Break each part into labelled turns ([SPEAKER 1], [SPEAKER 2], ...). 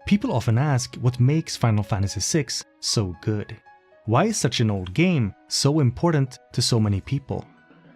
[SPEAKER 1] People often ask what makes Final Fantasy VI so good. Why is such an old game so important to so many people?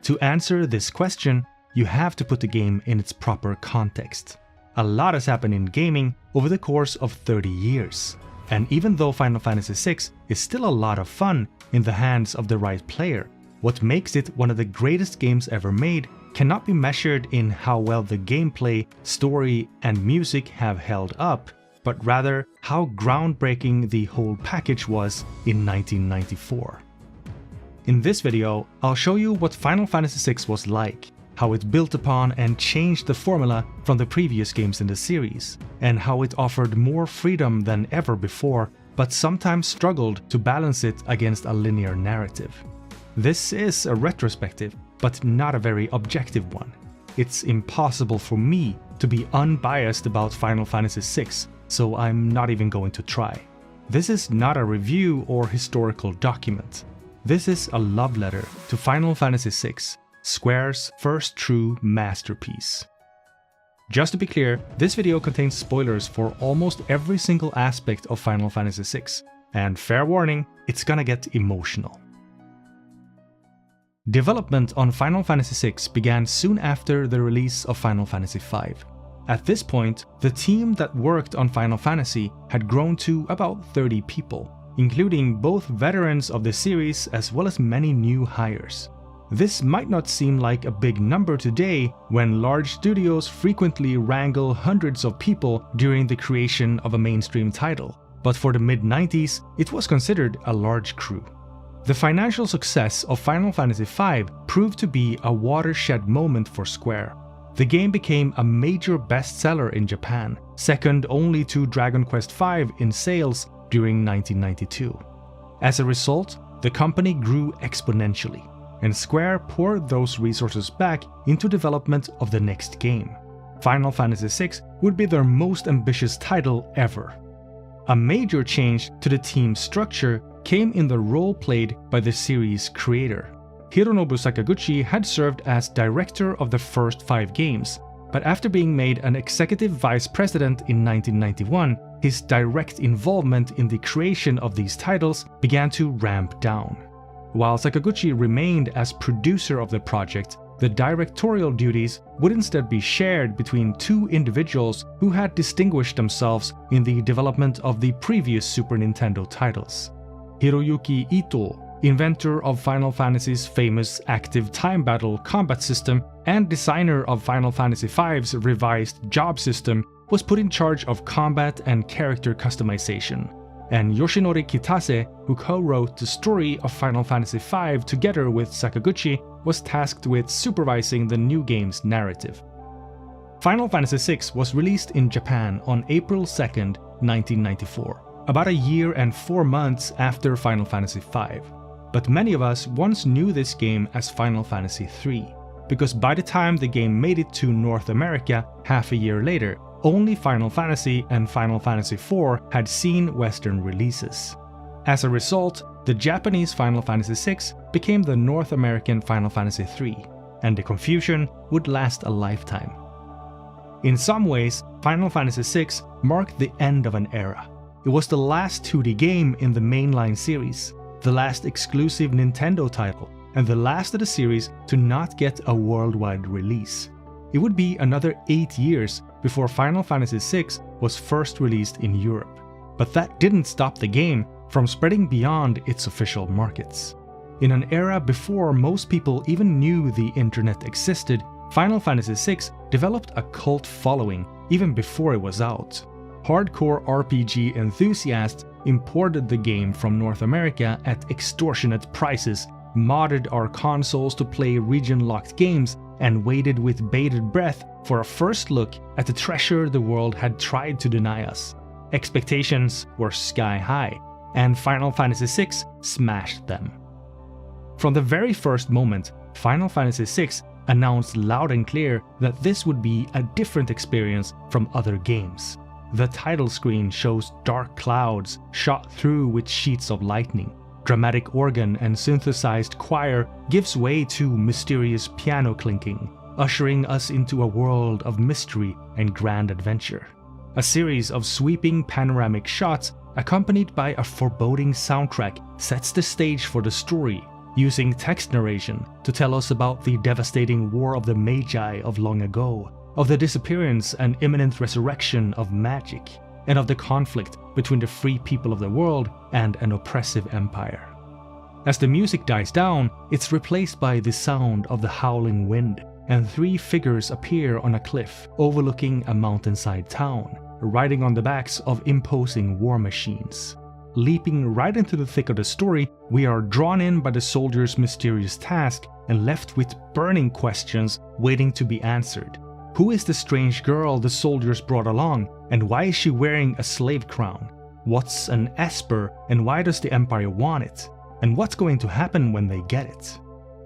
[SPEAKER 1] To answer this question, you have to put the game in its proper context. A lot has happened in gaming over the course of 30 years. And even though Final Fantasy VI is still a lot of fun in the hands of the right player, what makes it one of the greatest games ever made cannot be measured in how well the gameplay, story, and music have held up, but rather how groundbreaking the whole package was in 1994. In this video, I'll show you what Final Fantasy VI was like, how it built upon and changed the formula from the previous games in the series, and how it offered more freedom than ever before, but sometimes struggled to balance it against a linear narrative. This is a retrospective, but not a very objective one. It's impossible for me to be unbiased about Final Fantasy VI, so I'm not even going to try. This is not a review or historical document. This is a love letter to Final Fantasy VI, Square's first true masterpiece. Just to be clear, this video contains spoilers for almost every single aspect of Final Fantasy VI, and fair warning, it's gonna get emotional. Development on Final Fantasy VI began soon after the release of Final Fantasy V. At this point, the team that worked on Final Fantasy had grown to about 30 people, including both veterans of the series as well as many new hires. This might not seem like a big number today when large studios frequently wrangle hundreds of people during the creation of a mainstream title, but for the mid-90s it was considered a large crew. The financial success of Final Fantasy V proved to be a watershed moment for Square. The game became a major bestseller in Japan, second only to Dragon Quest V in sales during 1992. As a result, the company grew exponentially, and Square poured those resources back into development of the next game. Final Fantasy VI would be their most ambitious title ever. A major change to the team's structure came in the role played by the series' creator. Hironobu Sakaguchi had served as director of the first 5 games, but after being made an executive vice president in 1991, his direct involvement in the creation of these titles began to ramp down. While Sakaguchi remained as producer of the project, the directorial duties would instead be shared between 2 individuals who had distinguished themselves in the development of the previous Super Nintendo titles. Hiroyuki Ito, inventor of Final Fantasy's famous active time battle combat system and designer of Final Fantasy V's revised job system, was put in charge of combat and character customization. And Yoshinori Kitase, who co-wrote the story of Final Fantasy V together with Sakaguchi, was tasked with supervising the new game's narrative. Final Fantasy VI was released in Japan on April 2nd, 1994, about a year and 4 months after Final Fantasy V. But many of us once knew this game as Final Fantasy III, because by the time the game made it to North America half a year later, only Final Fantasy and Final Fantasy IV had seen Western releases. As a result, the Japanese Final Fantasy VI became the North American Final Fantasy III, and the confusion would last a lifetime. In some ways, Final Fantasy VI marked the end of an era. It was the last 2D game in the mainline series, the last exclusive Nintendo title, and the last of the series to not get a worldwide release. It would be another 8 years before Final Fantasy VI was first released in Europe, but that didn't stop the game from spreading beyond its official markets. In an era before most people even knew the internet existed, Final Fantasy VI developed a cult following even before it was out. Hardcore RPG enthusiasts imported the game from North America at extortionate prices, modded our consoles to play region-locked games, and waited with bated breath for a first look at the treasure the world had tried to deny us. Expectations were sky high, and Final Fantasy VI smashed them. From the very first moment, Final Fantasy VI announced loud and clear that this would be a different experience from other games. The title screen shows dark clouds shot through with sheets of lightning. Dramatic organ and synthesized choir gives way to mysterious piano clinking, ushering us into a world of mystery and grand adventure. A series of sweeping panoramic shots accompanied by a foreboding soundtrack sets the stage for the story, using text narration to tell us about the devastating war of the Magi of long ago, of the disappearance and imminent resurrection of magic, and of the conflict between the free people of the world and an oppressive empire. As the music dies down, it's replaced by the sound of the howling wind, and three figures appear on a cliff overlooking a mountainside town, riding on the backs of imposing war machines. Leaping right into the thick of the story, we are drawn in by the soldiers' mysterious task and left with burning questions waiting to be answered. Who is the strange girl the soldiers brought along, and why is she wearing a slave crown? What's an Esper, and why does the Empire want it? And what's going to happen when they get it?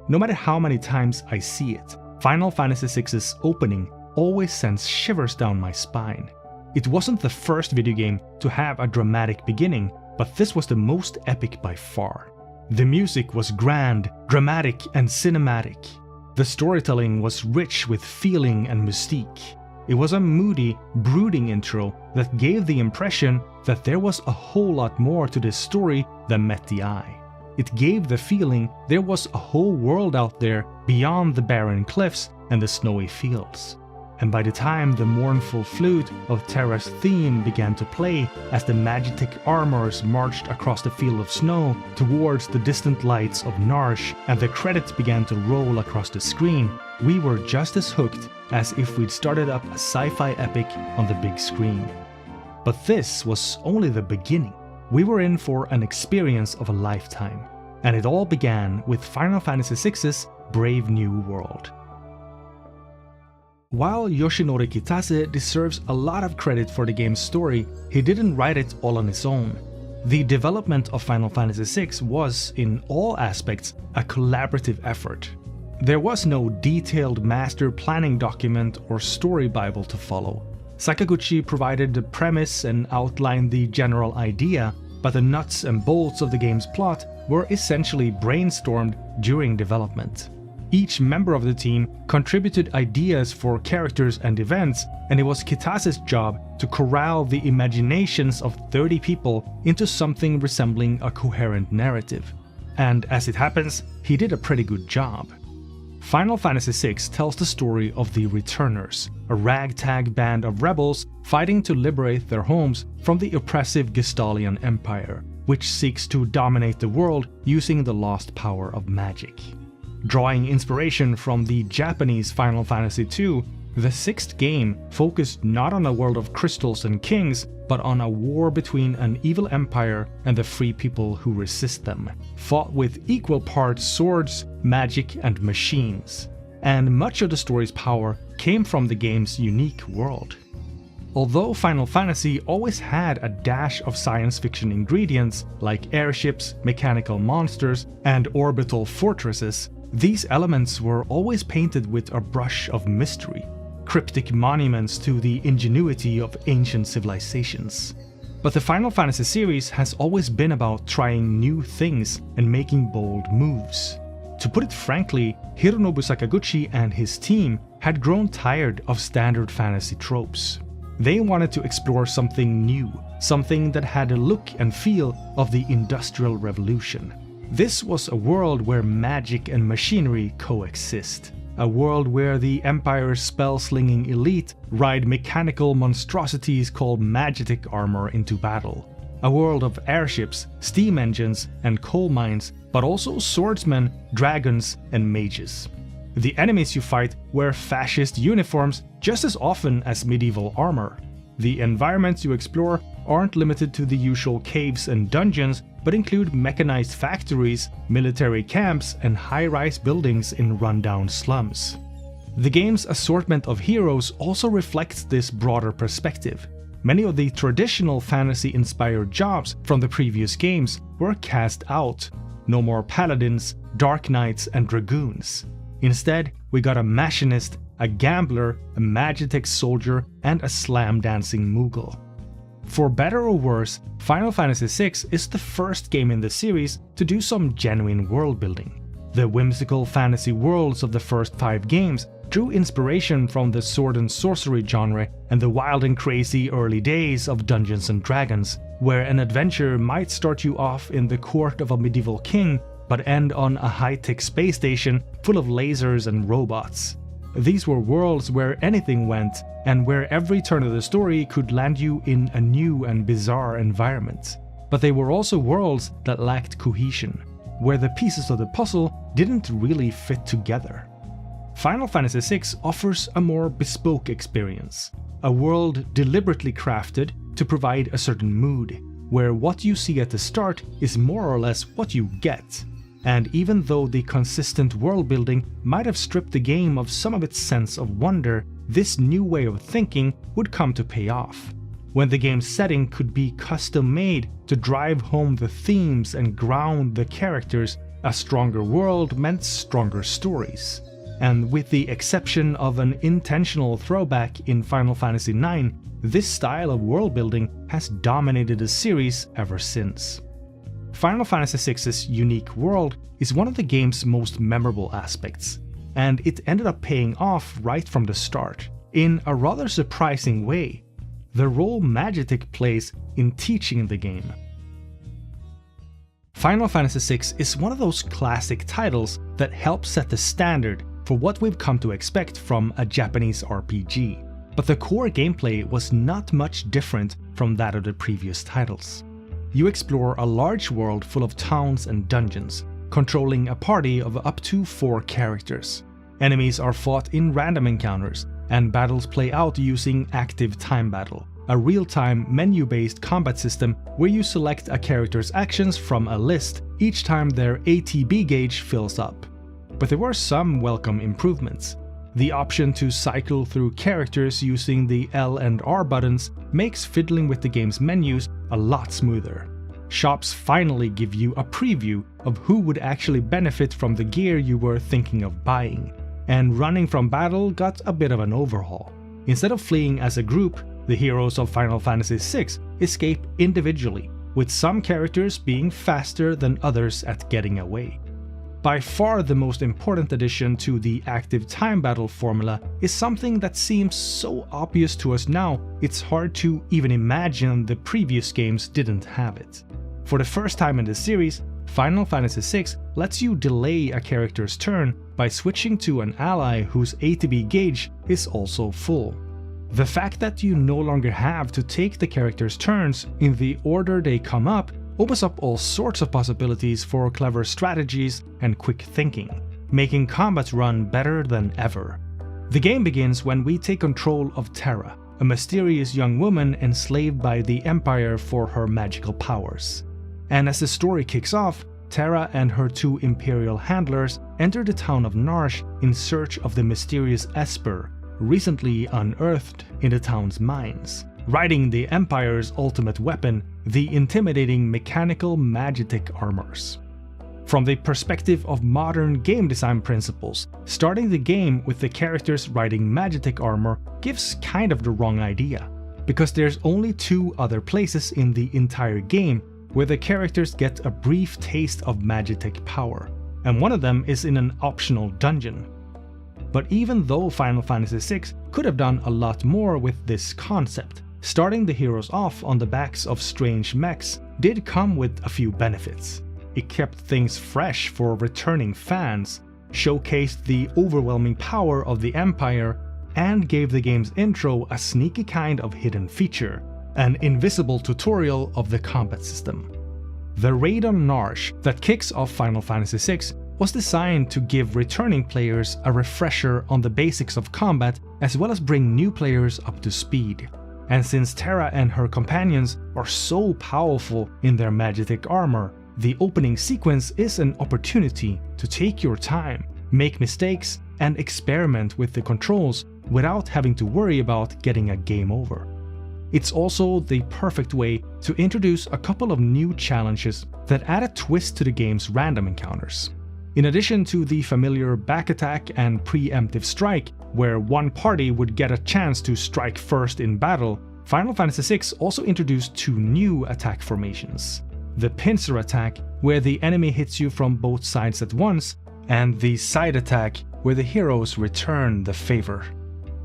[SPEAKER 1] No matter how many times I see it, Final Fantasy VI's opening always sends shivers down my spine. It wasn't the first video game to have a dramatic beginning, but this was the most epic by far. The music was grand, dramatic, and cinematic. The storytelling was rich with feeling and mystique. It was a moody, brooding intro that gave the impression that there was a whole lot more to this story than met the eye. It gave the feeling there was a whole world out there beyond the barren cliffs and the snowy fields. And by the time the mournful flute of Terra's theme began to play as the Magitek armors marched across the field of snow towards the distant lights of Narsh and the credits began to roll across the screen, we were just as hooked as if we'd started up a sci-fi epic on the big screen. But this was only the beginning. We were in for an experience of a lifetime, and it all began with Final Fantasy VI's Brave New World. While Yoshinori Kitase deserves a lot of credit for the game's story, he didn't write it all on his own. The development of Final Fantasy VI was, in all aspects, a collaborative effort. There was no detailed master planning document or story bible to follow. Sakaguchi provided the premise and outlined the general idea, but the nuts and bolts of the game's plot were essentially brainstormed during development. Each member of the team contributed ideas for characters and events, and it was Kitase's job to corral the imaginations of 30 people into something resembling a coherent narrative. And as it happens, he did a pretty good job. Final Fantasy VI tells the story of the Returners, a ragtag band of rebels fighting to liberate their homes from the oppressive Gestalian Empire, which seeks to dominate the world using the lost power of magic. Drawing inspiration from the Japanese Final Fantasy II, the sixth game focused not on a world of crystals and kings, but on a war between an evil empire and the free people who resist them, fought with equal parts swords, magic, and machines. And much of the story's power came from the game's unique world. Although Final Fantasy always had a dash of science fiction ingredients like airships, mechanical monsters, and orbital fortresses, these elements were always painted with a brush of mystery, cryptic monuments to the ingenuity of ancient civilizations. But the Final Fantasy series has always been about trying new things and making bold moves. To put it frankly, Hironobu Sakaguchi and his team had grown tired of standard fantasy tropes. They wanted to explore something new, something that had a look and feel of the Industrial Revolution. This was a world where magic and machinery coexist. A world where the Empire's spell-slinging elite ride mechanical monstrosities called Magitek armor into battle. A world of airships, steam engines, and coal mines, but also swordsmen, dragons, and mages. The enemies you fight wear fascist uniforms just as often as medieval armor. The environments you explore aren't limited to the usual caves and dungeons, but include mechanized factories, military camps, and high-rise buildings in rundown slums. The game's assortment of heroes also reflects this broader perspective. Many of the traditional fantasy-inspired jobs from the previous games were cast out. No more paladins, dark knights, and dragoons. Instead, we got a machinist, a gambler, a Magitek soldier, and a slam-dancing Moogle. For better or worse, Final Fantasy VI is the first game in the series to do some genuine world building. The whimsical fantasy worlds of the first 5 games drew inspiration from the sword and sorcery genre and the wild and crazy early days of Dungeons & Dragons, where an adventure might start you off in the court of a medieval king, but end on a high-tech space station full of lasers and robots. These were worlds where anything went, and where every turn of the story could land you in a new and bizarre environment. But they were also worlds that lacked cohesion, where the pieces of the puzzle didn't really fit together. Final Fantasy VI offers a more bespoke experience, a world deliberately crafted to provide a certain mood, where what you see at the start is more or less what you get. And even though the consistent world building might have stripped the game of some of its sense of wonder, this new way of thinking would come to pay off, when the game's setting could be custom made to drive home the themes and ground the characters. A stronger world meant stronger stories. And with the exception of an intentional throwback in Final Fantasy IX, this style of world building has dominated the series ever since. Final Fantasy VI's unique world is one of the game's most memorable aspects, and it ended up paying off right from the start, in a rather surprising way: the role Magitek plays in teaching the game. Final Fantasy VI is one of those classic titles that help set the standard for what we've come to expect from a Japanese RPG, but the core gameplay was not much different from that of the previous titles. You explore a large world full of towns and dungeons, controlling a party of up to 4 characters. Enemies are fought in random encounters, and battles play out using active time battle, a real-time menu-based combat system where you select a character's actions from a list each time their ATB gauge fills up. But there were some welcome improvements. The option to cycle through characters using the L and R buttons makes fiddling with the game's menus a lot smoother. Shops finally give you a preview of who would actually benefit from the gear you were thinking of buying, and running from battle got a bit of an overhaul. Instead of fleeing as a group, the heroes of Final Fantasy VI escape individually, with some characters being faster than others at getting away. By far the most important addition to the active time battle formula is something that seems so obvious to us now, it's hard to even imagine the previous games didn't have it. For the first time in the series, Final Fantasy VI lets you delay a character's turn by switching to an ally whose ATB gauge is also full. The fact that you no longer have to take the character's turns in the order they come up opens up all sorts of possibilities for clever strategies and quick thinking, making combat run better than ever. The game begins when we take control of Terra, a mysterious young woman enslaved by the Empire for her magical powers. And as the story kicks off, Terra and her 2 Imperial handlers enter the town of Narsh in search of the mysterious Esper, recently unearthed in the town's mines, riding the Empire's ultimate weapon, the intimidating mechanical Magitek armors. From the perspective of modern game design principles, starting the game with the characters riding Magitek armor gives kind of the wrong idea, because there's only 2 other places in the entire game where the characters get a brief taste of Magitek power, and one of them is in an optional dungeon. But even though Final Fantasy VI could have done a lot more with this concept, starting the heroes off on the backs of strange mechs did come with a few benefits. It kept things fresh for returning fans, showcased the overwhelming power of the Empire, and gave the game's intro a sneaky kind of hidden feature, an invisible tutorial of the combat system. The raid on Narsh that kicks off Final Fantasy VI was designed to give returning players a refresher on the basics of combat, as well as bring new players up to speed. And since Terra and her companions are so powerful in their Magitek armor, the opening sequence is an opportunity to take your time, make mistakes, and experiment with the controls without having to worry about getting a game over. It's also the perfect way to introduce a couple of new challenges that add a twist to the game's random encounters. In addition to the familiar back attack and preemptive strike, where one party would get a chance to strike first in battle, Final Fantasy VI also introduced 2 new attack formations. The pincer attack, where the enemy hits you from both sides at once, and the side attack where the heroes return the favor.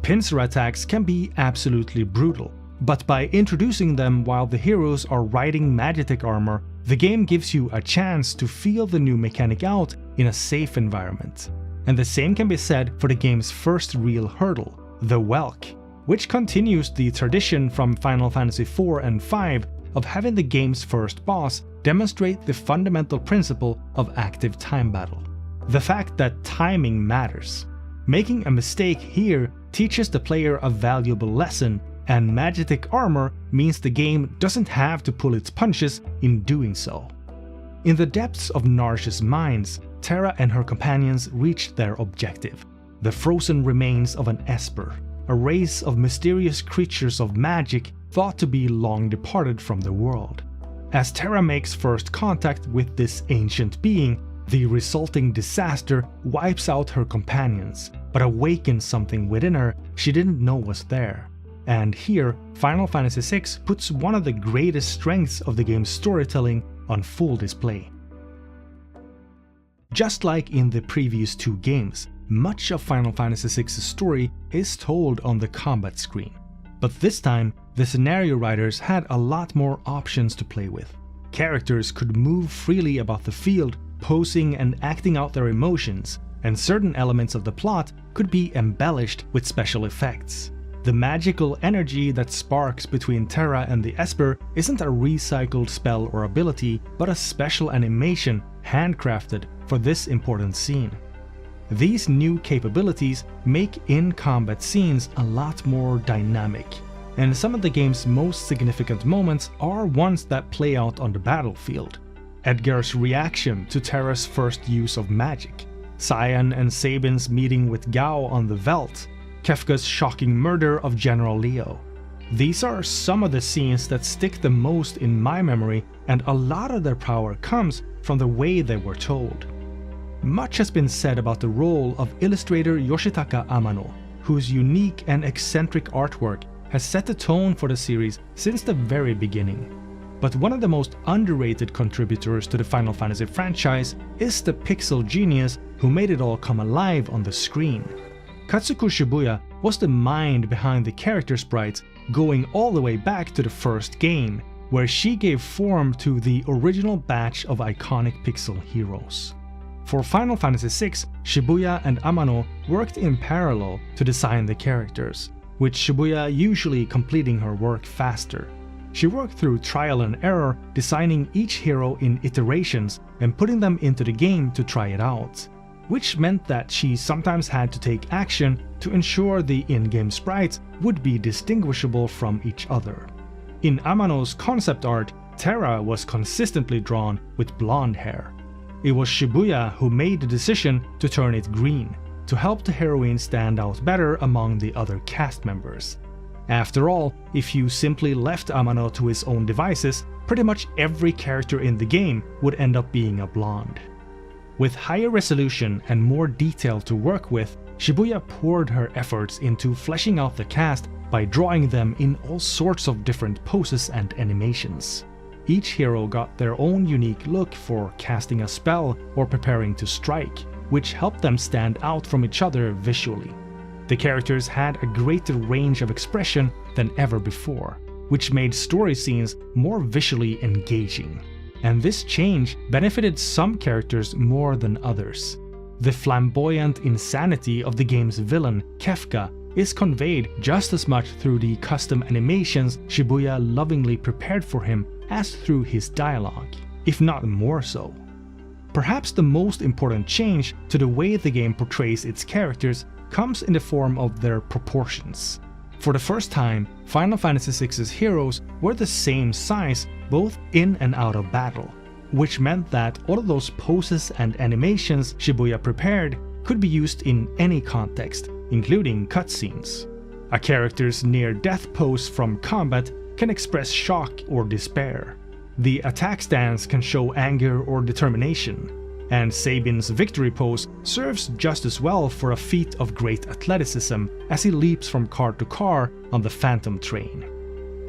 [SPEAKER 1] Pincer attacks can be absolutely brutal, but by introducing them while the heroes are riding Magitek armor, the game gives you a chance to feel the new mechanic out in a safe environment. And the same can be said for the game's first real hurdle, the Welk, which continues the tradition from Final Fantasy IV and V of having the game's first boss demonstrate the fundamental principle of active time battle. The fact that timing matters. Making a mistake here teaches the player a valuable lesson, and Magitek armor means the game doesn't have to pull its punches in doing so. In the depths of Narsh's mines, Terra and her companions reached their objective, the frozen remains of an Esper, a race of mysterious creatures of magic thought to be long departed from the world. As Terra makes first contact with this ancient being, the resulting disaster wipes out her companions, but awakens something within her she didn't know was there. And here, Final Fantasy VI puts one of the greatest strengths of the game's storytelling on full display. Just like in the previous two games, much of Final Fantasy VI's story is told on the combat screen. But this time, the scenario writers had a lot more options to play with. Characters could move freely about the field, posing and acting out their emotions, and certain elements of the plot could be embellished with special effects. The magical energy that sparks between Terra and the Esper isn't a recycled spell or ability, but a special animation handcrafted for this important scene. These new capabilities make in-combat scenes a lot more dynamic, and some of the game's most significant moments are ones that play out on the battlefield. Edgar's reaction to Terra's first use of magic, Cyan and Sabin's meeting with Gao on the Veldt, Kefka's shocking murder of General Leo. These are some of the scenes that stick the most in my memory, and a lot of their power comes from the way they were told. Much has been said about the role of illustrator Yoshitaka Amano, whose unique and eccentric artwork has set the tone for the series since the very beginning. But one of the most underrated contributors to the Final Fantasy franchise is the pixel genius who made it all come alive on the screen. Katsuko Shibuya was the mind behind the character sprites, going all the way back to the first game, where she gave form to the original batch of iconic pixel heroes. For Final Fantasy VI, Shibuya and Amano worked in parallel to design the characters, with Shibuya usually completing her work faster. She worked through trial and error, designing each hero in iterations and putting them into the game to try it out, which meant that she sometimes had to take action to ensure the in-game sprites would be distinguishable from each other. In Amano's concept art, Terra was consistently drawn with blonde hair. It was Shibuya who made the decision to turn it green, to help the heroine stand out better among the other cast members. After all, if you simply left Amano to his own devices, pretty much every character in the game would end up being a blonde. With higher resolution and more detail to work with, Shibuya poured her efforts into fleshing out the cast by drawing them in all sorts of different poses and animations. Each hero got their own unique look for casting a spell or preparing to strike, which helped them stand out from each other visually. The characters had a greater range of expression than ever before, which made story scenes more visually engaging. And this change benefited some characters more than others. The flamboyant insanity of the game's villain, Kefka, is conveyed just as much through the custom animations Shibuya lovingly prepared for him as through his dialogue, if not more so. Perhaps the most important change to the way the game portrays its characters comes in the form of their proportions. For the first time, Final Fantasy VI's heroes were the same size both in and out of battle, which meant that all of those poses and animations Shibuya prepared could be used in any context, including cutscenes. A character's near-death pose from combat can express shock or despair. The attack stance can show anger or determination, and Sabin's victory pose serves just as well for a feat of great athleticism as he leaps from car to car on the Phantom train.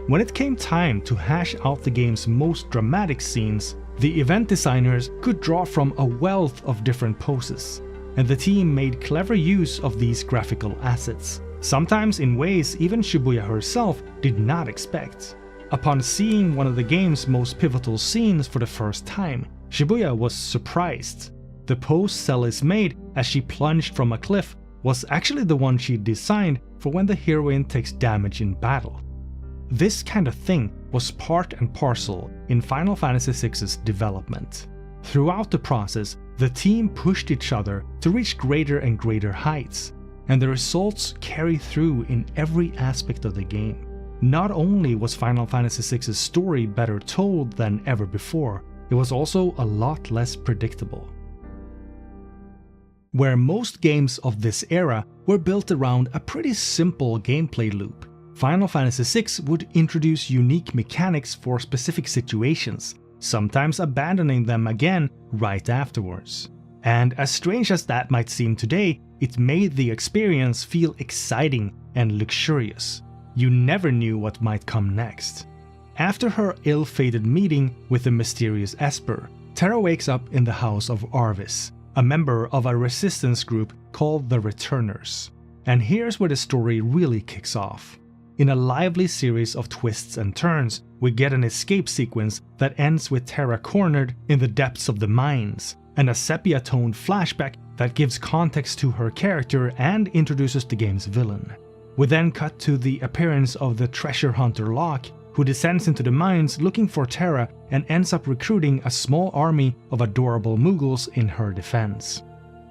[SPEAKER 1] When it came time to hash out the game's most dramatic scenes, The event designers could draw from a wealth of different poses, and the team made clever use of these graphical assets, sometimes in ways even Shibuya herself did not expect. Upon seeing one of the game's most pivotal scenes for the first time, Shibuya was surprised. The pose Celis made as she plunged from a cliff was actually the one she designed for when the heroine takes damage in battle. This kind of thing was part and parcel in Final Fantasy VI's development. Throughout the process, the team pushed each other to reach greater and greater heights, and the results carry through in every aspect of the game. Not only was Final Fantasy VI's story better told than ever before, it was also a lot less predictable. Where most games of this era were built around a pretty simple gameplay loop, Final Fantasy VI would introduce unique mechanics for specific situations, sometimes abandoning them again right afterwards. And as strange as that might seem today, it made the experience feel exciting and luxurious. You never knew what might come next. After her ill-fated meeting with the mysterious Esper, Terra wakes up in the house of Arvis, a member of a resistance group called the Returners. And here's where the story really kicks off. In a lively series of twists and turns, we get an escape sequence that ends with Terra cornered in the depths of the mines, and a sepia-toned flashback that gives context to her character and introduces the game's villain. We then cut to the appearance of the treasure hunter Locke, who descends into the mines looking for Terra and ends up recruiting a small army of adorable Moogles in her defense.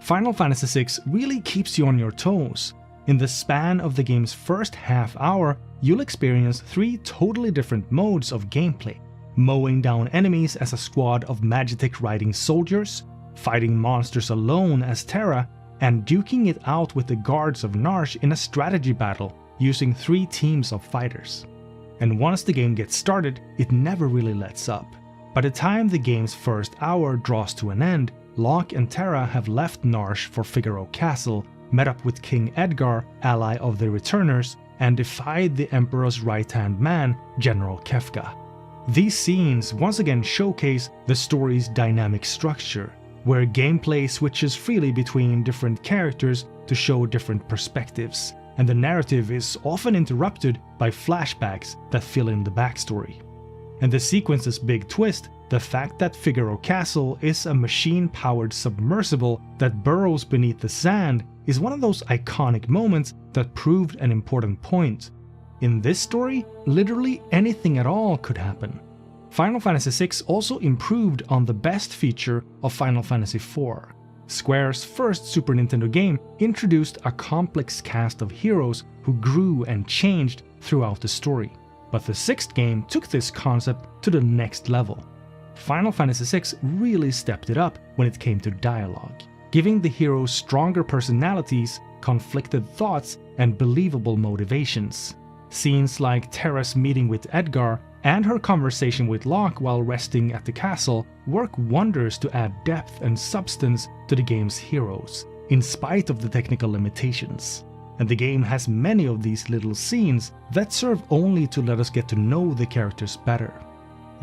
[SPEAKER 1] Final Fantasy VI really keeps you on your toes. In the span of the game's first half hour, you'll experience 3 totally different modes of gameplay: mowing down enemies as a squad of Magitek riding soldiers, fighting monsters alone as Terra, and duking it out with the guards of Narshe in a strategy battle using 3 teams of fighters. And once the game gets started, it never really lets up. By the time the game's first hour draws to an end, Locke and Terra have left Narshe for Figaro Castle, met up with King Edgar, ally of the Returners, and defied the Emperor's right-hand man, General Kefka. These scenes once again showcase the story's dynamic structure, where gameplay switches freely between different characters to show different perspectives, and the narrative is often interrupted by flashbacks that fill in the backstory. And the sequence's big twist, the fact that Figaro Castle is a machine-powered submersible that burrows beneath the sand, is one of those iconic moments that proved an important point. In this story, literally anything at all could happen. Final Fantasy VI also improved on the best feature of Final Fantasy IV. Square's first Super Nintendo game introduced a complex cast of heroes who grew and changed throughout the story. But the 6th game took this concept to the next level. Final Fantasy VI really stepped it up when it came to dialogue, giving the heroes stronger personalities, conflicted thoughts, and believable motivations. Scenes like Terra's meeting with Edgar and her conversation with Locke while resting at the castle work wonders to add depth and substance to the game's heroes, in spite of the technical limitations. And the game has many of these little scenes that serve only to let us get to know the characters better.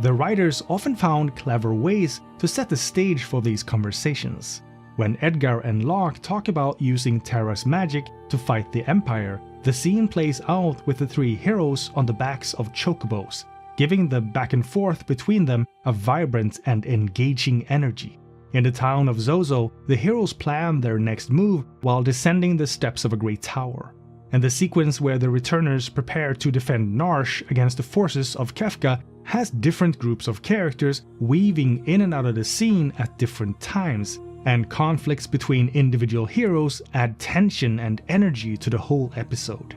[SPEAKER 1] The writers often found clever ways to set the stage for these conversations. When Edgar and Locke talk about using Terra's magic to fight the Empire, the scene plays out with the 3 heroes on the backs of chocobos, giving the back and forth between them a vibrant and engaging energy. In the town of Zozo, the heroes plan their next move while descending the steps of a great tower. And the sequence where the Returners prepare to defend Narshe against the forces of Kefka has different groups of characters weaving in and out of the scene at different times, and conflicts between individual heroes add tension and energy to the whole episode.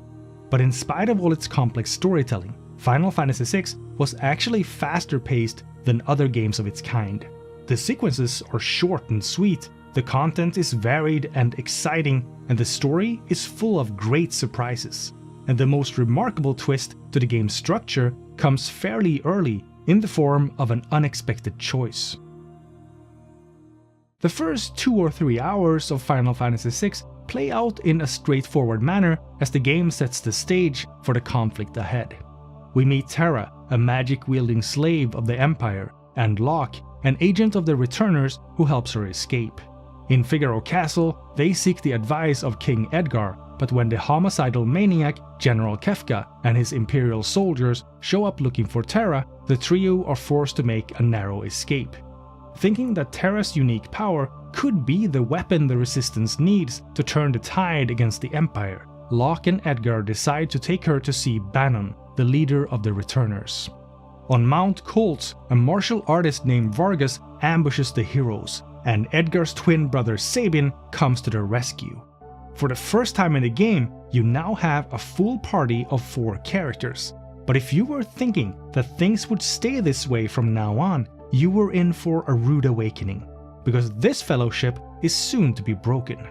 [SPEAKER 1] But in spite of all its complex storytelling, Final Fantasy VI was actually faster paced than other games of its kind. The sequences are short and sweet, the content is varied and exciting, and the story is full of great surprises. And the most remarkable twist to the game's structure comes fairly early in the form of an unexpected choice. The first 2 or 3 hours of Final Fantasy VI play out in a straightforward manner as the game sets the stage for the conflict ahead. We meet Terra, a magic-wielding slave of the Empire, and Locke, an agent of the Returners who helps her escape. In Figaro Castle, they seek the advice of King Edgar, but when the homicidal maniac General Kefka and his Imperial soldiers show up looking for Terra, the trio are forced to make a narrow escape. Thinking that Terra's unique power could be the weapon the Resistance needs to turn the tide against the Empire, Locke and Edgar decide to take her to see Bannon, the leader of the Returners. On Mount Colts, a martial artist named Vargas ambushes the heroes, and Edgar's twin brother Sabin comes to their rescue. For the first time in the game, you now have a full party of 4 characters. But if you were thinking that things would stay this way from now on, you were in for a rude awakening, because this fellowship is soon to be broken.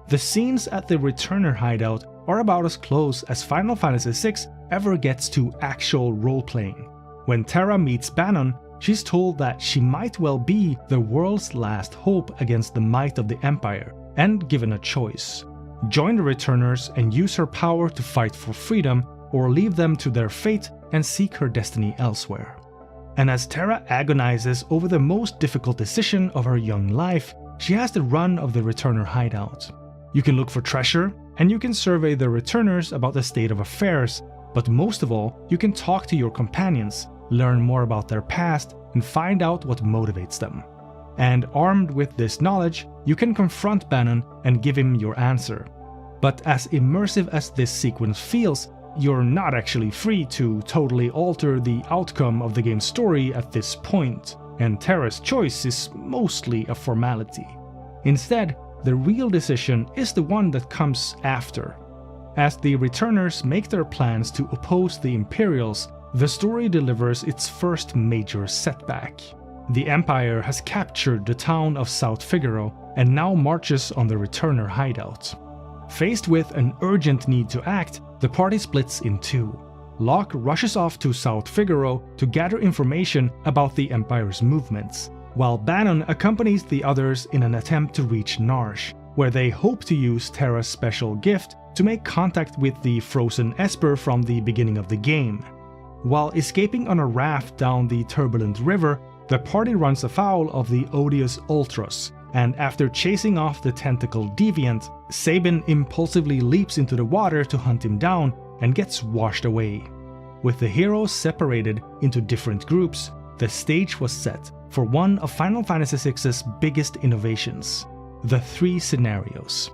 [SPEAKER 1] The scenes at the Returner hideout are about as close as Final Fantasy VI ever gets to actual role-playing. When Terra meets Bannon, she's told that she might well be the world's last hope against the might of the Empire, and given a choice. Join the Returners and use her power to fight for freedom, or leave them to their fate and seek her destiny elsewhere. And as Terra agonizes over the most difficult decision of her young life, she has the run of the Returner hideout. You can look for treasure, and you can survey the Returners about the state of affairs, but most of all, you can talk to your companions, learn more about their past, and find out what motivates them. And armed with this knowledge, you can confront Bannon and give him your answer. But as immersive as this sequence feels, you're not actually free to totally alter the outcome of the game's story at this point, and Terra's choice is mostly a formality. Instead, the real decision is the one that comes after. As the Returners make their plans to oppose the Imperials, the story delivers its first major setback. The Empire has captured the town of South Figaro and now marches on the Returner hideout. Faced with an urgent need to act, the party splits in two. Locke rushes off to South Figaro to gather information about the Empire's movements, while Bannon accompanies the others in an attempt to reach Narsh, where they hope to use Terra's special gift to make contact with the frozen Esper from the beginning of the game. While escaping on a raft down the turbulent river, the party runs afoul of the odious Ultros, and after chasing off the tentacle deviant, Sabin impulsively leaps into the water to hunt him down and gets washed away. With the heroes separated into different groups, the stage was set for one of Final Fantasy VI's biggest innovations: the 3 scenarios.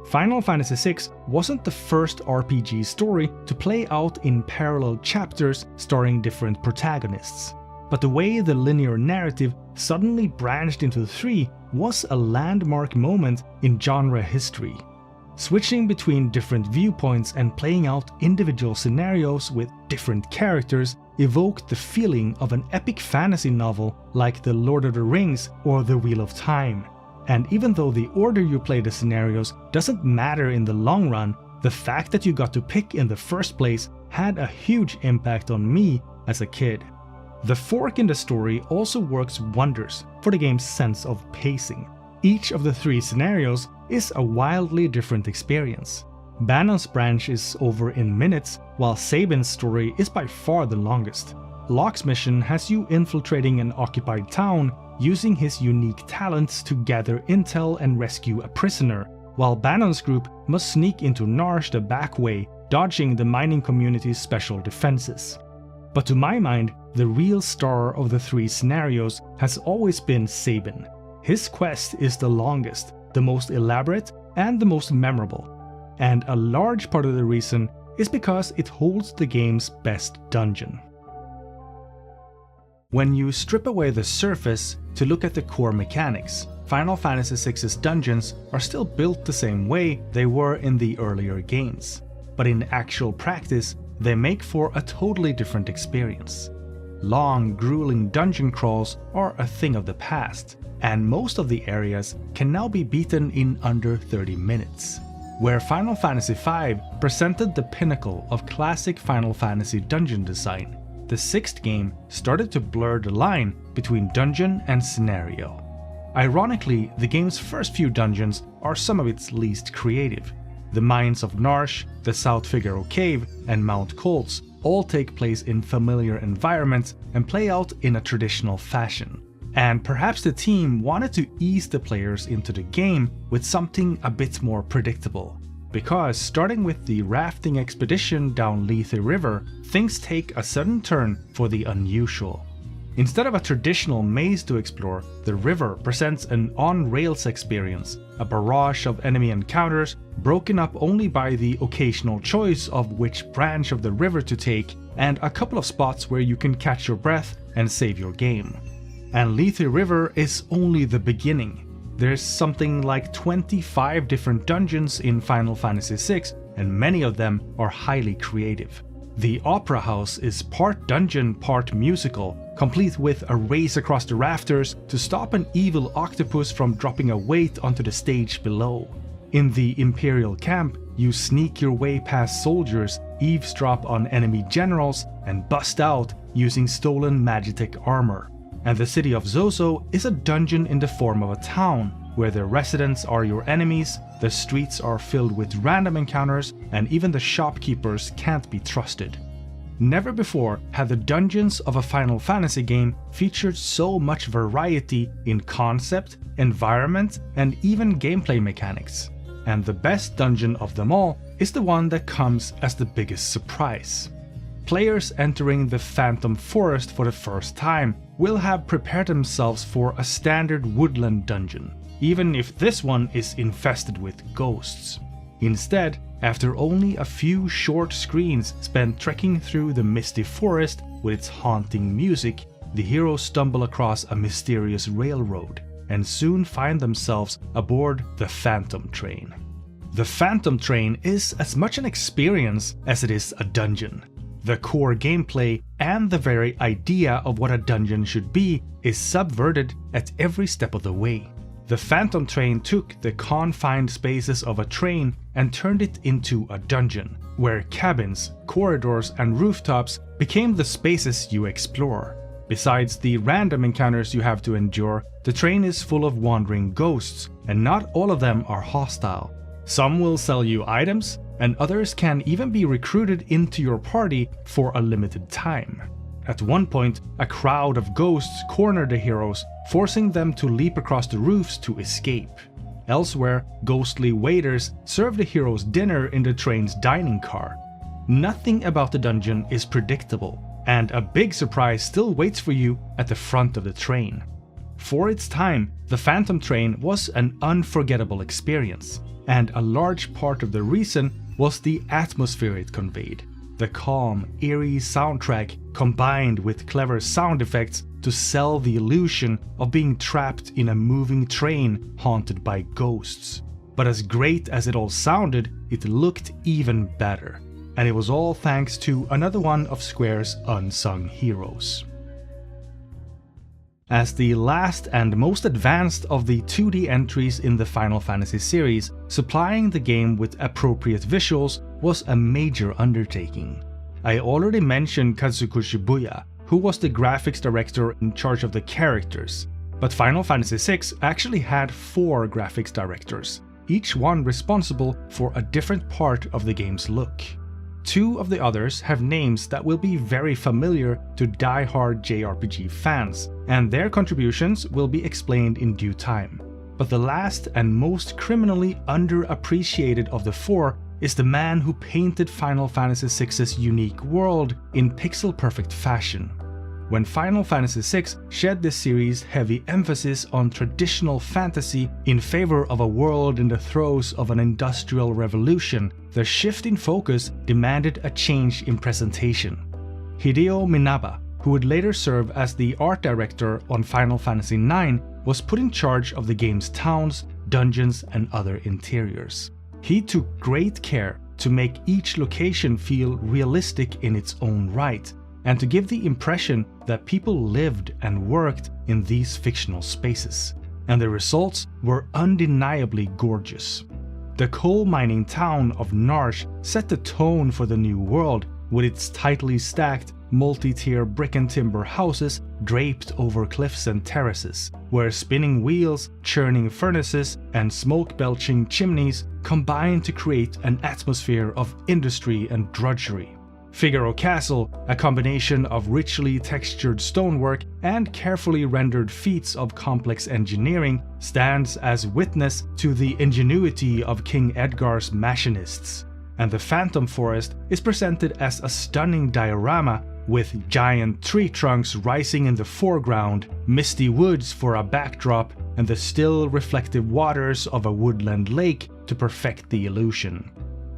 [SPEAKER 1] Final Fantasy VI wasn't the first RPG story to play out in parallel chapters starring different protagonists, but the way the linear narrative suddenly branched into 3 was a landmark moment in genre history. Switching between different viewpoints and playing out individual scenarios with different characters evoked the feeling of an epic fantasy novel like The Lord of the Rings or The Wheel of Time. And even though the order you play the scenarios doesn't matter in the long run, the fact that you got to pick in the first place had a huge impact on me as a kid. The fork in the story also works wonders for the game's sense of pacing. Each of the 3 scenarios is a wildly different experience. Bannon's branch is over in minutes, while Sabin's story is by far the longest. Locke's mission has you infiltrating an occupied town using his unique talents to gather intel and rescue a prisoner, while Bannon's group must sneak into Narsh the back way, dodging the mining community's special defenses. But to my mind, the real star of the 3 scenarios has always been Sabin. His quest is the longest, the most elaborate, and the most memorable. And a large part of the reason is because it holds the game's best dungeon. When you strip away the surface to look at the core mechanics, Final Fantasy VI's dungeons are still built the same way they were in the earlier games, but in actual practice, they make for a totally different experience. Long, grueling dungeon crawls are a thing of the past, and most of the areas can now be beaten in under 30 minutes. Where Final Fantasy V presented the pinnacle of classic Final Fantasy dungeon design, the 6th game started to blur the line between dungeon and scenario. Ironically, the game's first few dungeons are some of its least creative. The mines of Narsh, the South Figaro Cave, and Mount Colts all take place in familiar environments and play out in a traditional fashion. and perhaps the team wanted to ease the players into the game with something a bit more predictable. Because starting with the rafting expedition down Lethe River, things take a sudden turn for the unusual. Instead of a traditional maze to explore, the river presents an on-rails experience, a barrage of enemy encounters broken up only by the occasional choice of which branch of the river to take, and a couple of spots where you can catch your breath and save your game. And Lethe River is only the beginning. There's something like 25 different dungeons in Final Fantasy VI, and many of them are highly creative. The Opera House is part dungeon, part musical, complete with a race across the rafters to stop an evil octopus from dropping a weight onto the stage below. In the Imperial camp, you sneak your way past soldiers, eavesdrop on enemy generals, and bust out using stolen Magitek armor. And the city of Zozo is a dungeon in the form of a town, where the residents are your enemies, the streets are filled with random encounters, and even the shopkeepers can't be trusted. Never before had the dungeons of a Final Fantasy game featured so much variety in concept, environment, and even gameplay mechanics. And the best dungeon of them all is the one that comes as the biggest surprise. Players entering the Phantom Forest for the first time will have prepared themselves for a standard woodland dungeon, even if this one is infested with ghosts. Instead, after only a few short screens spent trekking through the misty forest with its haunting music, the heroes stumble across a mysterious railroad and soon find themselves aboard the Phantom Train. The Phantom Train is as much an experience as it is a dungeon. The core gameplay and the very idea of what a dungeon should be is subverted at every step of the way. The Phantom Train took the confined spaces of a train and turned it into a dungeon, where cabins, corridors, and rooftops became the spaces you explore. Besides the random encounters you have to endure, the train is full of wandering ghosts, and not all of them are hostile. Some will sell you items, and others can even be recruited into your party for a limited time. At one point, a crowd of ghosts corner the heroes, forcing them to leap across the roofs to escape. Elsewhere, ghostly waiters serve the heroes dinner in the train's dining car. Nothing about the dungeon is predictable, and a big surprise still waits for you at the front of the train. For its time, the Phantom Train was an unforgettable experience, and a large part of the reason was the atmosphere it conveyed. The calm, eerie soundtrack combined with clever sound effects to sell the illusion of being trapped in a moving train haunted by ghosts. But as great as it all sounded, it looked even better. And it was all thanks to another one of Square's unsung heroes. As the last and most advanced of the 2D entries in the Final Fantasy series, supplying the game with appropriate visuals was a major undertaking. I already mentioned Kazuko Shibuya, who was the graphics director in charge of the characters, but Final Fantasy VI actually had 4 graphics directors, each one responsible for a different part of the game's look. 2 of the others have names that will be very familiar to die-hard JRPG fans, and their contributions will be explained in due time. But the last and most criminally underappreciated of the 4 is the man who painted Final Fantasy VI's unique world in pixel-perfect fashion. When Final Fantasy VI shed this series' heavy emphasis on traditional fantasy in favor of a world in the throes of an industrial revolution, the shift in focus demanded a change in presentation. Hideo Minaba, who would later serve as the art director on Final Fantasy IX, was put in charge of the game's towns, dungeons, and other interiors. He took great care to make each location feel realistic in its own right, and to give the impression that people lived and worked in these fictional spaces. And the results were undeniably gorgeous. The coal mining town of Narsh set the tone for the new world, with its tightly stacked, multi-tier brick and timber houses draped over cliffs and terraces, where spinning wheels, churning furnaces, and smoke-belching chimneys combine to create an atmosphere of industry and drudgery. Figaro Castle, a combination of richly textured stonework and carefully rendered feats of complex engineering, stands as witness to the ingenuity of King Edgar's machinists. And the Phantom Forest is presented as a stunning diorama with giant tree trunks rising in the foreground, misty woods for a backdrop, and the still reflective waters of a woodland lake to perfect the illusion.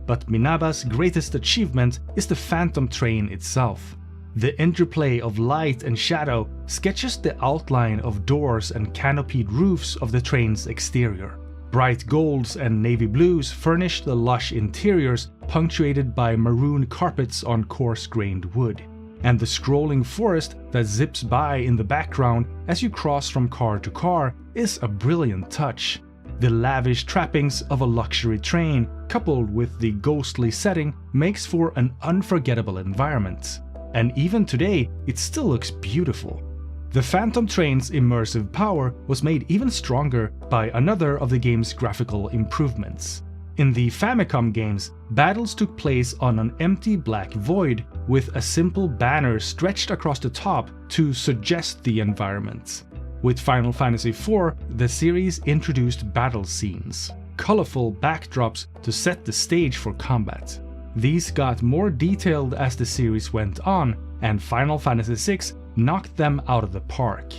[SPEAKER 1] But Minaba's greatest achievement is the Phantom Train itself. The interplay of light and shadow sketches the outline of doors and canopied roofs of the train's exterior. Bright golds and navy blues furnish the lush interiors, punctuated by maroon carpets on coarse-grained wood. And the scrolling forest that zips by in the background as you cross from car to car is a brilliant touch. The lavish trappings of a luxury train, coupled with the ghostly setting, makes for an unforgettable environment. And even today, it still looks beautiful. The Phantom Train's immersive power was made even stronger by another of the game's graphical improvements. In the Famicom games, battles took place on an empty black void with a simple banner stretched across the top to suggest the environment. With Final Fantasy IV, the series introduced battle scenes, colorful backdrops to set the stage for combat. These got more detailed as the series went on, and Final Fantasy VI knocked them out of the park.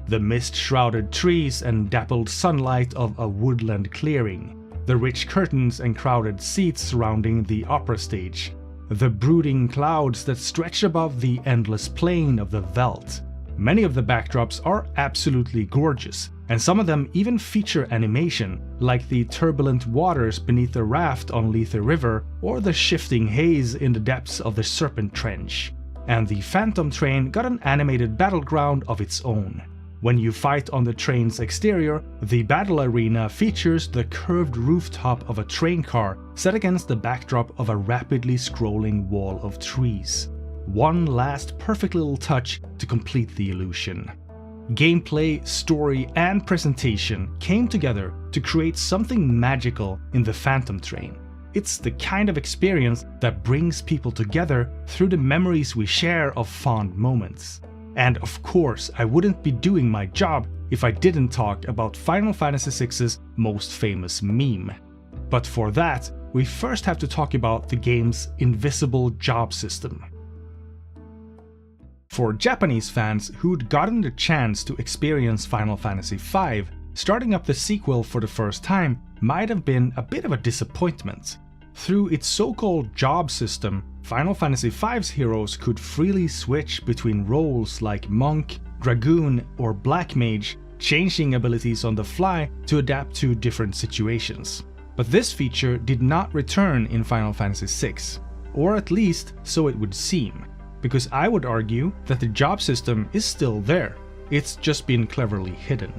[SPEAKER 1] The mist-shrouded trees and dappled sunlight of a woodland clearing, the rich curtains and crowded seats surrounding the opera stage, the brooding clouds that stretch above the endless plain of the veldt. Many of the backdrops are absolutely gorgeous, and some of them even feature animation, like the turbulent waters beneath the raft on Lethe River or the shifting haze in the depths of the Serpent Trench. And the Phantom Train got an animated battleground of its own. When you fight on the train's exterior, the battle arena features the curved rooftop of a train car set against the backdrop of a rapidly scrolling wall of trees. One last perfect little touch to complete the illusion. Gameplay, story, and presentation came together to create something magical in the Phantom Train. It's the kind of experience that brings people together through the memories we share of fond moments. And of course, I wouldn't be doing my job if I didn't talk about Final Fantasy VI's most famous meme. But for that, we first have to talk about the game's invisible job system. For Japanese fans who'd gotten the chance to experience Final Fantasy V, starting up the sequel for the first time might have been a bit of a disappointment. Through its so-called job system, Final Fantasy V's heroes could freely switch between roles like Monk, Dragoon, or Black Mage, changing abilities on the fly to adapt to different situations. But this feature did not return in Final Fantasy VI, or at least so it would seem, because I would argue that the job system is still there, it's just been cleverly hidden.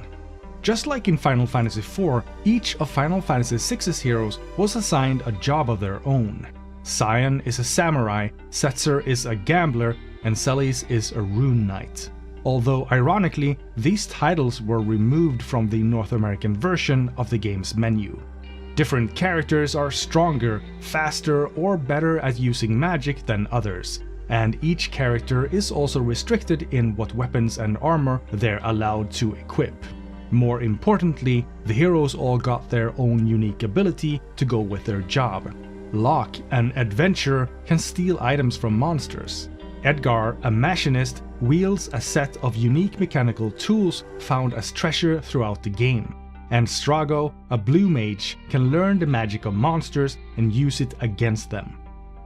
[SPEAKER 1] Just like in Final Fantasy IV, each of Final Fantasy VI's heroes was assigned a job of their own. Cyan is a samurai, Setzer is a gambler, and Celes is a rune knight. Although ironically, these titles were removed from the North American version of the game's menu. Different characters are stronger, faster, or better at using magic than others, and each character is also restricted in what weapons and armor they're allowed to equip. More importantly, the heroes all got their own unique ability to go with their job. Locke, an adventurer, can steal items from monsters. Edgar, a machinist, wields a set of unique mechanical tools found as treasure throughout the game. And Strago, a blue mage, can learn the magic of monsters and use it against them.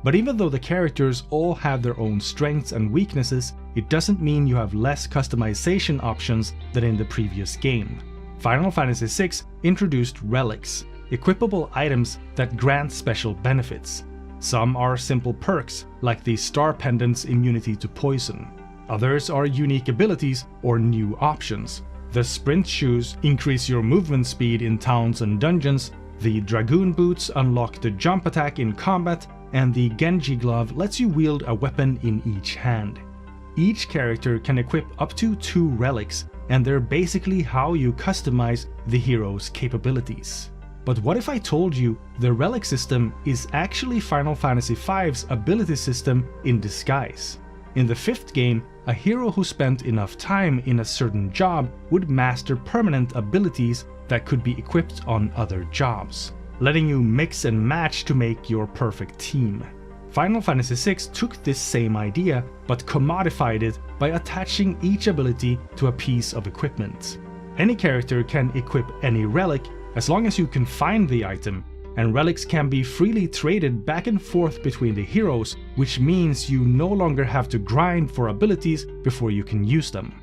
[SPEAKER 1] But even though the characters all have their own strengths and weaknesses, it doesn't mean you have less customization options than in the previous game. Final Fantasy VI introduced relics, equipable items that grant special benefits. Some are simple perks, like the Star Pendant's immunity to poison. Others are unique abilities or new options. The Sprint Shoes increase your movement speed in towns and dungeons, the Dragoon Boots unlock the jump attack in combat, and the Genji Glove lets you wield a weapon in each hand. Each character can equip up to 2 relics, and they're basically how you customize the hero's capabilities. But what if I told you the relic system is actually Final Fantasy V's ability system in disguise? In the 5th game, a hero who spent enough time in a certain job would master permanent abilities that could be equipped on other jobs, letting you mix and match to make your perfect team. Final Fantasy VI took this same idea but commodified it by attaching each ability to a piece of equipment. Any character can equip any relic as long as you can find the item, and relics can be freely traded back and forth between the heroes, which means you no longer have to grind for abilities before you can use them.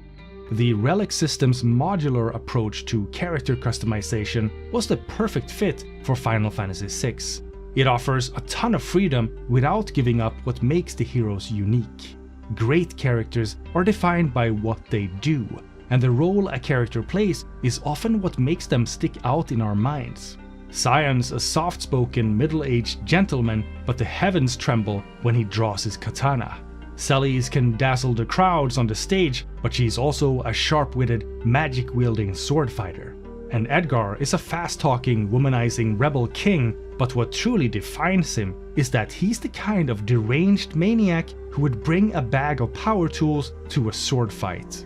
[SPEAKER 1] The relic system's modular approach to character customization was the perfect fit for Final Fantasy VI. It offers a ton of freedom without giving up what makes the heroes unique. Great characters are defined by what they do, and the role a character plays is often what makes them stick out in our minds. Cyan's a soft-spoken, middle-aged gentleman, but the heavens tremble when he draws his katana. Celes can dazzle the crowds on the stage, but she's also a sharp-witted, magic-wielding sword fighter. And Edgar is a fast-talking, womanizing rebel king, but what truly defines him is that he's the kind of deranged maniac who would bring a bag of power tools to a sword fight.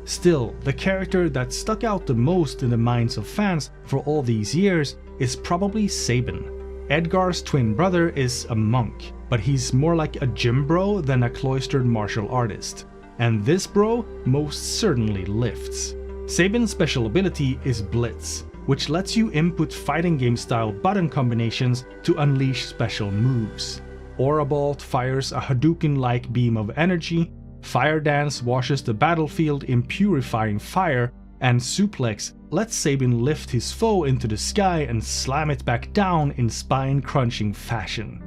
[SPEAKER 1] Still, the character that stuck out the most in the minds of fans for all these years is probably Sabin. Edgar's twin brother is a monk, but he's more like a gym bro than a cloistered martial artist. And this bro most certainly lifts. Sabin's special ability is Blitz, which lets you input fighting game style button combinations to unleash special moves. Aura Bolt fires a Hadouken-like beam of energy, Fire Dance washes the battlefield in purifying fire, and Suplex lets Sabin lift his foe into the sky and slam it back down in spine-crunching fashion.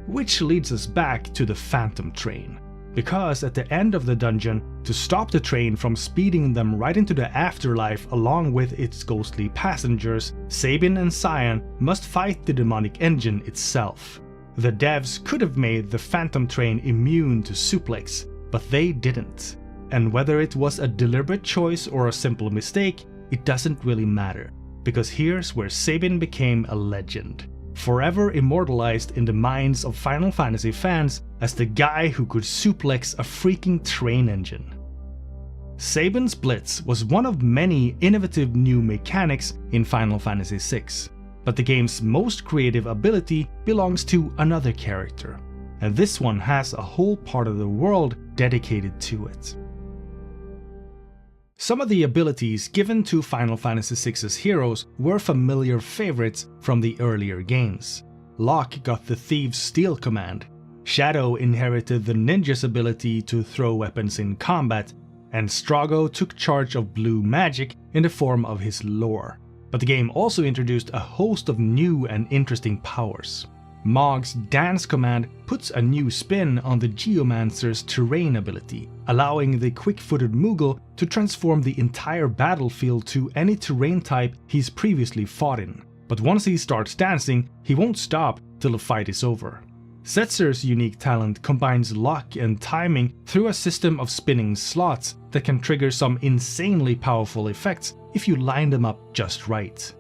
[SPEAKER 1] Which leads us back to the Phantom Train. Because at the end of the dungeon, to stop the train from speeding them right into the afterlife along with its ghostly passengers, Sabin and Cyan must fight the demonic engine itself. The devs could have made the Phantom Train immune to Suplex, but they didn't. And whether it was a deliberate choice or a simple mistake, it doesn't really matter, because here's where Sabin became a legend, forever immortalized in the minds of Final Fantasy fans as the guy who could suplex a freaking train engine. Sabin's Blitz was one of many innovative new mechanics in Final Fantasy VI, but the game's most creative ability belongs to another character, and this one has a whole part of the world dedicated to it. Some of the abilities given to Final Fantasy VI's heroes were familiar favorites from the earlier games. Locke got the Thieves' Steal command, Shadow inherited the Ninja's ability to throw weapons in combat, and Strago took charge of blue magic in the form of his lore. But the game also introduced a host of new and interesting powers. Mog's Dance command puts a new spin on the Geomancer's terrain ability, allowing the quick-footed Moogle to transform the entire battlefield to any terrain type he's previously fought in. But once he starts dancing, he won't stop till the fight is over. Setzer's unique talent combines luck and timing through a system of spinning slots that can trigger some insanely powerful effects if you line them up just right.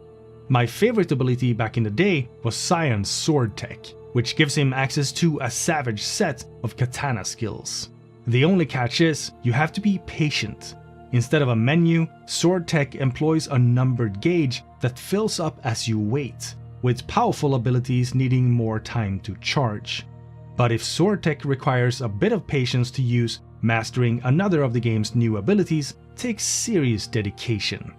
[SPEAKER 1] My favorite ability back in the day was Cyan's Sword Tech, which gives him access to a savage set of katana skills. The only catch is, you have to be patient. Instead of a menu, Sword Tech employs a numbered gauge that fills up as you wait, with powerful abilities needing more time to charge. But if Sword Tech requires a bit of patience to use, mastering another of the game's new abilities takes serious dedication.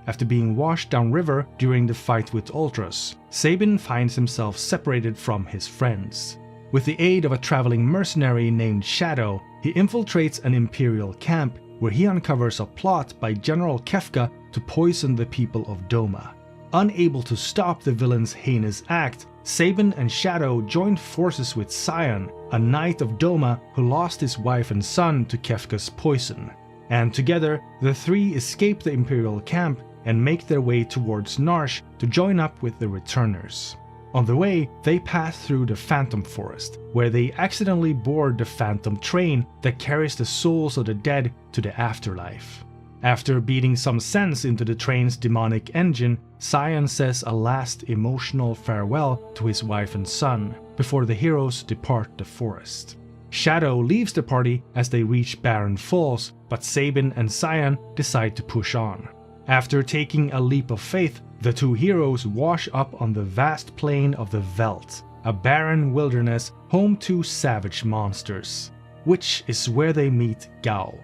[SPEAKER 1] After being washed downriver during the fight with Ultras, Sabin finds himself separated from his friends. With the aid of a traveling mercenary named Shadow, he infiltrates an Imperial camp where he uncovers a plot by General Kefka to poison the people of Doma. Unable to stop the villain's heinous act, Sabin and Shadow joined forces with Cyan, a knight of Doma who lost his wife and son to Kefka's poison. And together, the three escape the Imperial camp and make their way towards Narsh to join up with the returners. On the way, they pass through the Phantom Forest, where they accidentally board the Phantom Train that carries the souls of the dead to the afterlife. After beating some sense into the train's demonic engine, Cyan says a last emotional farewell to his wife and son before the heroes depart the forest. Shadow leaves the party as they reach Barren Falls, but Sabin and Cyan decide to push on. After taking a leap of faith, the two heroes wash up on the vast plain of the Veldt, a barren wilderness home to savage monsters, which is where they meet Gao.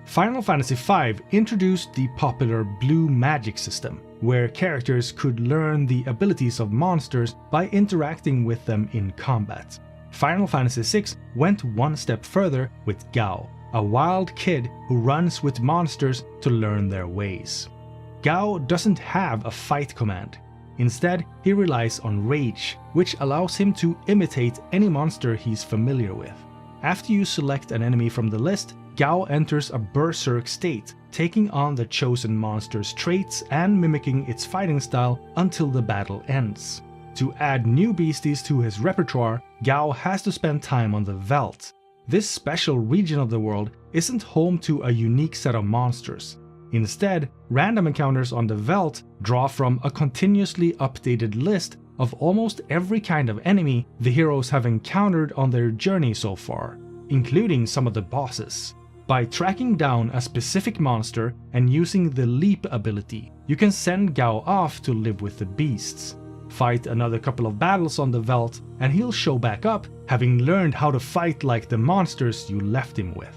[SPEAKER 1] Final Fantasy V introduced the popular blue magic system, where characters could learn the abilities of monsters by interacting with them in combat. Final Fantasy VI went one step further with Gao, a wild kid who runs with monsters to learn their ways. Gao doesn't have a fight command. Instead, he relies on rage, which allows him to imitate any monster he's familiar with. After you select an enemy from the list, Gao enters a berserk state, taking on the chosen monster's traits and mimicking its fighting style until the battle ends. To add new beasties to his repertoire, Gao has to spend time on the Veldt. This special region of the world isn't home to a unique set of monsters. Instead, random encounters on the Veldt draw from a continuously updated list of almost every kind of enemy the heroes have encountered on their journey so far, including some of the bosses. By tracking down a specific monster and using the leap ability, you can send Gao off to live with the beasts. Fight another couple of battles on the Veldt and he'll show back up, having learned how to fight like the monsters you left him with.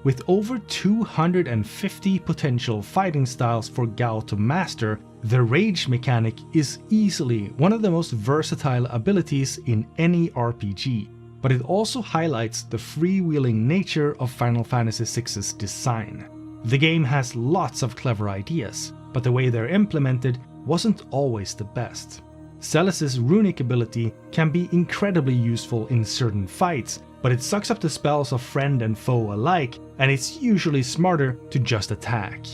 [SPEAKER 1] With over 250 potential fighting styles for Gao to master, the rage mechanic is easily one of the most versatile abilities in any RPG. But it also highlights the freewheeling nature of Final Fantasy VI's design. The game has lots of clever ideas, but the way they're implemented wasn't always the best. Celes' runic ability can be incredibly useful in certain fights, but it sucks up the spells of friend and foe alike, and it's usually smarter to just attack.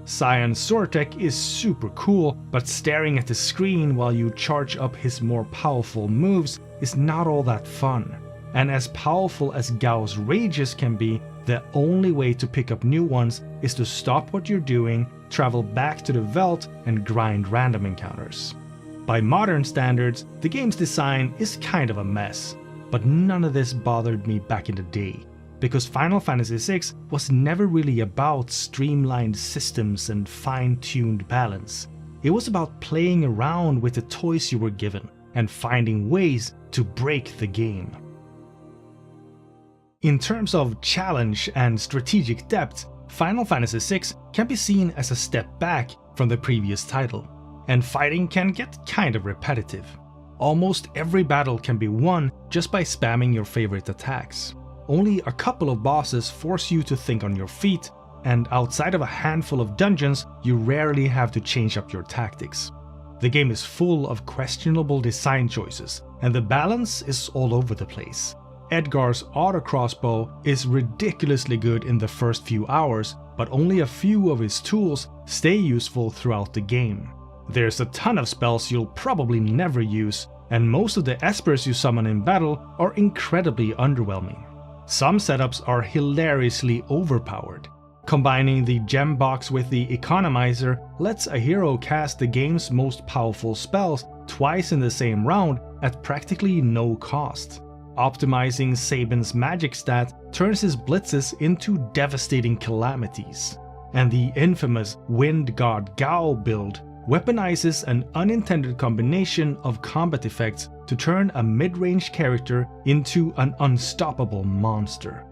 [SPEAKER 1] Cyan's sword tech is super cool, but staring at the screen while you charge up his more powerful moves is not all that fun. And as powerful as Gao's rages can be, the only way to pick up new ones is to stop what you're doing, travel back to the Veldt, and grind random encounters. By modern standards, the game's design is kind of a mess, but none of this bothered me back in the day, because Final Fantasy VI was never really about streamlined systems and fine-tuned balance. It was about playing around with the toys you were given and finding ways to break the game. In terms of challenge and strategic depth, Final Fantasy VI can be seen as a step back from the previous title, and fighting can get kind of repetitive. Almost every battle can be won just by spamming your favorite attacks. Only a couple of bosses force you to think on your feet, and outside of a handful of dungeons, you rarely have to change up your tactics. The game is full of questionable design choices, and the balance is all over the place. Edgar's auto crossbow is ridiculously good in the first few hours, but only a few of his tools stay useful throughout the game. There's a ton of spells you'll probably never use, and most of the espers you summon in battle are incredibly underwhelming. Some setups are hilariously overpowered. Combining the gem box with the economizer lets a hero cast the game's most powerful spells twice in the same round at practically no cost. Optimizing Sabin's magic stat turns his blitzes into devastating calamities. And the infamous Wind God Gao build weaponizes an unintended combination of combat effects to turn a mid-range character into an unstoppable monster.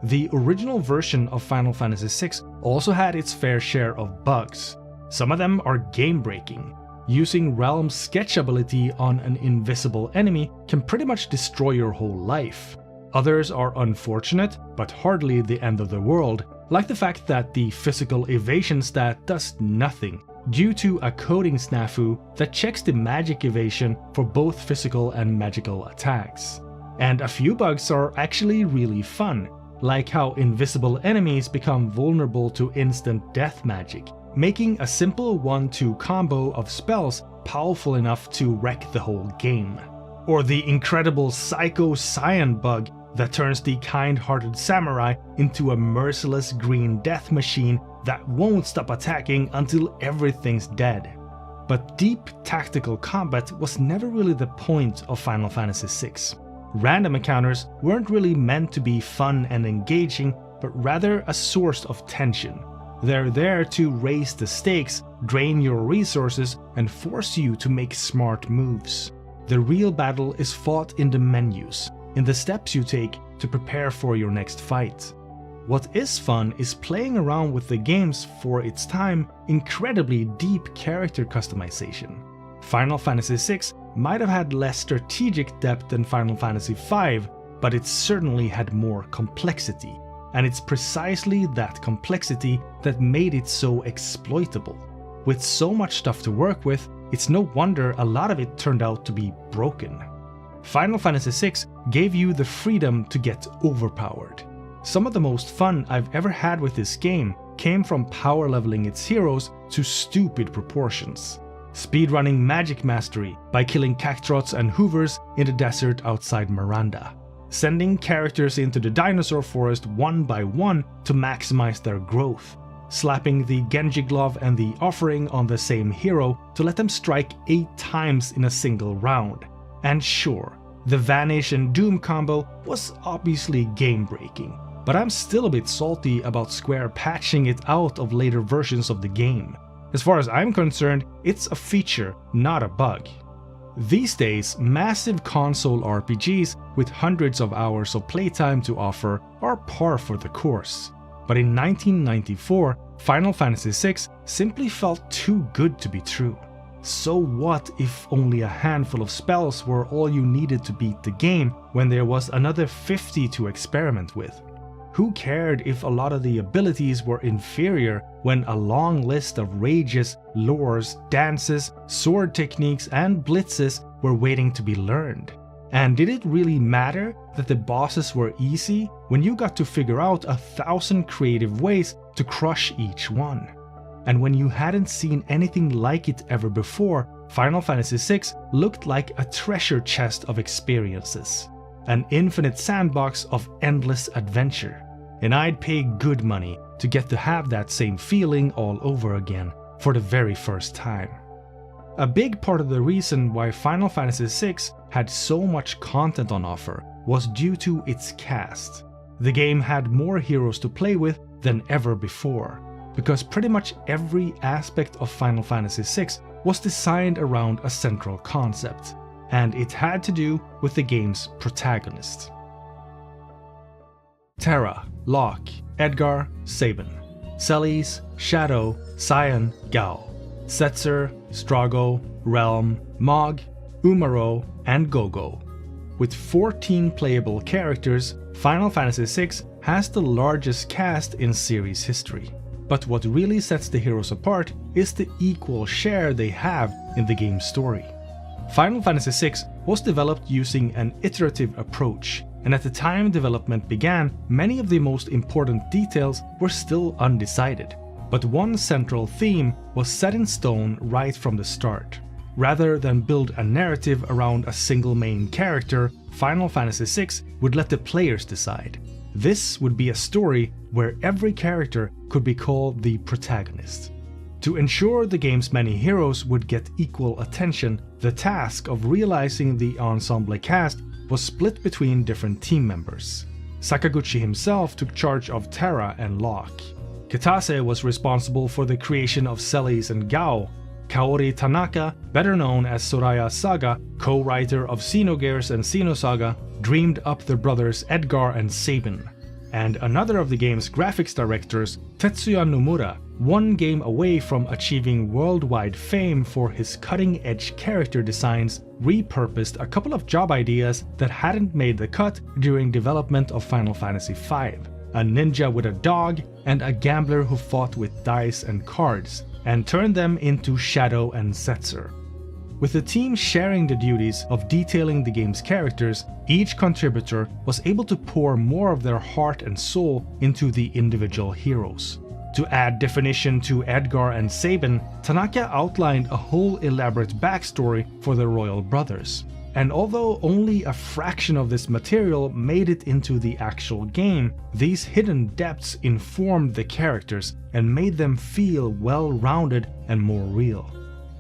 [SPEAKER 1] The original version of Final Fantasy VI also had its fair share of bugs. Some of them are game-breaking. Using Realm's sketch ability on an invisible enemy can pretty much destroy your whole life. Others are unfortunate, but hardly the end of the world, like the fact that the physical evasion stat does nothing, due to a coding snafu that checks the magic evasion for both physical and magical attacks. And a few bugs are actually really fun, like how invisible enemies become vulnerable to instant death magic, making a simple 1-2 combo of spells powerful enough to wreck the whole game. Or the incredible Psycho Cyan bug that turns the kind-hearted samurai into a merciless green death machine that won't stop attacking until everything's dead. But deep tactical combat was never really the point of Final Fantasy VI. Random encounters weren't really meant to be fun and engaging, but rather a source of tension. They're there to raise the stakes, drain your resources, and force you to make smart moves. The real battle is fought in the menus, in the steps you take to prepare for your next fight. What is fun is playing around with the game's, for its time, incredibly deep character customization. Final Fantasy VI might have had less strategic depth than Final Fantasy V, but it certainly had more complexity. And it's precisely that complexity that made it so exploitable. With so much stuff to work with, it's no wonder a lot of it turned out to be broken. Final Fantasy VI gave you the freedom to get overpowered. Some of the most fun I've ever had with this game came from power leveling its heroes to stupid proportions. Speedrunning magic mastery by killing Cactrots and Hoovers in the desert outside Miranda. Sending characters into the dinosaur forest one by one to maximize their growth. Slapping the Genji glove and the offering on the same hero to let them strike 8 times in a single round. And sure, the Vanish and Doom combo was obviously game-breaking, but I'm still a bit salty about Square patching it out of later versions of the game. As far as I'm concerned, it's a feature, not a bug. These days, massive console RPGs with hundreds of hours of playtime to offer are par for the course. But in 1994, Final Fantasy VI simply felt too good to be true. So what if only a handful of spells were all you needed to beat the game when there was another 50 to experiment with? Who cared if a lot of the abilities were inferior when a long list of rages, lures, dances, sword techniques, and blitzes were waiting to be learned? And did it really matter that the bosses were easy when you got to figure out 1,000 creative ways to crush each one? And when you hadn't seen anything like it ever before, Final Fantasy VI looked like a treasure chest of experiences. An infinite sandbox of endless adventure. And I'd pay good money to get to have that same feeling all over again for the very first time. A big part of the reason why Final Fantasy VI had so much content on offer was due to its cast. The game had more heroes to play with than ever before, because pretty much every aspect of Final Fantasy VI was designed around a central concept, and it had to do with the game's protagonist. Terra, Locke, Edgar, Sabin. Celes, Shadow, Cyan, Gao. Setzer, Strago, Realm, Mog, Umaro, and Gogo. With 14 playable characters, Final Fantasy VI has the largest cast in series history. But what really sets the heroes apart is the equal share they have in the game's story. Final Fantasy VI was developed using an iterative approach, and at the time development began, many of the most important details were still undecided. But one central theme was set in stone right from the start. Rather than build a narrative around a single main character, Final Fantasy VI would let the players decide. This would be a story where every character could be called the protagonist. To ensure the game's many heroes would get equal attention, the task of realizing the ensemble cast was split between different team members. Sakaguchi himself took charge of Terra and Locke. Kitase was responsible for the creation of Celes and Gao. Kaori Tanaka, better known as Soraya Saga, co-writer of Xenogears and Xenosaga, dreamed up the brothers Edgar and Sabin. And another of the game's graphics directors, Tetsuya Nomura, one game away from achieving worldwide fame for his cutting-edge character designs, repurposed a couple of job ideas that hadn't made the cut during development of Final Fantasy V. A ninja with a dog and a gambler who fought with dice and cards, and turned them into Shadow and Setzer. With the team sharing the duties of detailing the game's characters, each contributor was able to pour more of their heart and soul into the individual heroes. To add definition to Edgar and Sabin, Tanaka outlined a whole elaborate backstory for the royal brothers. And although only a fraction of this material made it into the actual game, these hidden depths informed the characters and made them feel well-rounded and more real.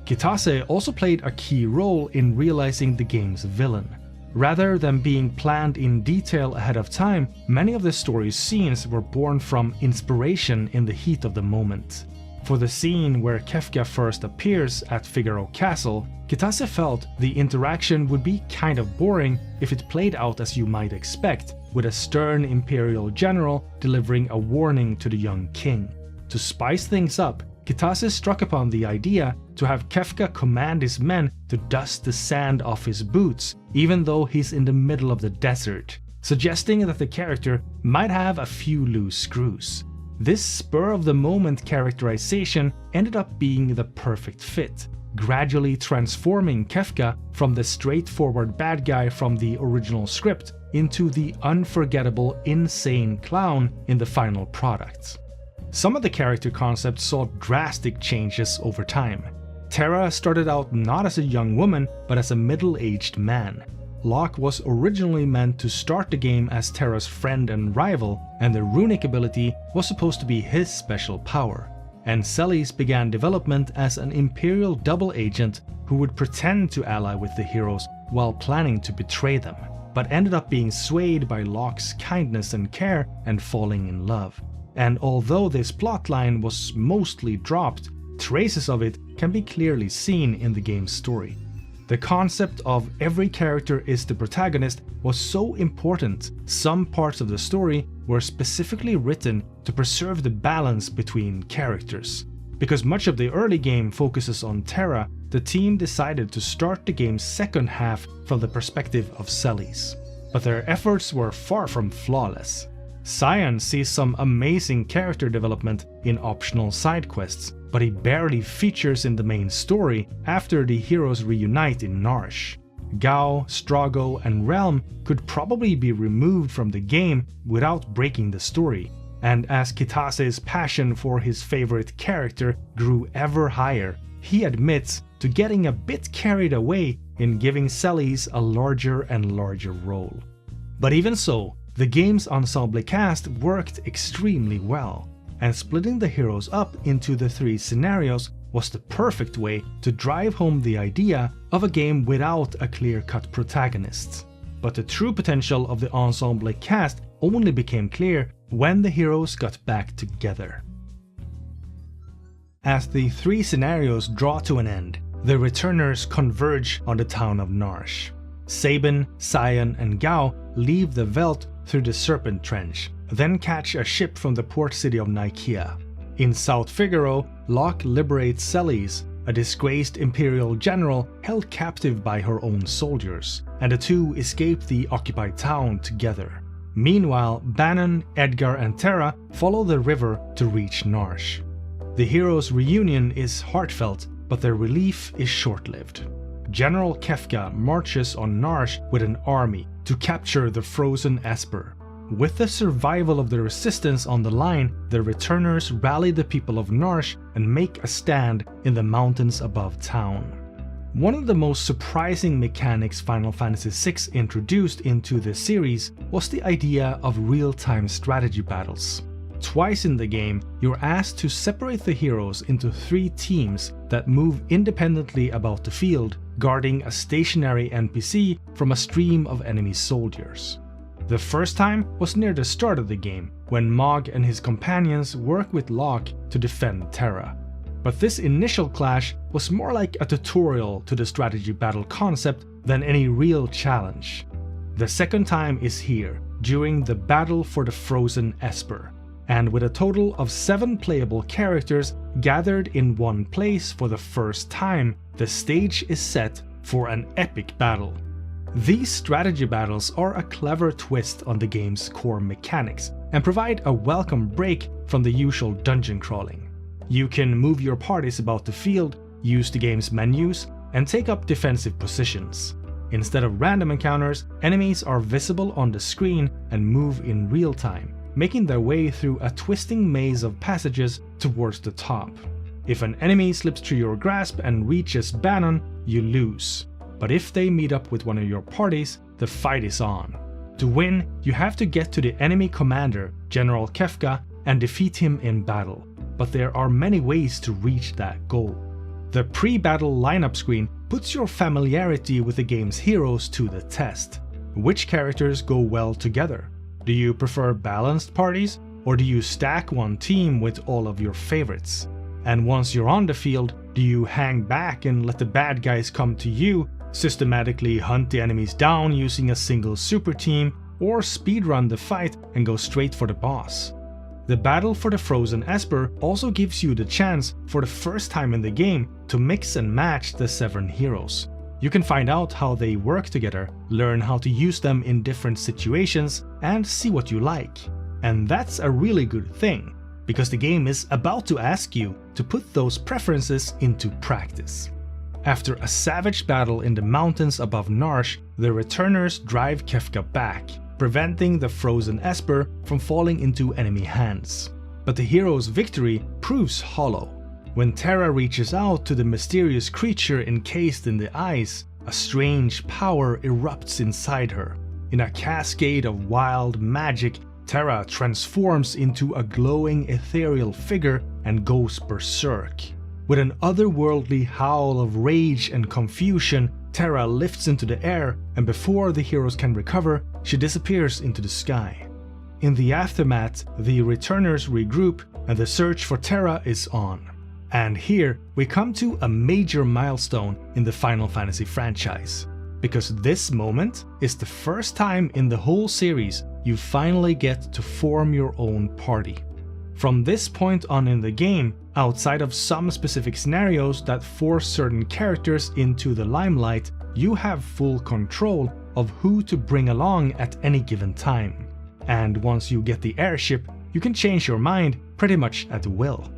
[SPEAKER 1] Kitase also played a key role in realizing the game's villain. Rather than being planned in detail ahead of time, many of the story's scenes were born from inspiration in the heat of the moment. For the scene where Kefka first appears at Figaro Castle, Kitase felt the interaction would be kind of boring if it played out as you might expect, with a stern imperial general delivering a warning to the young king. To spice things up, Kitase struck upon the idea to have Kefka command his men to dust the sand off his boots, even though he's in the middle of the desert, suggesting that the character might have a few loose screws. This spur-of-the-moment characterization ended up being the perfect fit, gradually transforming Kefka from the straightforward bad guy from the original script into the unforgettable, insane clown in the final product. Some of the character concepts saw drastic changes over time. Terra started out not as a young woman, but as a middle-aged man. Locke was originally meant to start the game as Terra's friend and rival, and the runic ability was supposed to be his special power. And Celes began development as an Imperial double agent who would pretend to ally with the heroes while planning to betray them, but ended up being swayed by Locke's kindness and care and falling in love. And although this plotline was mostly dropped, traces of it can be clearly seen in the game's story. The concept of every character is the protagonist was so important, some parts of the story were specifically written to preserve the balance between characters. Because much of the early game focuses on Terra, the team decided to start the game's second half from the perspective of Celes. But their efforts were far from flawless. Cyan sees some amazing character development in optional side quests, but he barely features in the main story after the heroes reunite in Narsh. Gao, Strago, and Realm could probably be removed from the game without breaking the story, and as Kitase's passion for his favorite character grew ever higher, he admits to getting a bit carried away in giving Celes a larger and larger role. But even so, the game's ensemble cast worked extremely well, and splitting the heroes up into the 3 scenarios was the perfect way to drive home the idea of a game without a clear-cut protagonist. But the true potential of the ensemble cast only became clear when the heroes got back together. As the 3 scenarios draw to an end, the returners converge on the town of Narsh. Sabin, Cyan, and Gao leave the Veldt through the Serpent Trench, then catch a ship from the port city of Nikeah. In South Figaro, Locke liberates Celes, a disgraced Imperial general held captive by her own soldiers, and the two escape the occupied town together. Meanwhile, Bannon, Edgar, and Terra follow the river to reach Narsh. The heroes' reunion is heartfelt, but their relief is short-lived. General Kefka marches on Narsh with an army to capture the frozen Esper. With the survival of the resistance on the line, the returners rally the people of Narsh and make a stand in the mountains above town. One of the most surprising mechanics Final Fantasy VI introduced into the series was the idea of real-time strategy battles. Twice in the game, you're asked to separate the heroes into 3 teams that move independently about the field, guarding a stationary NPC from a stream of enemy soldiers. The first time was near the start of the game, when Mog and his companions work with Locke to defend Terra. But this initial clash was more like a tutorial to the strategy battle concept than any real challenge. The second time is here, during the battle for the frozen Esper. And with a total of 7 playable characters gathered in one place for the first time, the stage is set for an epic battle. These strategy battles are a clever twist on the game's core mechanics and provide a welcome break from the usual dungeon crawling. You can move your parties about the field, use the game's menus, and take up defensive positions. Instead of random encounters, enemies are visible on the screen and move in real time, making their way through a twisting maze of passages towards the top. If an enemy slips through your grasp and reaches Bannon, you lose. but if they meet up with one of your parties, the fight is on. To win, you have to get to the enemy commander, General Kefka, and defeat him in battle, but there are many ways to reach that goal. The pre-battle lineup screen puts your familiarity with the game's heroes to the test. Which characters go well together? Do you prefer balanced parties, or do you stack one team with all of your favorites? And once you're on the field, do you hang back and let the bad guys come to you, systematically hunt the enemies down using a single super team, or speedrun the fight and go straight for the boss? The battle for the Frozen Esper also gives you the chance, for the first time in the game, to mix and match the 7 heroes. You can find out how they work together, learn how to use them in different situations, and see what you like. And that's a really good thing, because the game is about to ask you to put those preferences into practice. After a savage battle in the mountains above Narsh, the returners drive Kefka back, preventing the Frozen Esper from falling into enemy hands. But the hero's victory proves hollow. When Terra reaches out to the mysterious creature encased in the ice, a strange power erupts inside her. In a cascade of wild magic, Terra transforms into a glowing ethereal figure and goes berserk. With an otherworldly howl of rage and confusion, Terra lifts into the air, and before the heroes can recover, she disappears into the sky. In the aftermath, the returners regroup and the search for Terra is on. And here we come to a major milestone in the Final Fantasy franchise, because this moment is the first time in the whole series you finally get to form your own party. From this point on in the game, outside of some specific scenarios that force certain characters into the limelight, you have full control of who to bring along at any given time. And once you get the airship, you can change your mind pretty much at will.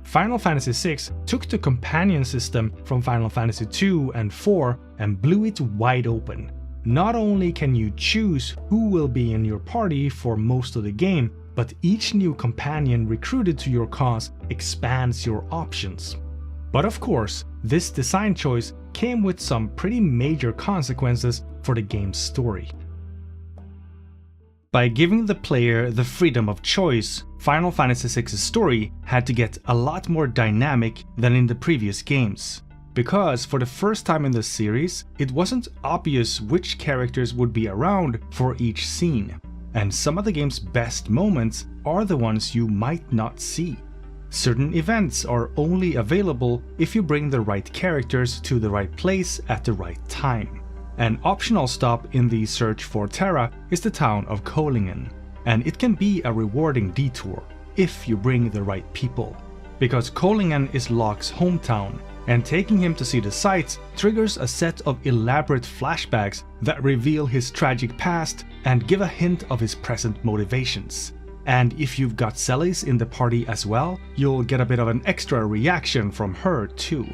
[SPEAKER 1] Final Fantasy VI took the companion system from Final Fantasy II and IV and blew it wide open. Not only can you choose who will be in your party for most of the game, but each new companion recruited to your cause expands your options. But of course, this design choice came with some pretty major consequences for the game's story. By giving the player the freedom of choice, Final Fantasy VI's story had to get a lot more dynamic than in the previous games. Because for the first time in the series, it wasn't obvious which characters would be around for each scene. And some of the game's best moments are the ones you might not see. Certain events are only available if you bring the right characters to the right place at the right time. An optional stop in the search for Terra is the town of Kolingen, and it can be a rewarding detour if you bring the right people. Because Kolingen is Locke's hometown, and taking him to see the sights triggers a set of elaborate flashbacks that reveal his tragic past and give a hint of his present motivations. And if you've got Celis in the party as well, you'll get a bit of an extra reaction from her too.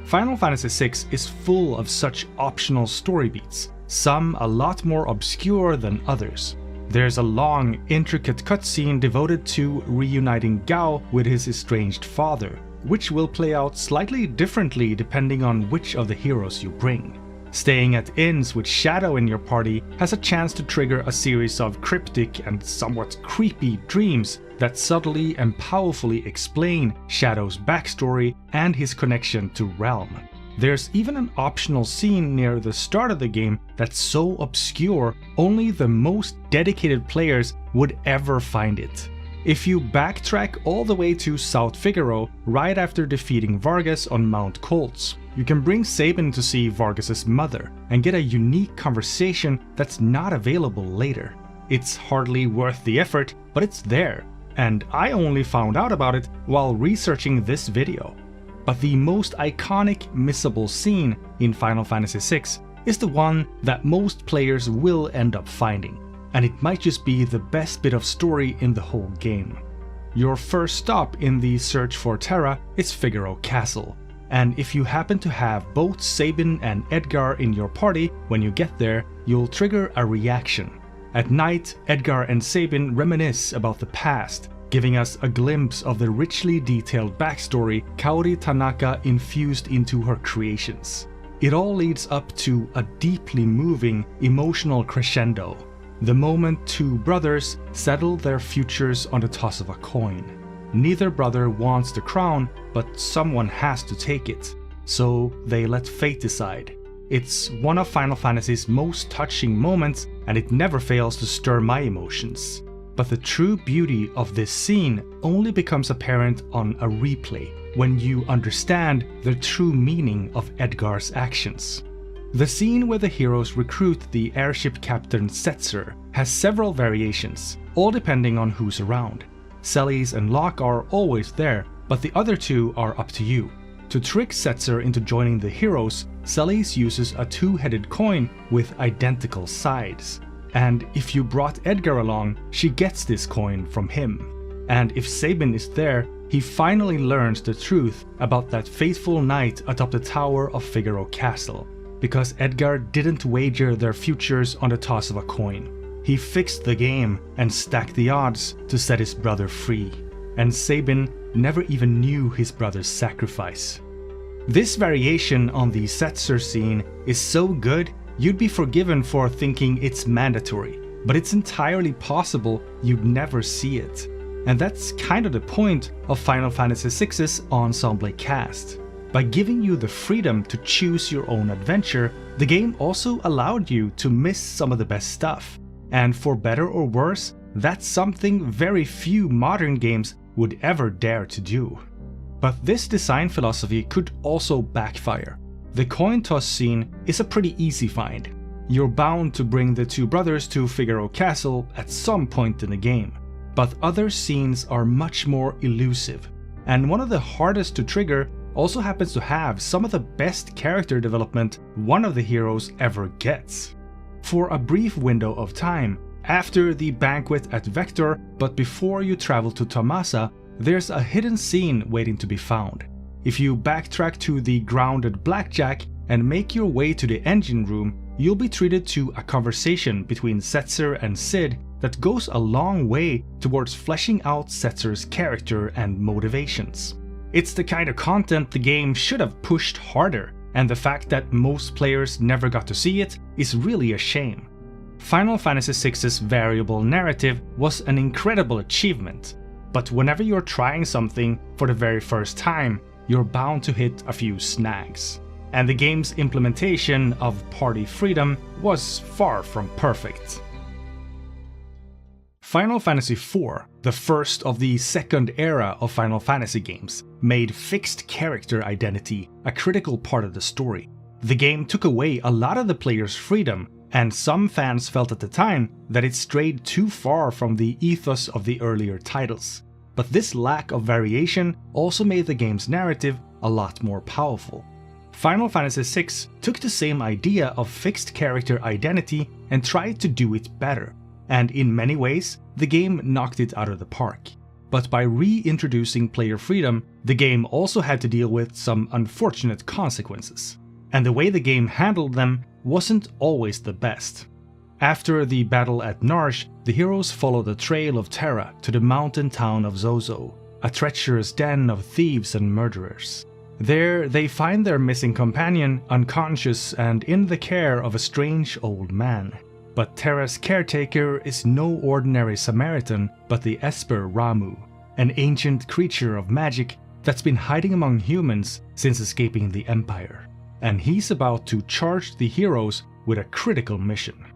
[SPEAKER 1] Final Fantasy VI is full of such optional story beats, some a lot more obscure than others. There's a long, intricate cutscene devoted to reuniting Gao with his estranged father, which will play out slightly differently depending on which of the heroes you bring. Staying at inns with Shadow in your party has a chance to trigger a series of cryptic and somewhat creepy dreams that subtly and powerfully explain Shadow's backstory and his connection to Realm. There's even an optional scene near the start of the game that's so obscure only the most dedicated players would ever find it. If you backtrack all the way to South Figaro right after defeating Vargas on Mount Colts, you can bring Sabin to see Vargas's mother and get a unique conversation that's not available later. It's hardly worth the effort, but it's there, and I only found out about it while researching this video. But the most iconic missable scene in Final Fantasy VI is the one that most players will end up finding, and it might just be the best bit of story in the whole game. Your first stop in the search for Terra is Figaro Castle, and if you happen to have both Sabin and Edgar in your party when you get there, you'll trigger a reaction. At night, Edgar and Sabin reminisce about the past, giving us a glimpse of the richly detailed backstory Kaori Tanaka infused into her creations. It all leads up to a deeply moving, emotional crescendo. The moment two brothers settle their futures on the toss of a coin. Neither brother wants the crown, but someone has to take it, so they let fate decide. It's one of Final Fantasy's most touching moments, and it never fails to stir my emotions. But the true beauty of this scene only becomes apparent on a replay, when you understand the true meaning of Edgar's actions. The scene where the heroes recruit the airship captain Setzer has several variations, all depending on who's around. Celes and Locke are always there, but the other two are up to you. To trick Setzer into joining the heroes, Celes uses a two-headed coin with identical sides. And if you brought Edgar along, she gets this coin from him. And if Sabin is there, he finally learns the truth about that fateful night atop the tower of Figaro Castle, because Edgar didn't wager their futures on the toss of a coin. He fixed the game and stacked the odds to set his brother free, and Sabin never even knew his brother's sacrifice. This variation on the Setzer scene is so good, you'd be forgiven for thinking it's mandatory, but it's entirely possible you'd never see it. And that's kind of the point of Final Fantasy VI's ensemble cast. By giving you the freedom to choose your own adventure, the game also allowed you to miss some of the best stuff. And for better or worse, that's something very few modern games would ever dare to do. But this design philosophy could also backfire. The coin toss scene is a pretty easy find. You're bound to bring the two brothers to Figaro Castle at some point in the game. But other scenes are much more elusive, and one of the hardest to trigger also happens to have some of the best character development one of the heroes ever gets. For a brief window of time, after the banquet at Vector, but before you travel to Tomasa, there's a hidden scene waiting to be found. If you backtrack to the grounded Blackjack and make your way to the engine room, you'll be treated to a conversation between Setzer and Cid that goes a long way towards fleshing out Setzer's character and motivations. It's the kind of content the game should have pushed harder, and the fact that most players never got to see it is really a shame. Final Fantasy VI's variable narrative was an incredible achievement, but whenever you're trying something for the very first time, you're bound to hit a few snags. And the game's implementation of party freedom was far from perfect. Final Fantasy IV, the first of the second era of Final Fantasy games, made fixed character identity a critical part of the story. The game took away a lot of the player's freedom, and some fans felt at the time that it strayed too far from the ethos of the earlier titles. But this lack of variation also made the game's narrative a lot more powerful. Final Fantasy VI took the same idea of fixed character identity and tried to do it better, and in many ways, the game knocked it out of the park. But by reintroducing player freedom, the game also had to deal with some unfortunate consequences, and the way the game handled them wasn't always the best. After the battle at Narsh, the heroes follow the trail of Terra to the mountain town of Zozo, a treacherous den of thieves and murderers. There, they find their missing companion unconscious and in the care of a strange old man. But Terra's caretaker is no ordinary Samaritan, but the Esper Ramu, an ancient creature of magic that's been hiding among humans since escaping the Empire. And he's about to charge the heroes with a critical mission.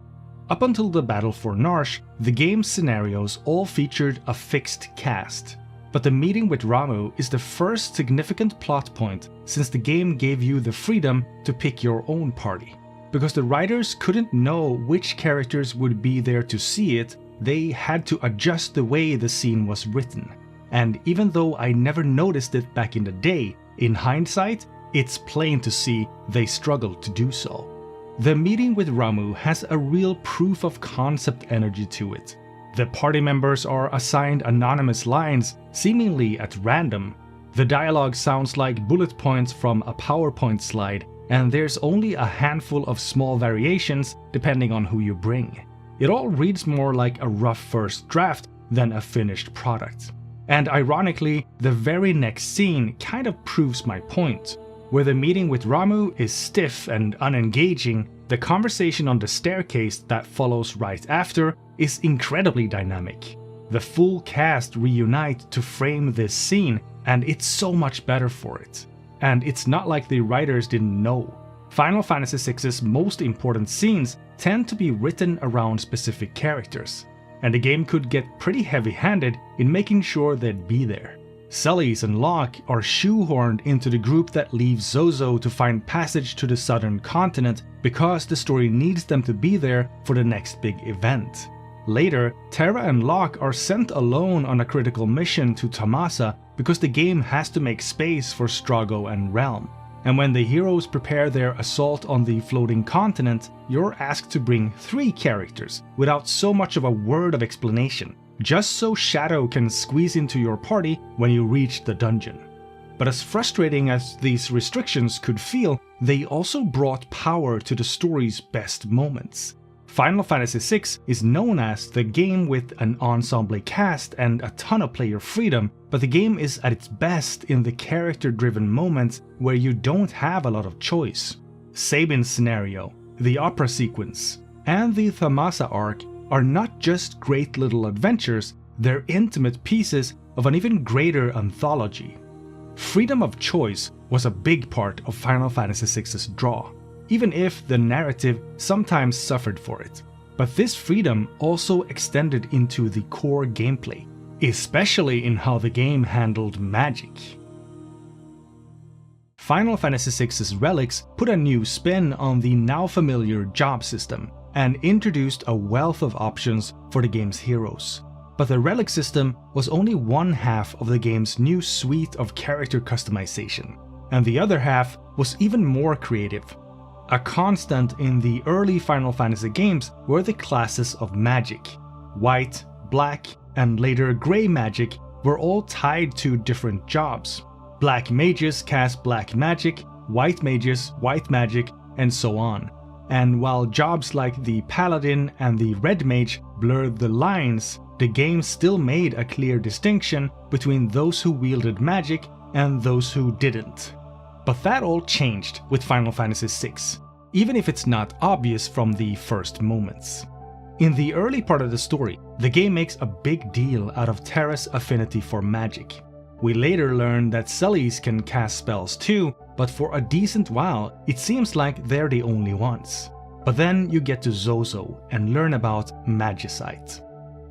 [SPEAKER 1] Up until the battle for Narsh, the game's scenarios all featured a fixed cast. But the meeting with Ramu is the first significant plot point since the game gave you the freedom to pick your own party. Because the writers couldn't know which characters would be there to see it, they had to adjust the way the scene was written. And even though I never noticed it back in the day, in hindsight, it's plain to see they struggled to do so. The meeting with Ramu has a real proof of concept energy to it. The party members are assigned anonymous lines, seemingly at random. The dialogue sounds like bullet points from a PowerPoint slide, and there's only a handful of small variations depending on who you bring. It all reads more like a rough first draft than a finished product. And ironically, the very next scene kind of proves my point. Where the meeting with Ramu is stiff and unengaging, the conversation on the staircase that follows right after is incredibly dynamic. The full cast reunite to frame this scene, and it's so much better for it. And it's not like the writers didn't know. Final Fantasy VI's most important scenes tend to be written around specific characters, and the game could get pretty heavy-handed in making sure they'd be there. Celes and Locke are shoehorned into the group that leaves Zozo to find passage to the southern continent because the story needs them to be there for the next big event. Later, Terra and Locke are sent alone on a critical mission to Tamasa because the game has to make space for Strago and Realm. And when the heroes prepare their assault on the floating continent, you're asked to bring 3 characters without so much of a word of explanation, just so Shadow can squeeze into your party when you reach the dungeon. But as frustrating as these restrictions could feel, they also brought power to the story's best moments. Final Fantasy VI is known as the game with an ensemble cast and a ton of player freedom, but the game is at its best in the character-driven moments where you don't have a lot of choice. Sabin's scenario, the opera sequence, and the Thamasa arc are not just great little adventures, they're intimate pieces of an even greater anthology. Freedom of choice was a big part of Final Fantasy VI's draw, even if the narrative sometimes suffered for it. But this freedom also extended into the core gameplay, especially in how the game handled magic. Final Fantasy VI's Relics put a new spin on the now familiar job system, and introduced a wealth of options for the game's heroes. But the Relic system was only one half of the game's new suite of character customization, and the other half was even more creative. A constant in the early Final Fantasy games were the classes of magic. White, black, and later grey magic were all tied to different jobs. Black mages cast black magic, white mages white magic, and so on. And while jobs like the Paladin and the Red Mage blurred the lines, the game still made a clear distinction between those who wielded magic and those who didn't. But that all changed with Final Fantasy VI, even if it's not obvious from the first moments. In the early part of the story, the game makes a big deal out of Terra's affinity for magic. We later learn that Celes can cast spells too, but for a decent while it seems like they're the only ones. But then you get to Zozo and learn about Magicite.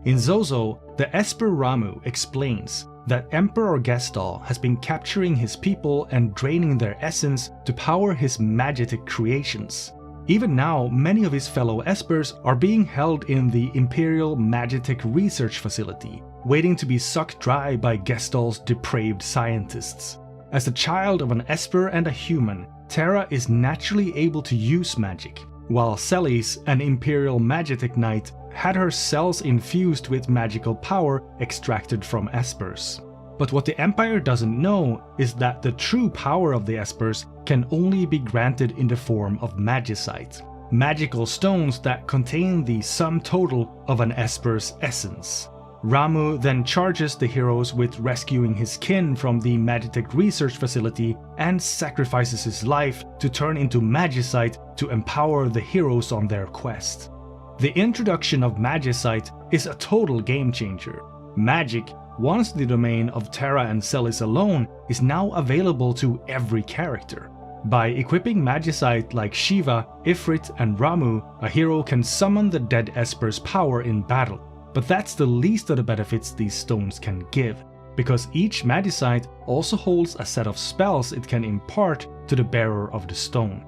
[SPEAKER 1] In Zozo, the Esper Ramu explains that Emperor Gestahl has been capturing his people and draining their essence to power his Magitek creations. Even now, many of his fellow Espers are being held in the Imperial Magitek Research Facility, waiting to be sucked dry by Gestahl's depraved scientists. As a child of an Esper and a human, Terra is naturally able to use magic, while Celes, an Imperial Magitek Knight, had her cells infused with magical power extracted from Espers. But what the Empire doesn't know is that the true power of the Espers can only be granted in the form of Magicite, magical stones that contain the sum total of an Esper's essence. Ramu then charges the heroes with rescuing his kin from the Magitek Research Facility and sacrifices his life to turn into Magicite to empower the heroes on their quest. The introduction of Magicite is a total game changer. Magic, once the domain of Terra and Celes alone, is now available to every character. By equipping Magicite like Shiva, Ifrit, and Ramu, a hero can summon the dead Esper's power in battle. But that's the least of the benefits these stones can give, because each Magicite also holds a set of spells it can impart to the bearer of the stone.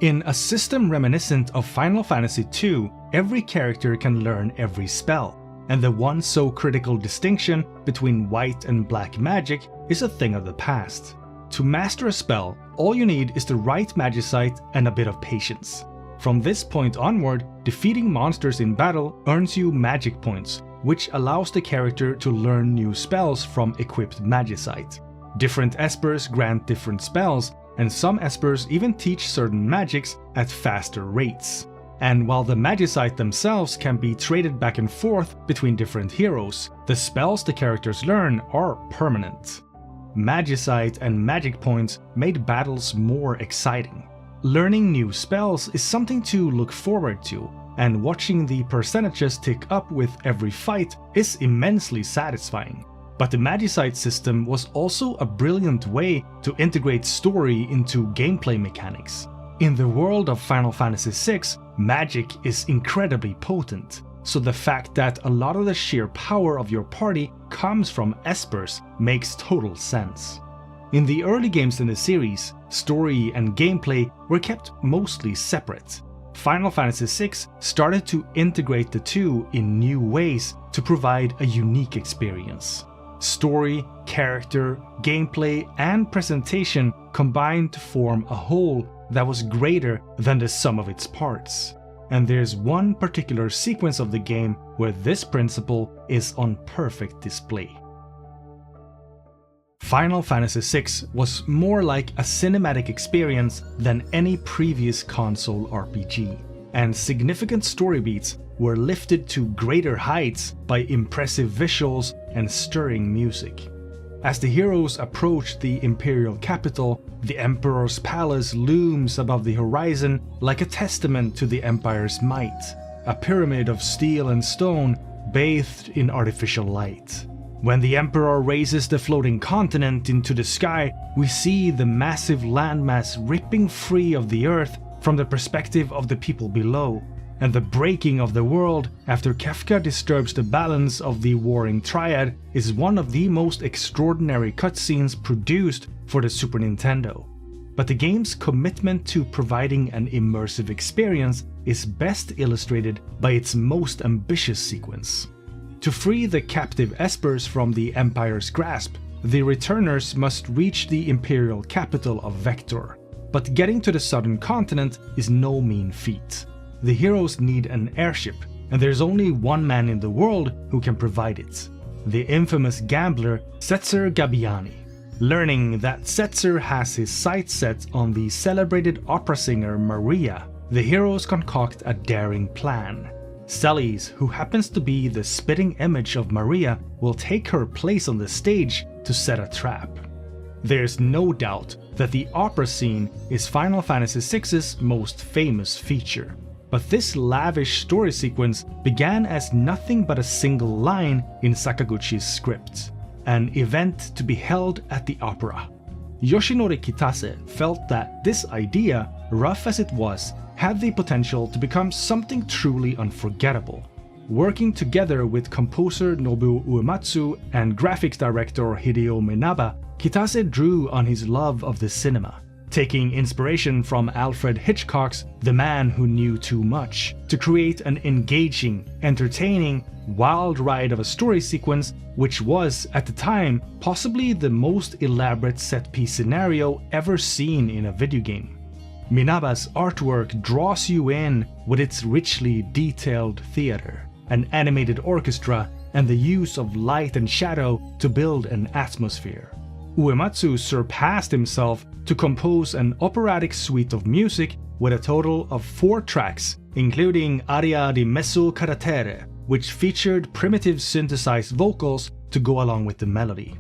[SPEAKER 1] In a system reminiscent of Final Fantasy II, every character can learn every spell, and the once so critical distinction between white and black magic is a thing of the past. To master a spell, all you need is the right Magicite and a bit of patience. From this point onward, defeating monsters in battle earns you magic points, which allows the character to learn new spells from equipped Magicite. Different Espers grant different spells, and some Espers even teach certain magics at faster rates. And while the Magicite themselves can be traded back and forth between different heroes, the spells the characters learn are permanent. Magicite and magic points made battles more exciting. Learning new spells is something to look forward to, and watching the percentages tick up with every fight is immensely satisfying. But the Magicite system was also a brilliant way to integrate story into gameplay mechanics. In the world of Final Fantasy VI, magic is incredibly potent, so the fact that a lot of the sheer power of your party comes from espers makes total sense. In the early games in the series, story and gameplay were kept mostly separate. Final Fantasy VI started to integrate the two in new ways to provide a unique experience. Story, character, gameplay, and presentation combined to form a whole that was greater than the sum of its parts. And there's one particular sequence of the game where this principle is on perfect display. Final Fantasy VI was more like a cinematic experience than any previous console RPG, and significant story beats were lifted to greater heights by impressive visuals and stirring music. As the heroes approach the Imperial capital, the Emperor's palace looms above the horizon like a testament to the Empire's might, a pyramid of steel and stone bathed in artificial light. When the Emperor raises the floating continent into the sky, we see the massive landmass ripping free of the earth from the perspective of the people below, and the breaking of the world after Kefka disturbs the balance of the warring triad is one of the most extraordinary cutscenes produced for the Super Nintendo. But the game's commitment to providing an immersive experience is best illustrated by its most ambitious sequence. To free the captive espers from the Empire's grasp, the returners must reach the Imperial capital of Vector. But getting to the southern continent is no mean feat. The heroes need an airship, and there's only one man in the world who can provide it: the infamous gambler Setzer Gabbiani. Learning that Setzer has his sights set on the celebrated opera singer Maria, the heroes concoct a daring plan. Celes, who happens to be the spitting image of Maria, will take her place on the stage to set a trap. There's no doubt that the opera scene is Final Fantasy VI's most famous feature. But this lavish story sequence began as nothing but a single line in Sakaguchi's script, an event to be held at the opera. Yoshinori Kitase felt that this idea, rough as it was, had the potential to become something truly unforgettable. Working together with composer Nobuo Uematsu and graphics director Hideo Minaba, Kitase drew on his love of the cinema, taking inspiration from Alfred Hitchcock's The Man Who Knew Too Much to create an engaging, entertaining, wild ride of a story sequence which was, at the time, possibly the most elaborate set-piece scenario ever seen in a video game. Minaba's artwork draws you in with its richly detailed theater, an animated orchestra, and the use of light and shadow to build an atmosphere. Uematsu surpassed himself to compose an operatic suite of music with a total of 4 tracks, including Aria di Mezzo Carattere, which featured primitive synthesized vocals to go along with the melody.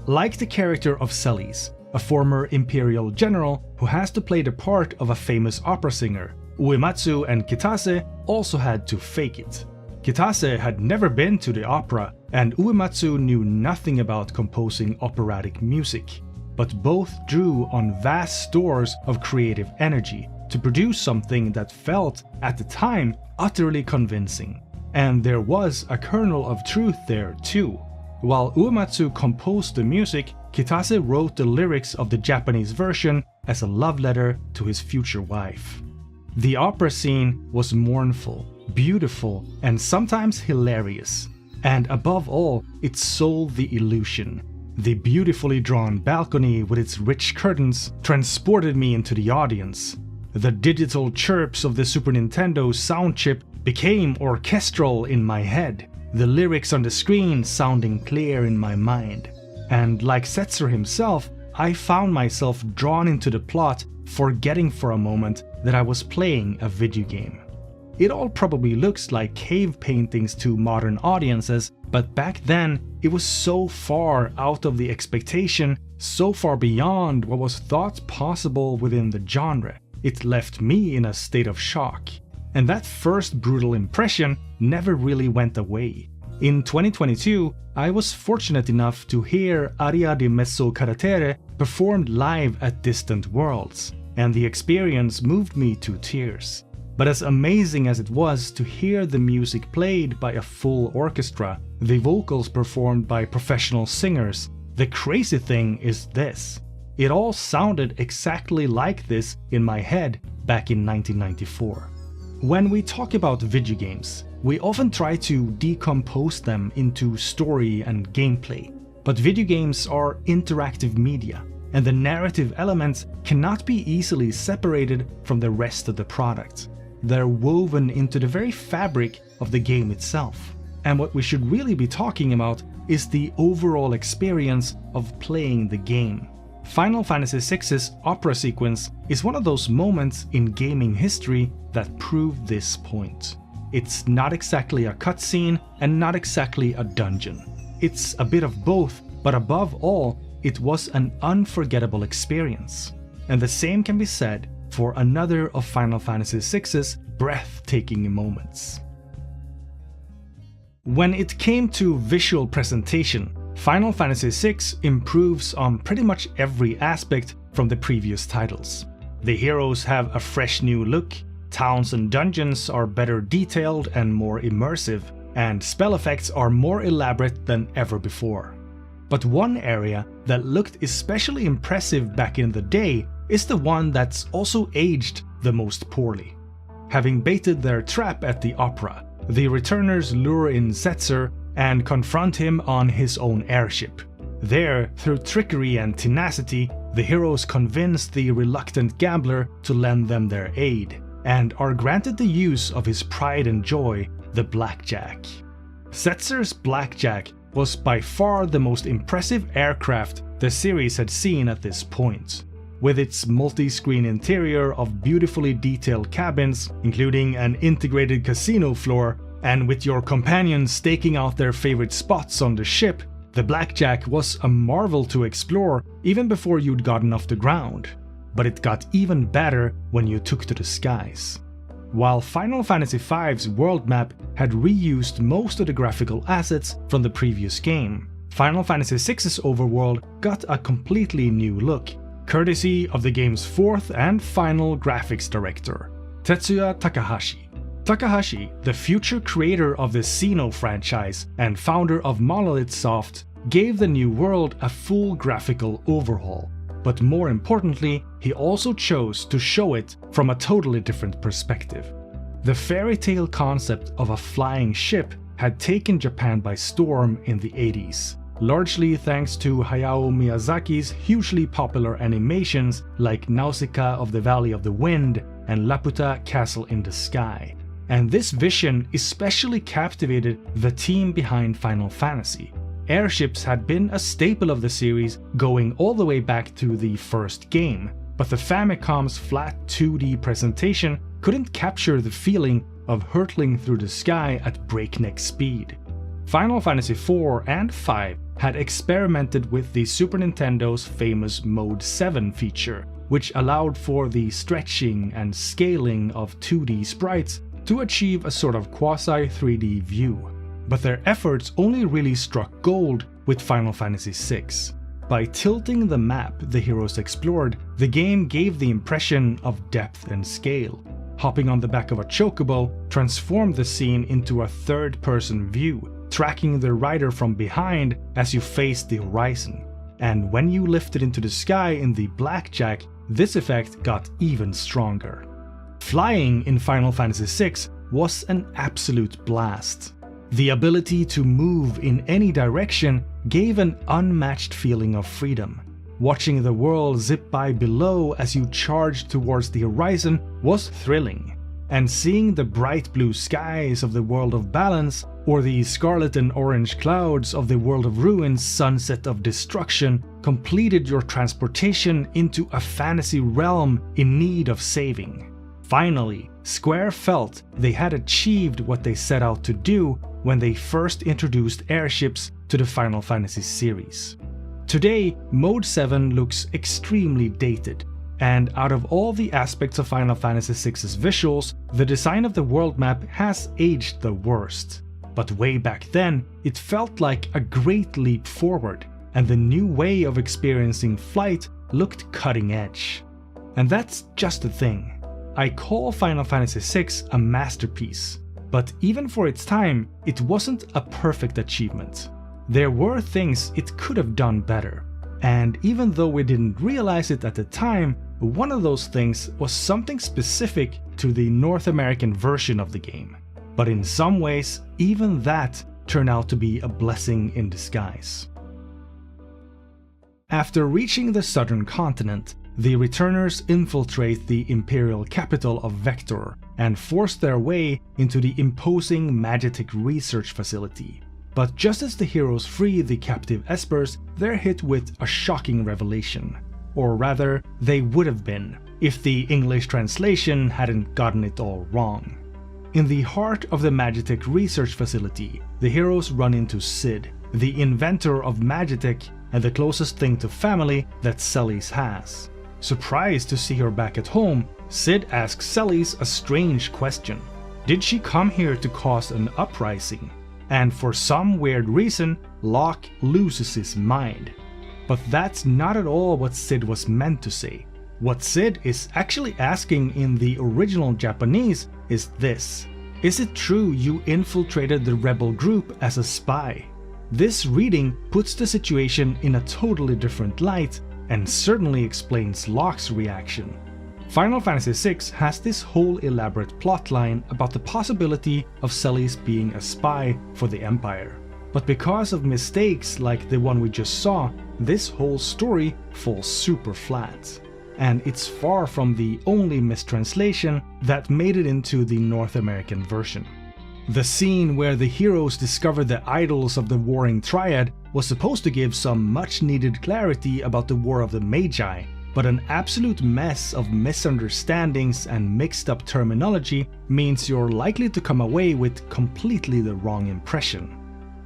[SPEAKER 1] Like the character of Celes, a former Imperial general who has to play the part of a famous opera singer, Uematsu and Kitase also had to fake it. Kitase had never been to the opera, and Uematsu knew nothing about composing operatic music, but both drew on vast stores of creative energy to produce something that felt, at the time, utterly convincing. And there was a kernel of truth there too. While Uematsu composed the music, Kitase wrote the lyrics of the Japanese version as a love letter to his future wife. The opera scene was mournful, beautiful, and sometimes hilarious. And above all, it sold the illusion. The beautifully drawn balcony with its rich curtains transported me into the audience. The digital chirps of the Super Nintendo sound chip became orchestral in my head, the lyrics on the screen sounding clear in my mind. And like Setzer himself, I found myself drawn into the plot, forgetting for a moment that I was playing a video game. It all probably looks like cave paintings to modern audiences, but back then it was so far out of the expectation, so far beyond what was thought possible within the genre. It left me in a state of shock. And that first brutal impression never really went away. In 2022, I was fortunate enough to hear Aria di Mezzo Carattere performed live at Distant Worlds, and the experience moved me to tears. But as amazing as it was to hear the music played by a full orchestra, the vocals performed by professional singers, the crazy thing is this. It all sounded exactly like this in my head back in 1994. When we talk about video games, we often try to decompose them into story and gameplay. But video games are interactive media, and the narrative elements cannot be easily separated from the rest of the product. They're woven into the very fabric of the game itself. And what we should really be talking about is the overall experience of playing the game. Final Fantasy VI's opera sequence is one of those moments in gaming history that prove this point. It's not exactly a cutscene and not exactly a dungeon. It's a bit of both, but above all, it was an unforgettable experience. And the same can be said for another of Final Fantasy VI's breathtaking moments. When it came to visual presentation, Final Fantasy VI improves on pretty much every aspect from the previous titles. The heroes have a fresh new look, towns and dungeons are better detailed and more immersive, and spell effects are more elaborate than ever before. But one area that looked especially impressive back in the day is the one that's also aged the most poorly. Having baited their trap at the opera, the returners lure in Setzer and confront him on his own airship. There, through trickery and tenacity, the heroes convince the reluctant gambler to lend them their aid, and are granted the use of his pride and joy, the Blackjack. Setzer's Blackjack was by far the most impressive aircraft the series had seen at this point. With its multi-screen interior of beautifully detailed cabins, including an integrated casino floor, and with your companions staking out their favorite spots on the ship, the Blackjack was a marvel to explore even before you'd gotten off the ground. But it got even better when you took to the skies. While Final Fantasy V's world map had reused most of the graphical assets from the previous game, Final Fantasy VI's overworld got a completely new look, courtesy of the game's fourth and final graphics director, Tetsuya Takahashi. Takahashi, the future creator of the Xeno franchise and founder of Monolith Soft, gave the new world a full graphical overhaul. But more importantly, he also chose to show it from a totally different perspective. The fairy tale concept of a flying ship had taken Japan by storm in the 80s, largely thanks to Hayao Miyazaki's hugely popular animations like Nausicaa of the Valley of the Wind and Laputa Castle in the Sky. And this vision especially captivated the team behind Final Fantasy. Airships had been a staple of the series going all the way back to the first game, but the Famicom's flat 2D presentation couldn't capture the feeling of hurtling through the sky at breakneck speed. Final Fantasy IV and V had experimented with the Super Nintendo's famous Mode 7 feature, which allowed for the stretching and scaling of 2D sprites to achieve a sort of quasi-3D view. But their efforts only really struck gold with Final Fantasy VI. By tilting the map the heroes explored, the game gave the impression of depth and scale. Hopping on the back of a chocobo transformed the scene into a third-person view, tracking the rider from behind as you faced the horizon. And when you lifted into the sky in the Blackjack, this effect got even stronger. Flying in Final Fantasy VI was an absolute blast. The ability to move in any direction gave an unmatched feeling of freedom. Watching the world zip by below as you charged towards the horizon was thrilling. and seeing the bright blue skies of the world of balance, or the scarlet and orange clouds of the world of ruins sunset of destruction, completed your transportation into a fantasy realm in need of saving. Finally, Square felt they had achieved what they set out to do when they first introduced airships to the Final Fantasy series. Today, Mode 7 looks extremely dated, and out of all the aspects of Final Fantasy VI's visuals, the design of the world map has aged the worst. But way back then, it felt like a great leap forward, and the new way of experiencing flight looked cutting edge. And that's just the thing. I call Final Fantasy VI a masterpiece, but even for its time, it wasn't a perfect achievement. There were things it could have done better, and even though we didn't realize it at the time, one of those things was something specific to the North American version of the game. But in some ways, even that turned out to be a blessing in disguise. After reaching the southern continent, the returners infiltrate the imperial capital of Vector and force their way into the imposing Magitek research facility. But just as the heroes free the captive Espers, they're hit with a shocking revelation. Or rather, they would have been, if the English translation hadn't gotten it all wrong. In the heart of the Magitek research facility, the heroes run into Cid, the inventor of Magitek and the closest thing to family that Celes has. Surprised to see her back at home, Cid asks Celes a strange question. Did she come here to cause an uprising? And for some weird reason, Locke loses his mind. But that's not at all what Cid was meant to say. What Cid is actually asking in the original Japanese is this: is it true you infiltrated the rebel group as a spy? This reading puts the situation in a totally different light and certainly explains Locke's reaction. Final Fantasy VI has this whole elaborate plotline about the possibility of Celes being a spy for the Empire. But because of mistakes like the one we just saw, this whole story falls super flat. And it's far from the only mistranslation that made it into the North American version. The scene where the heroes discover the idols of the warring triad was supposed to give some much needed clarity about the War of the Magi, but an absolute mess of misunderstandings and mixed up terminology means you're likely to come away with completely the wrong impression.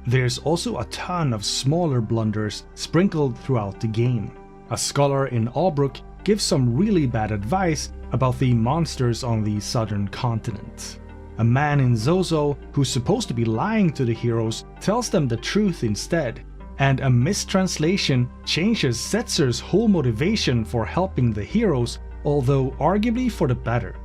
[SPEAKER 1] There's also a ton of smaller blunders sprinkled throughout the game. A scholar in Albrook gives some really bad advice about the monsters on the southern continent. A man in Zozo, who's supposed to be lying to the heroes, tells them the truth instead, and a mistranslation changes Setzer's whole motivation for helping the heroes, although arguably for the better.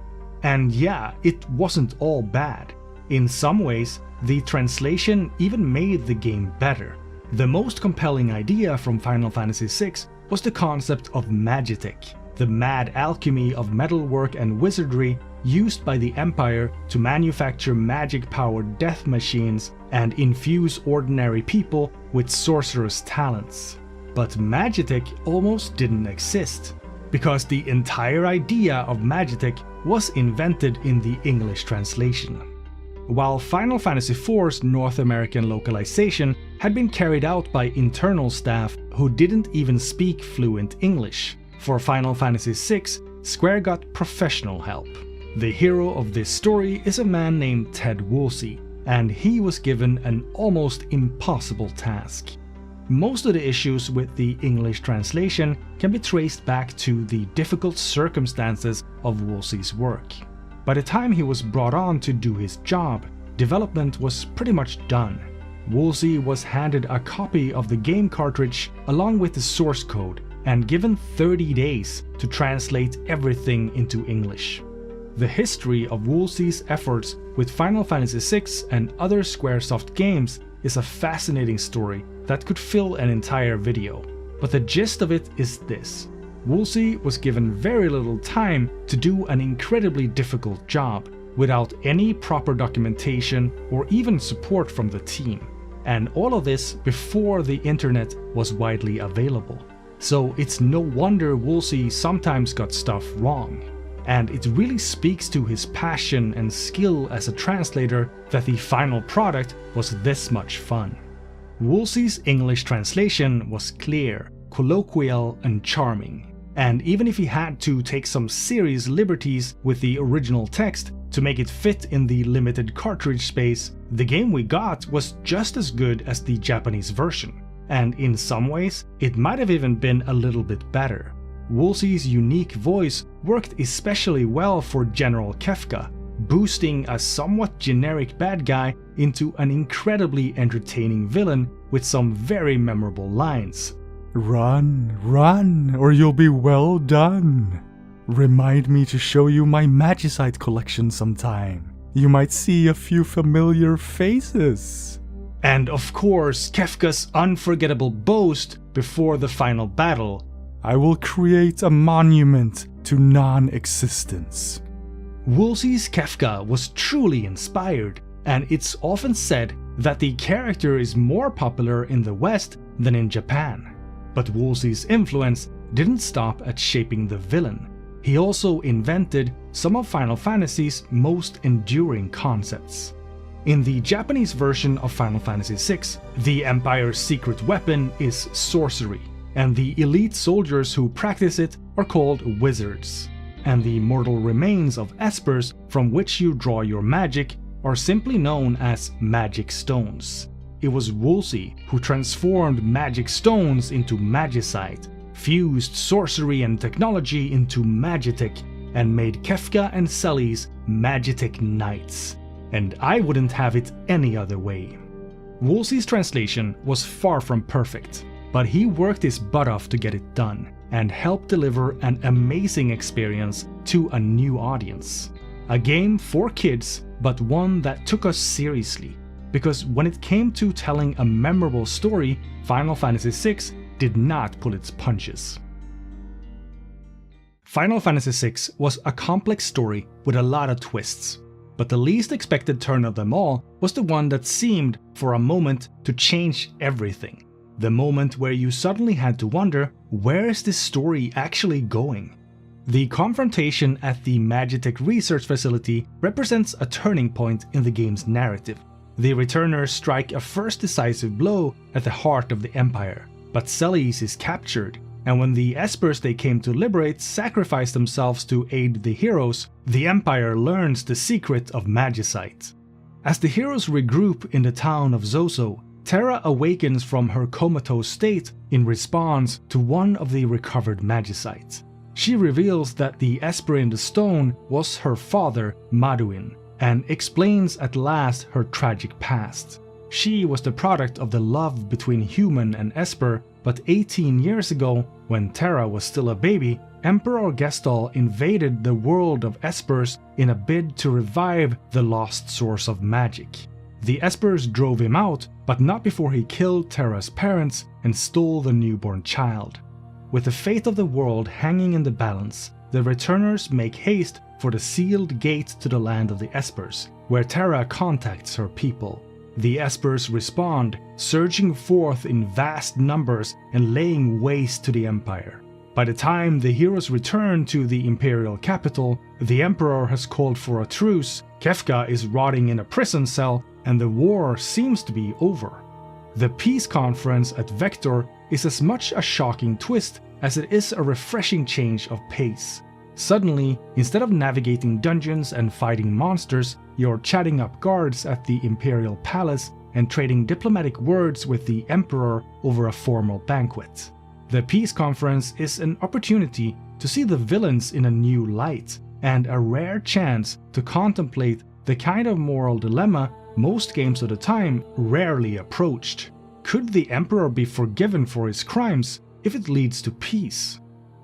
[SPEAKER 1] And yeah, it wasn't all bad. In some ways, the translation even made the game better. The most compelling idea from Final Fantasy VI was the concept of Magitek, the mad alchemy of metalwork and wizardry used by the Empire to manufacture magic-powered death machines and infuse ordinary people with sorcerous talents. But Magitek almost didn't exist, because the entire idea of Magitek was invented in the English translation. While Final Fantasy IV's North American localization had been carried out by internal staff who didn't even speak fluent English, for Final Fantasy VI, Square got professional help. The hero of this story is a man named Ted Woolsey, and he was given an almost impossible task. Most of the issues with the English translation can be traced back to the difficult circumstances of Woolsey's work. By the time he was brought on to do his job, development was pretty much done. Woolsey was handed a copy of the game cartridge along with the source code and given 30 days to translate everything into English. The history of Woolsey's efforts with Final Fantasy VI and other Squaresoft games is a fascinating story that could fill an entire video, but the gist of it is this. Woolsey was given very little time to do an incredibly difficult job without any proper documentation or even support from the team, and all of this before the internet was widely available. So it's no wonder Woolsey sometimes got stuff wrong. and it really speaks to his passion and skill as a translator that the final product was this much fun. Woolsey's English translation was clear, colloquial, and charming, and even if he had to take some serious liberties with the original text to make it fit in the limited cartridge space, the game we got was just as good as the Japanese version, and in some ways it might have even been a little bit better. Woolsey's unique voice worked especially well for General Kefka, boosting a somewhat generic bad guy into an incredibly entertaining villain with some very memorable lines.
[SPEAKER 2] "Run, run, or you'll be well done. Remind me to show you my Magicite collection sometime. You might see a few familiar faces."
[SPEAKER 1] And of course, Kefka's unforgettable boast before the final battle,
[SPEAKER 2] "I will create a monument to non-existence."
[SPEAKER 1] Woolsey's Kefka was truly inspired, and it's often said that the character is more popular in the West than in Japan. But Woolsey's influence didn't stop at shaping the villain. He also invented some of Final Fantasy's most enduring concepts. In the Japanese version of Final Fantasy VI, the Empire's secret weapon is sorcery, and the elite soldiers who practice it are called wizards. And the mortal remains of espers from which you draw your magic are simply known as magic stones. It was Woolsey who transformed magic stones into Magicite, fused sorcery and technology into Magitek, and made Kefka and Celes Magitek Knights. And I wouldn't have it any other way. Woolsey's translation was far from perfect, but he worked his butt off to get it done, and helped deliver an amazing experience to a new audience. A game for kids, but one that took us seriously, because when it came to telling a memorable story, Final Fantasy VI did not pull its punches. Final Fantasy VI was a complex story with a lot of twists, but the least expected turn of them all was the one that seemed, for a moment, to change everything. The moment where you suddenly had to wonder, where is this story actually going? The confrontation at the Magitek research facility represents a turning point in the game's narrative. The returners strike a first decisive blow at the heart of the Empire, but Celes is captured, and when the espers they came to liberate sacrifice themselves to aid the heroes, the Empire learns the secret of Magicite. As the heroes regroup in the town of Zozo, Terra awakens from her comatose state in response to one of the recovered Magicites. She reveals that the esper in the stone was her father, Maduin, and explains at last her tragic past. She was the product of the love between human and esper, but 18 years ago, when Terra was still a baby, Emperor Gestalt invaded the world of espers in a bid to revive the lost source of magic. The espers drove him out, but not before he killed Terra's parents and stole the newborn child. With the fate of the world hanging in the balance, the returners make haste for the sealed gate to the land of the espers, where Terra contacts her people. The espers respond, surging forth in vast numbers and laying waste to the Empire. By the time the heroes return to the Imperial capital, the Emperor has called for a truce, Kefka is rotting in a prison cell, and the war seems to be over. The peace conference at Vector is as much a shocking twist as it is a refreshing change of pace. Suddenly, instead of navigating dungeons and fighting monsters, you're chatting up guards at the Imperial Palace and trading diplomatic words with the Emperor over a formal banquet. The peace conference is an opportunity to see the villains in a new light, and a rare chance to contemplate the kind of moral dilemma most games of the time rarely approached. Could the Emperor be forgiven for his crimes if it leads to peace?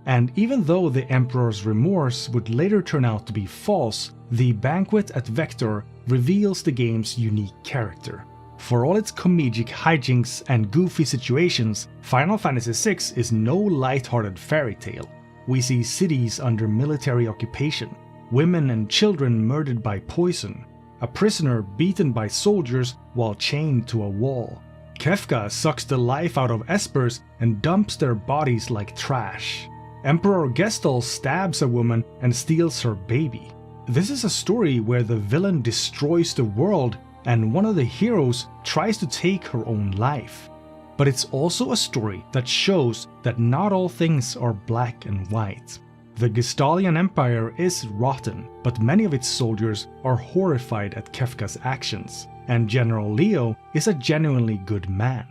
[SPEAKER 1] And even though the Emperor's remorse would later turn out to be false, the banquet at Vector reveals the game's unique character. For all its comedic hijinks and goofy situations, Final Fantasy VI is no light-hearted fairy tale. We see cities under military occupation, women and children murdered by poison, a prisoner beaten by soldiers while chained to a wall. Kefka sucks the life out of espers and dumps their bodies like trash. Emperor Gestalt stabs a woman and steals her baby. This is a story where the villain destroys the world and one of the heroes tries to take her own life. But it's also a story that shows that not all things are black and white. The Gestalian Empire is rotten, but many of its soldiers are horrified at Kefka's actions, and General Leo is a genuinely good man.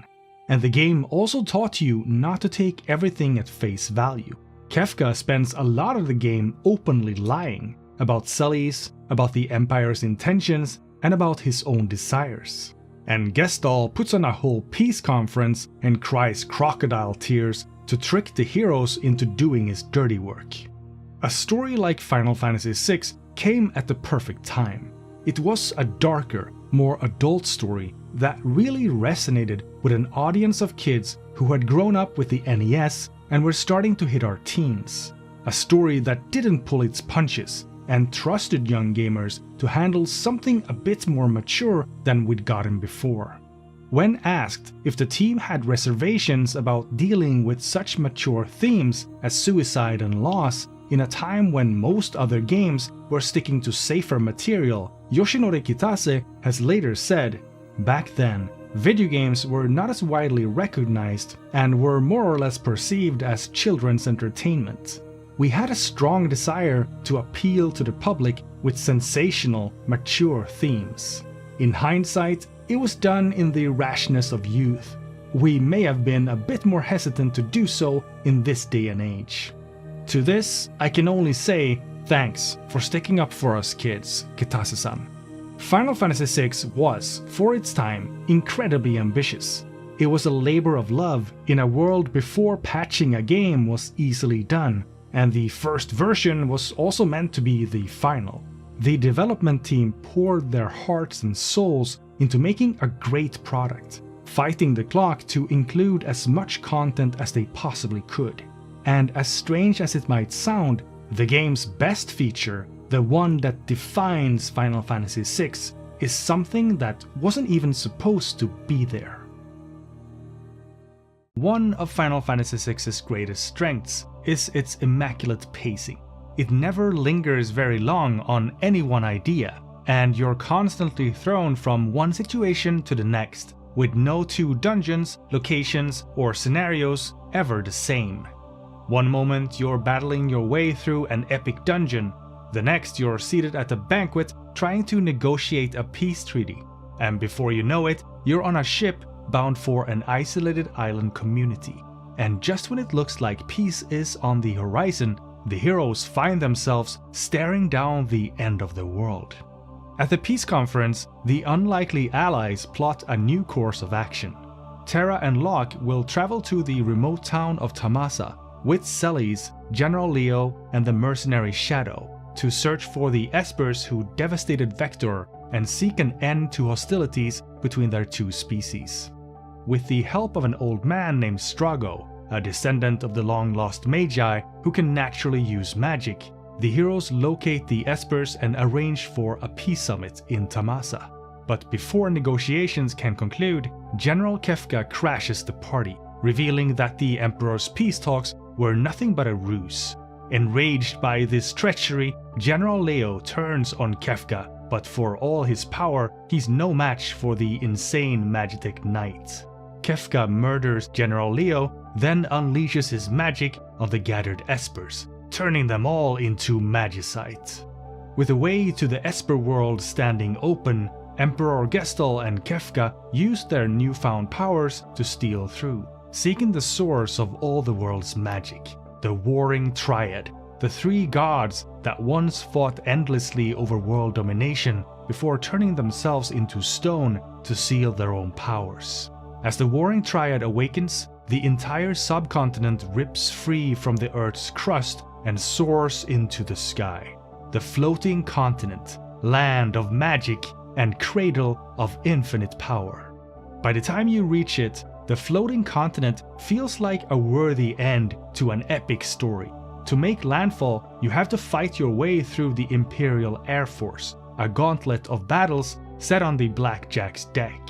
[SPEAKER 1] And the game also taught you not to take everything at face value. Kefka spends a lot of the game openly lying about Celes, about the Empire's intentions, and about his own desires. And Gestalt puts on a whole peace conference and cries crocodile tears to trick the heroes into doing his dirty work. A story like Final Fantasy VI came at the perfect time. It was a darker, more adult story that really resonated with an audience of kids who had grown up with the NES and were starting to hit our teens. A story that didn't pull its punches and trusted young gamers to handle something a bit more mature than we'd gotten before. When asked if the team had reservations about dealing with such mature themes as suicide and loss in a time when most other games were sticking to safer material, Yoshinori Kitase has later said, "Back then, video games were not as widely recognized and were more or less perceived as children's entertainment. We had a strong desire to appeal to the public with sensational, mature themes. In hindsight, it was done in the rashness of youth. We may have been a bit more hesitant to do so in this day and age." To this, I can only say thanks for sticking up for us kids, Kitase-san. Final Fantasy VI was, for its time, incredibly ambitious. It was a labor of love in a world before patching a game was easily done, and the first version was also meant to be the final. The development team poured their hearts and souls into making a great product, fighting the clock to include as much content as they possibly could. And as strange as it might sound, the game's best feature, the one that defines Final Fantasy VI, is something that wasn't even supposed to be there. One of Final Fantasy VI's greatest strengths is its immaculate pacing. It never lingers very long on any one idea, and you're constantly thrown from one situation to the next, with no two dungeons, locations, or scenarios ever the same. One moment you're battling your way through an epic dungeon, the next you're seated at a banquet trying to negotiate a peace treaty, and before you know it, you're on a ship bound for an isolated island community. And just when it looks like peace is on the horizon, the heroes find themselves staring down the end of the world. At the peace conference, the unlikely allies plot a new course of action. Terra and Locke will travel to the remote town of Tamasa with Celes, General Leo, and the mercenary Shadow to search for the Espers who devastated Vector and seek an end to hostilities between their two species. With the help of an old man named Strago, a descendant of the long-lost Magi who can naturally use magic, the heroes locate the Espers and arrange for a peace summit in Tamasa. But before negotiations can conclude, General Kefka crashes the party, revealing that the Emperor's peace talks were nothing but a ruse. Enraged by this treachery, General Leo turns on Kefka, but for all his power, he's no match for the insane Magitek Knight. Kefka murders General Leo, then unleashes his magic on the gathered Espers, turning them all into Magicite. With the way to the Esper world standing open, Emperor Gestalt and Kefka used their newfound powers to steal through, seeking the source of all the world's magic, the Warring Triad, the three gods that once fought endlessly over world domination before turning themselves into stone to seal their own powers. As the Warring Triad awakens, the entire subcontinent rips free from the Earth's crust and soars into the sky. The floating continent, land of magic, and cradle of infinite power. By the time you reach it, the floating continent feels like a worthy end to an epic story. To make landfall, you have to fight your way through the Imperial Air Force, a gauntlet of battles set on the Blackjack's deck.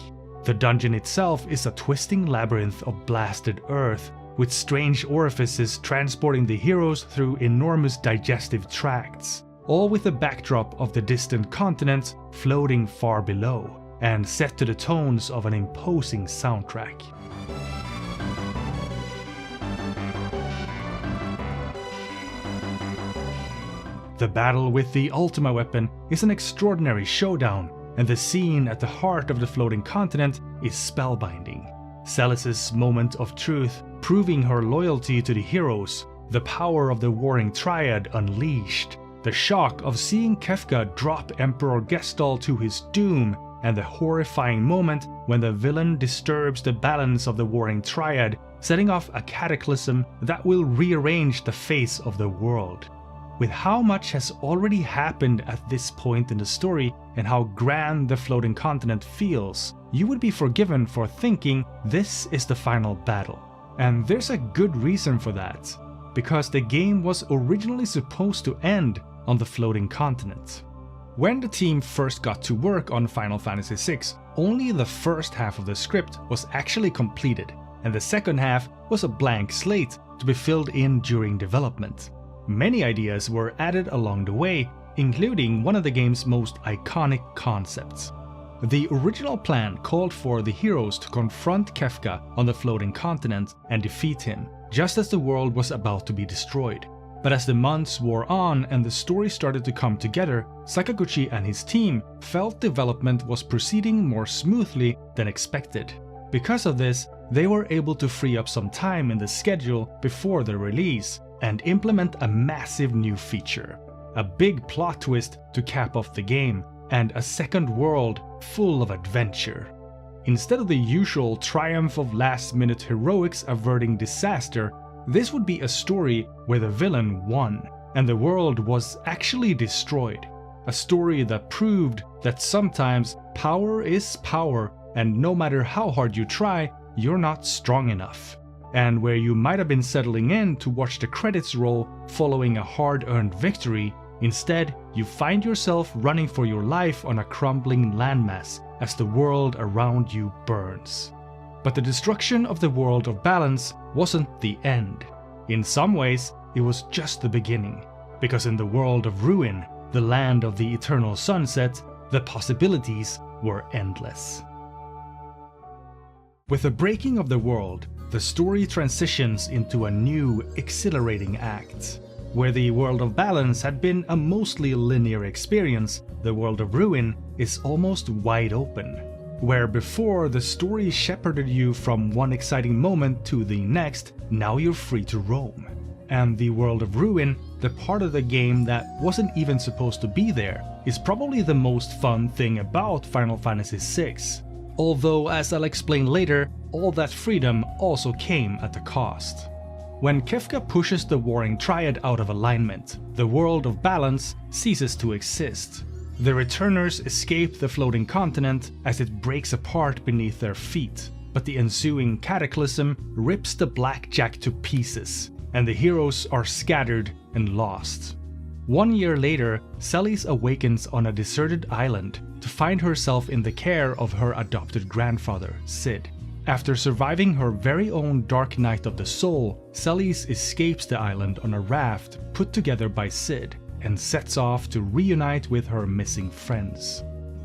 [SPEAKER 1] The dungeon itself is a twisting labyrinth of blasted earth, with strange orifices transporting the heroes through enormous digestive tracts, all with a backdrop of the distant continent floating far below, and set to the tones of an imposing soundtrack. The battle with the Ultima weapon is an extraordinary showdown, and the scene at the heart of the floating continent is spellbinding. Celis's moment of truth, proving her loyalty to the heroes, the power of the warring triad unleashed, the shock of seeing Kefka drop Emperor Gestalt to his doom, and the horrifying moment when the villain disturbs the balance of the warring triad, setting off a cataclysm that will rearrange the face of the world. With how much has already happened at this point in the story and how grand the floating continent feels, you would be forgiven for thinking this is the final battle. And there's a good reason for that, because the game was originally supposed to end on the floating continent. When the team first got to work on Final Fantasy VI, only the first half of the script was actually completed, and the second half was a blank slate to be filled in during development. Many ideas were added along the way, including one of the game's most iconic concepts. The original plan called for the heroes to confront Kefka on the floating continent and defeat him, just as the world was about to be destroyed. But as the months wore on and the story started to come together, Sakaguchi and his team felt development was proceeding more smoothly than expected. Because of this, they were able to free up some time in the schedule before the release and implement a massive new feature, a big plot twist to cap off the game, and a second world full of adventure. Instead of the usual triumph of last-minute heroics averting disaster, this would be a story where the villain won, and the world was actually destroyed. A story that proved that sometimes power is power, and no matter how hard you try, you're not strong enough. And where you might have been settling in to watch the credits roll following a hard-earned victory, instead you find yourself running for your life on a crumbling landmass as the world around you burns. But the destruction of the world of balance wasn't the end. In some ways, it was just the beginning, because in the world of ruin, the land of the eternal sunset, the possibilities were endless. With the breaking of the world, the story transitions into a new, exhilarating act. Where the world of balance had been a mostly linear experience, the world of ruin is almost wide open. Where before the story shepherded you from one exciting moment to the next, now you're free to roam. And the world of ruin, the part of the game that wasn't even supposed to be there, is probably the most fun thing about Final Fantasy VI. Although, as I'll explain later, all that freedom also came at a cost. When Kefka pushes the warring triad out of alignment, the world of balance ceases to exist. The returners escape the floating continent as it breaks apart beneath their feet, but the ensuing cataclysm rips the blackjack to pieces, and the heroes are scattered and lost. 1 year later, Celis awakens on a deserted island to find herself in the care of her adopted grandfather, Cid. After surviving her very own dark night of the soul, Celis escapes the island on a raft put together by Cid and sets off to reunite with her missing friends.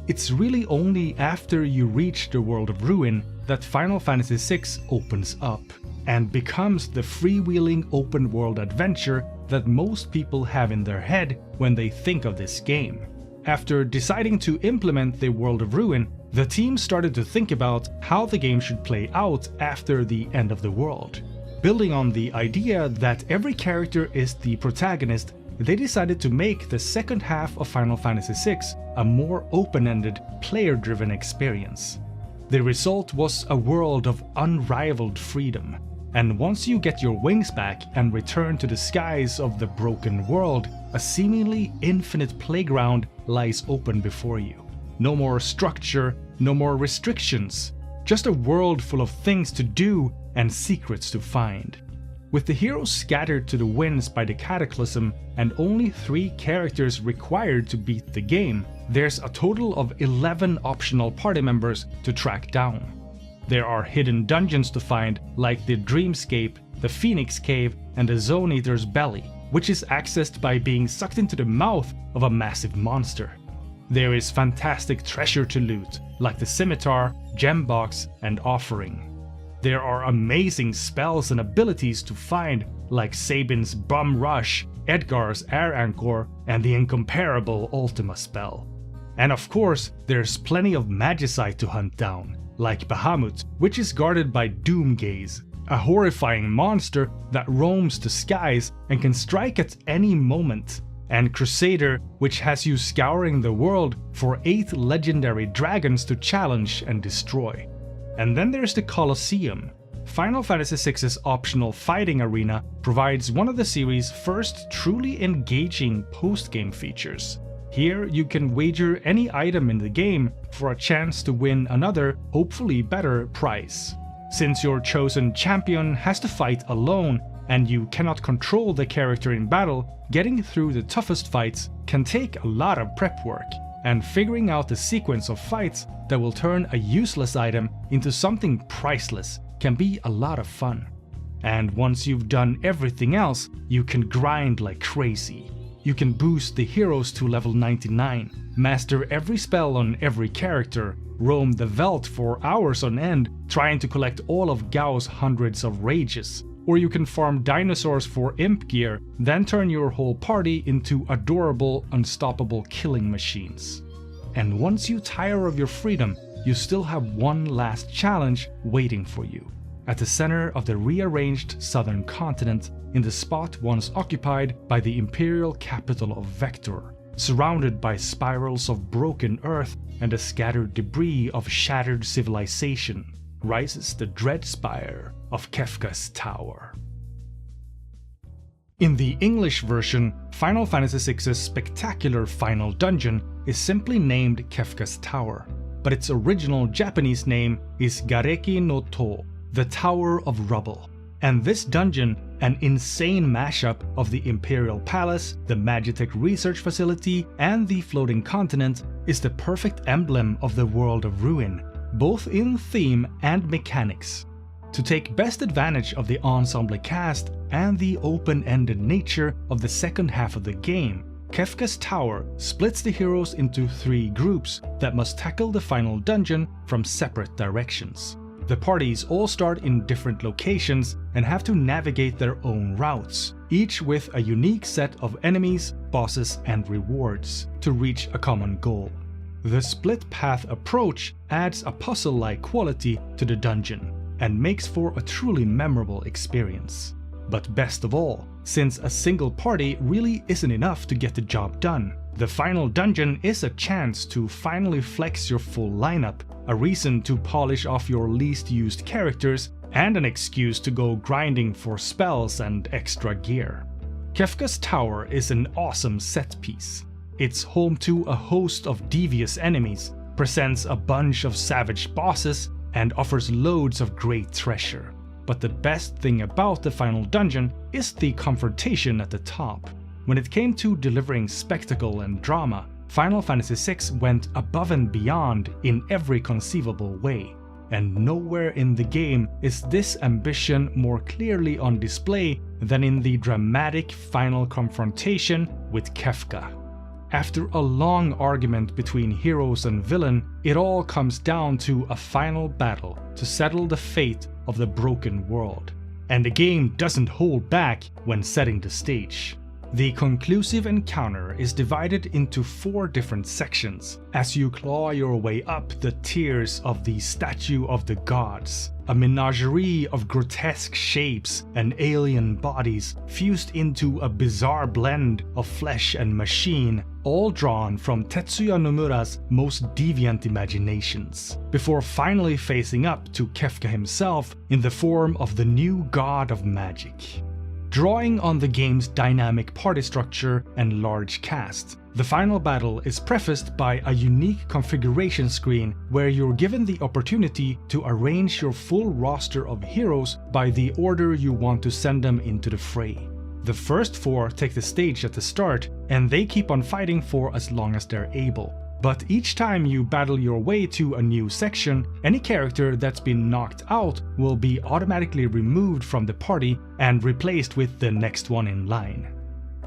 [SPEAKER 1] It's really only after you reach the world of ruin that Final Fantasy VI opens up and becomes the freewheeling open world adventure that most people have in their head when they think of this game. After deciding to implement the world of ruin, the team started to think about how the game should play out after the end of the world. Building on the idea that every character is the protagonist, they decided to make the second half of Final Fantasy VI a more open-ended, player-driven experience. The result was a world of unrivaled freedom, and once you get your wings back and return to the skies of the broken world, a seemingly infinite playground lies open before you. No more structure, no more restrictions, just a world full of things to do and secrets to find. With the heroes scattered to the winds by the cataclysm and only 3 characters required to beat the game, there's a total of 11 optional party members to track down. There are hidden dungeons to find, like the Dreamscape, the Phoenix Cave, and the Zone Eater's belly, which is accessed by being sucked into the mouth of a massive monster. There is fantastic treasure to loot, like the Scimitar, Gem Box, and Offering. There are amazing spells and abilities to find, like Sabin's Bum Rush, Edgar's Air Anchor, and the incomparable Ultima spell. And of course, there's plenty of Magicite to hunt down, like Bahamut, which is guarded by Doomgaze, a horrifying monster that roams the skies and can strike at any moment, and Crusader, which has you scouring the world for 8 legendary dragons to challenge and destroy. And then there's the Colosseum. Final Fantasy VI's optional fighting arena provides one of the series' first truly engaging post-game features. Here you can wager any item in the game for a chance to win another, hopefully better, prize. Since your chosen champion has to fight alone and you cannot control the character in battle, getting through the toughest fights can take a lot of prep work, and figuring out the sequence of fights that will turn a useless item into something priceless can be a lot of fun. And once you've done everything else, you can grind like crazy. You can boost the heroes to level 99, master every spell on every character, roam the Veldt for hours on end trying to collect all of Gao's hundreds of rages, or you can farm dinosaurs for imp gear, then turn your whole party into adorable, unstoppable killing machines. And once you tire of your freedom, you still have one last challenge waiting for you. At the center of the rearranged southern continent, in the spot once occupied by the imperial capital of Vector, surrounded by spirals of broken earth and the scattered debris of shattered civilization, rises the dread spire of Kefka's Tower. In the English version, Final Fantasy VI's spectacular final dungeon is simply named Kefka's Tower, but its original Japanese name is Gareki no To, the Tower of Rubble. And this dungeon, an insane mashup of the Imperial Palace, the Magitek Research Facility, and the Floating Continent, is the perfect emblem of the World of Ruin, both in theme and mechanics. To take best advantage of the ensemble cast and the open-ended nature of the second half of the game, Kefka's Tower splits the heroes into 3 groups that must tackle the final dungeon from separate directions. The parties all start in different locations and have to navigate their own routes, each with a unique set of enemies, bosses, and rewards to reach a common goal. The split path approach adds a puzzle-like quality to the dungeon and makes for a truly memorable experience. But best of all, since a single party really isn't enough to get the job done, the final dungeon is a chance to finally flex your full lineup, a reason to polish off your least used characters, and an excuse to go grinding for spells and extra gear. Kefka's Tower is an awesome set piece. It's home to a host of devious enemies, presents a bunch of savage bosses, and offers loads of great treasure. But the best thing about the final dungeon is the confrontation at the top. When it came to delivering spectacle and drama, Final Fantasy VI went above and beyond in every conceivable way, and nowhere in the game is this ambition more clearly on display than in the dramatic final confrontation with Kefka. After a long argument between heroes and villain, it all comes down to a final battle to settle the fate of the broken world. And the game doesn't hold back when setting the stage. The conclusive encounter is divided into 4 different sections as you claw your way up the tiers of the Statue of the Gods, a menagerie of grotesque shapes and alien bodies fused into a bizarre blend of flesh and machine, all drawn from Tetsuya Nomura's most deviant imaginations, before finally facing up to Kefka himself in the form of the new god of magic. Drawing on the game's dynamic party structure and large cast, the final battle is prefaced by a unique configuration screen where you're given the opportunity to arrange your full roster of heroes by the order you want to send them into the fray. The first 4 take the stage at the start, and they keep on fighting for as long as they're able. But each time you battle your way to a new section, any character that's been knocked out will be automatically removed from the party and replaced with the next one in line.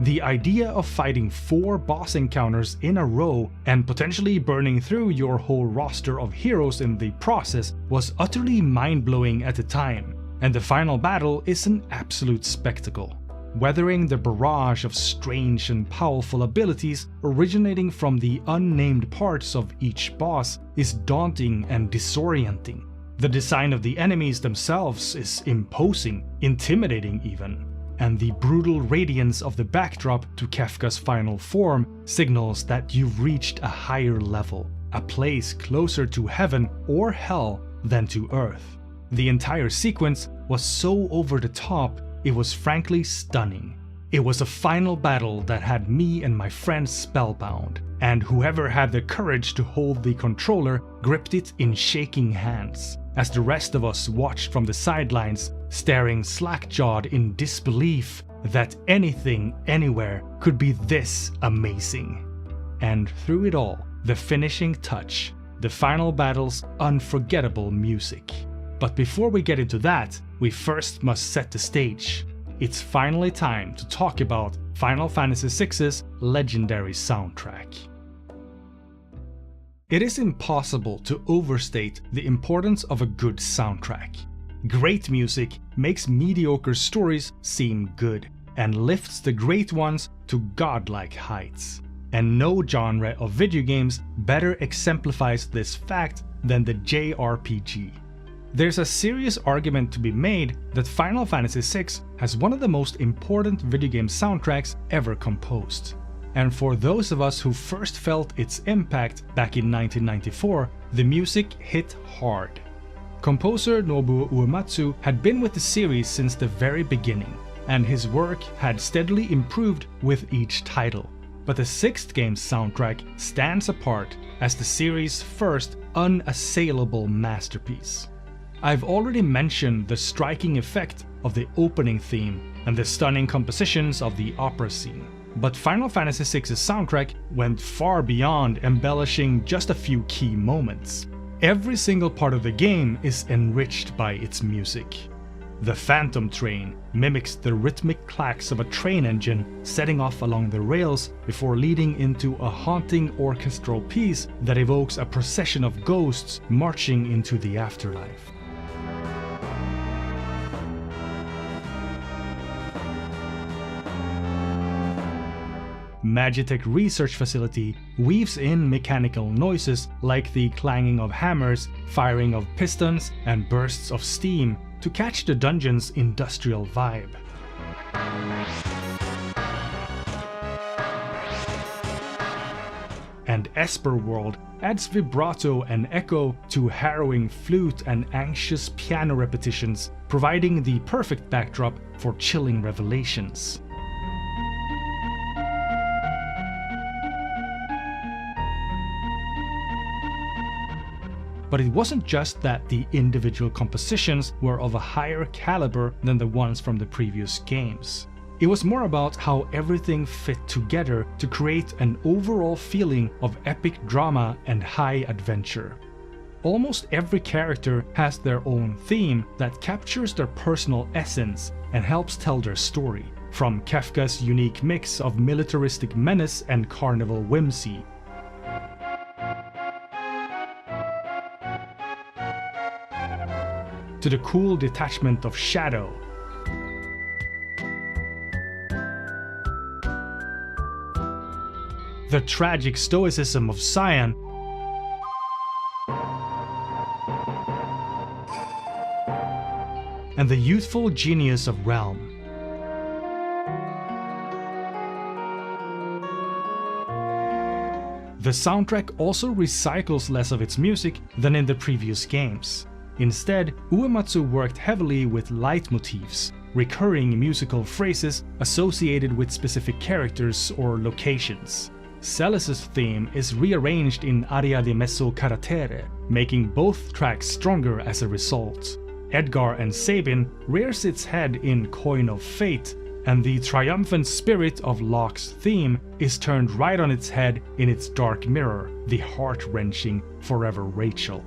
[SPEAKER 1] The idea of fighting 4 boss encounters in a row and potentially burning through your whole roster of heroes in the process was utterly mind-blowing at the time, and the final battle is an absolute spectacle. Weathering the barrage of strange and powerful abilities originating from the unnamed parts of each boss is daunting and disorienting. The design of the enemies themselves is imposing, intimidating even, and the brutal radiance of the backdrop to Kefka's final form signals that you've reached a higher level, a place closer to heaven or hell than to earth. The entire sequence was so over the top, it was frankly stunning. It was a final battle that had me and my friends spellbound, and whoever had the courage to hold the controller gripped it in shaking hands, as the rest of us watched from the sidelines, staring slack-jawed in disbelief that anything, anywhere could be this amazing. And through it all, the finishing touch, the final battle's unforgettable music. But before we get into that, we first must set the stage. It's finally time to talk about Final Fantasy VI's legendary soundtrack. It is impossible to overstate the importance of a good soundtrack. Great music makes mediocre stories seem good, and lifts the great ones to godlike heights. And no genre of video games better exemplifies this fact than the JRPG. There's a serious argument to be made that Final Fantasy VI has one of the most important video game soundtracks ever composed. And for those of us who first felt its impact back in 1994, the music hit hard. Composer Nobuo Uematsu had been with the series since the very beginning, and his work had steadily improved with each title. But the 6th game's soundtrack stands apart as the series' first unassailable masterpiece. I've already mentioned the striking effect of the opening theme and the stunning compositions of the opera scene. But Final Fantasy VI's soundtrack went far beyond embellishing just a few key moments. Every single part of the game is enriched by its music. The Phantom Train mimics the rhythmic clacks of a train engine setting off along the rails before leading into a haunting orchestral piece that evokes a procession of ghosts marching into the afterlife. Magitek research facility weaves in mechanical noises like the clanging of hammers, firing of pistons, and bursts of steam to catch the dungeon's industrial vibe. And Esper World adds vibrato and echo to harrowing flute and anxious piano repetitions, providing the perfect backdrop for chilling revelations. But it wasn't just that the individual compositions were of a higher caliber than the ones from the previous games. It was more about how everything fit together to create an overall feeling of epic drama and high adventure. Almost every character has their own theme that captures their personal essence and helps tell their story, from Kefka's unique mix of militaristic menace and carnival whimsy, to the cool detachment of Shadow, the tragic stoicism of Cyan, and the youthful genius of Realm. The soundtrack also recycles less of its music than in the previous games. Instead, Uematsu worked heavily with leitmotifs, recurring musical phrases associated with specific characters or locations. Celis's theme is rearranged in Aria di Mezzo Carattere, making both tracks stronger as a result. Edgar and Sabin rears its head in Coin of Fate, and the triumphant spirit of Locke's theme is turned right on its head in its dark mirror, the heart-wrenching Forever Rachel.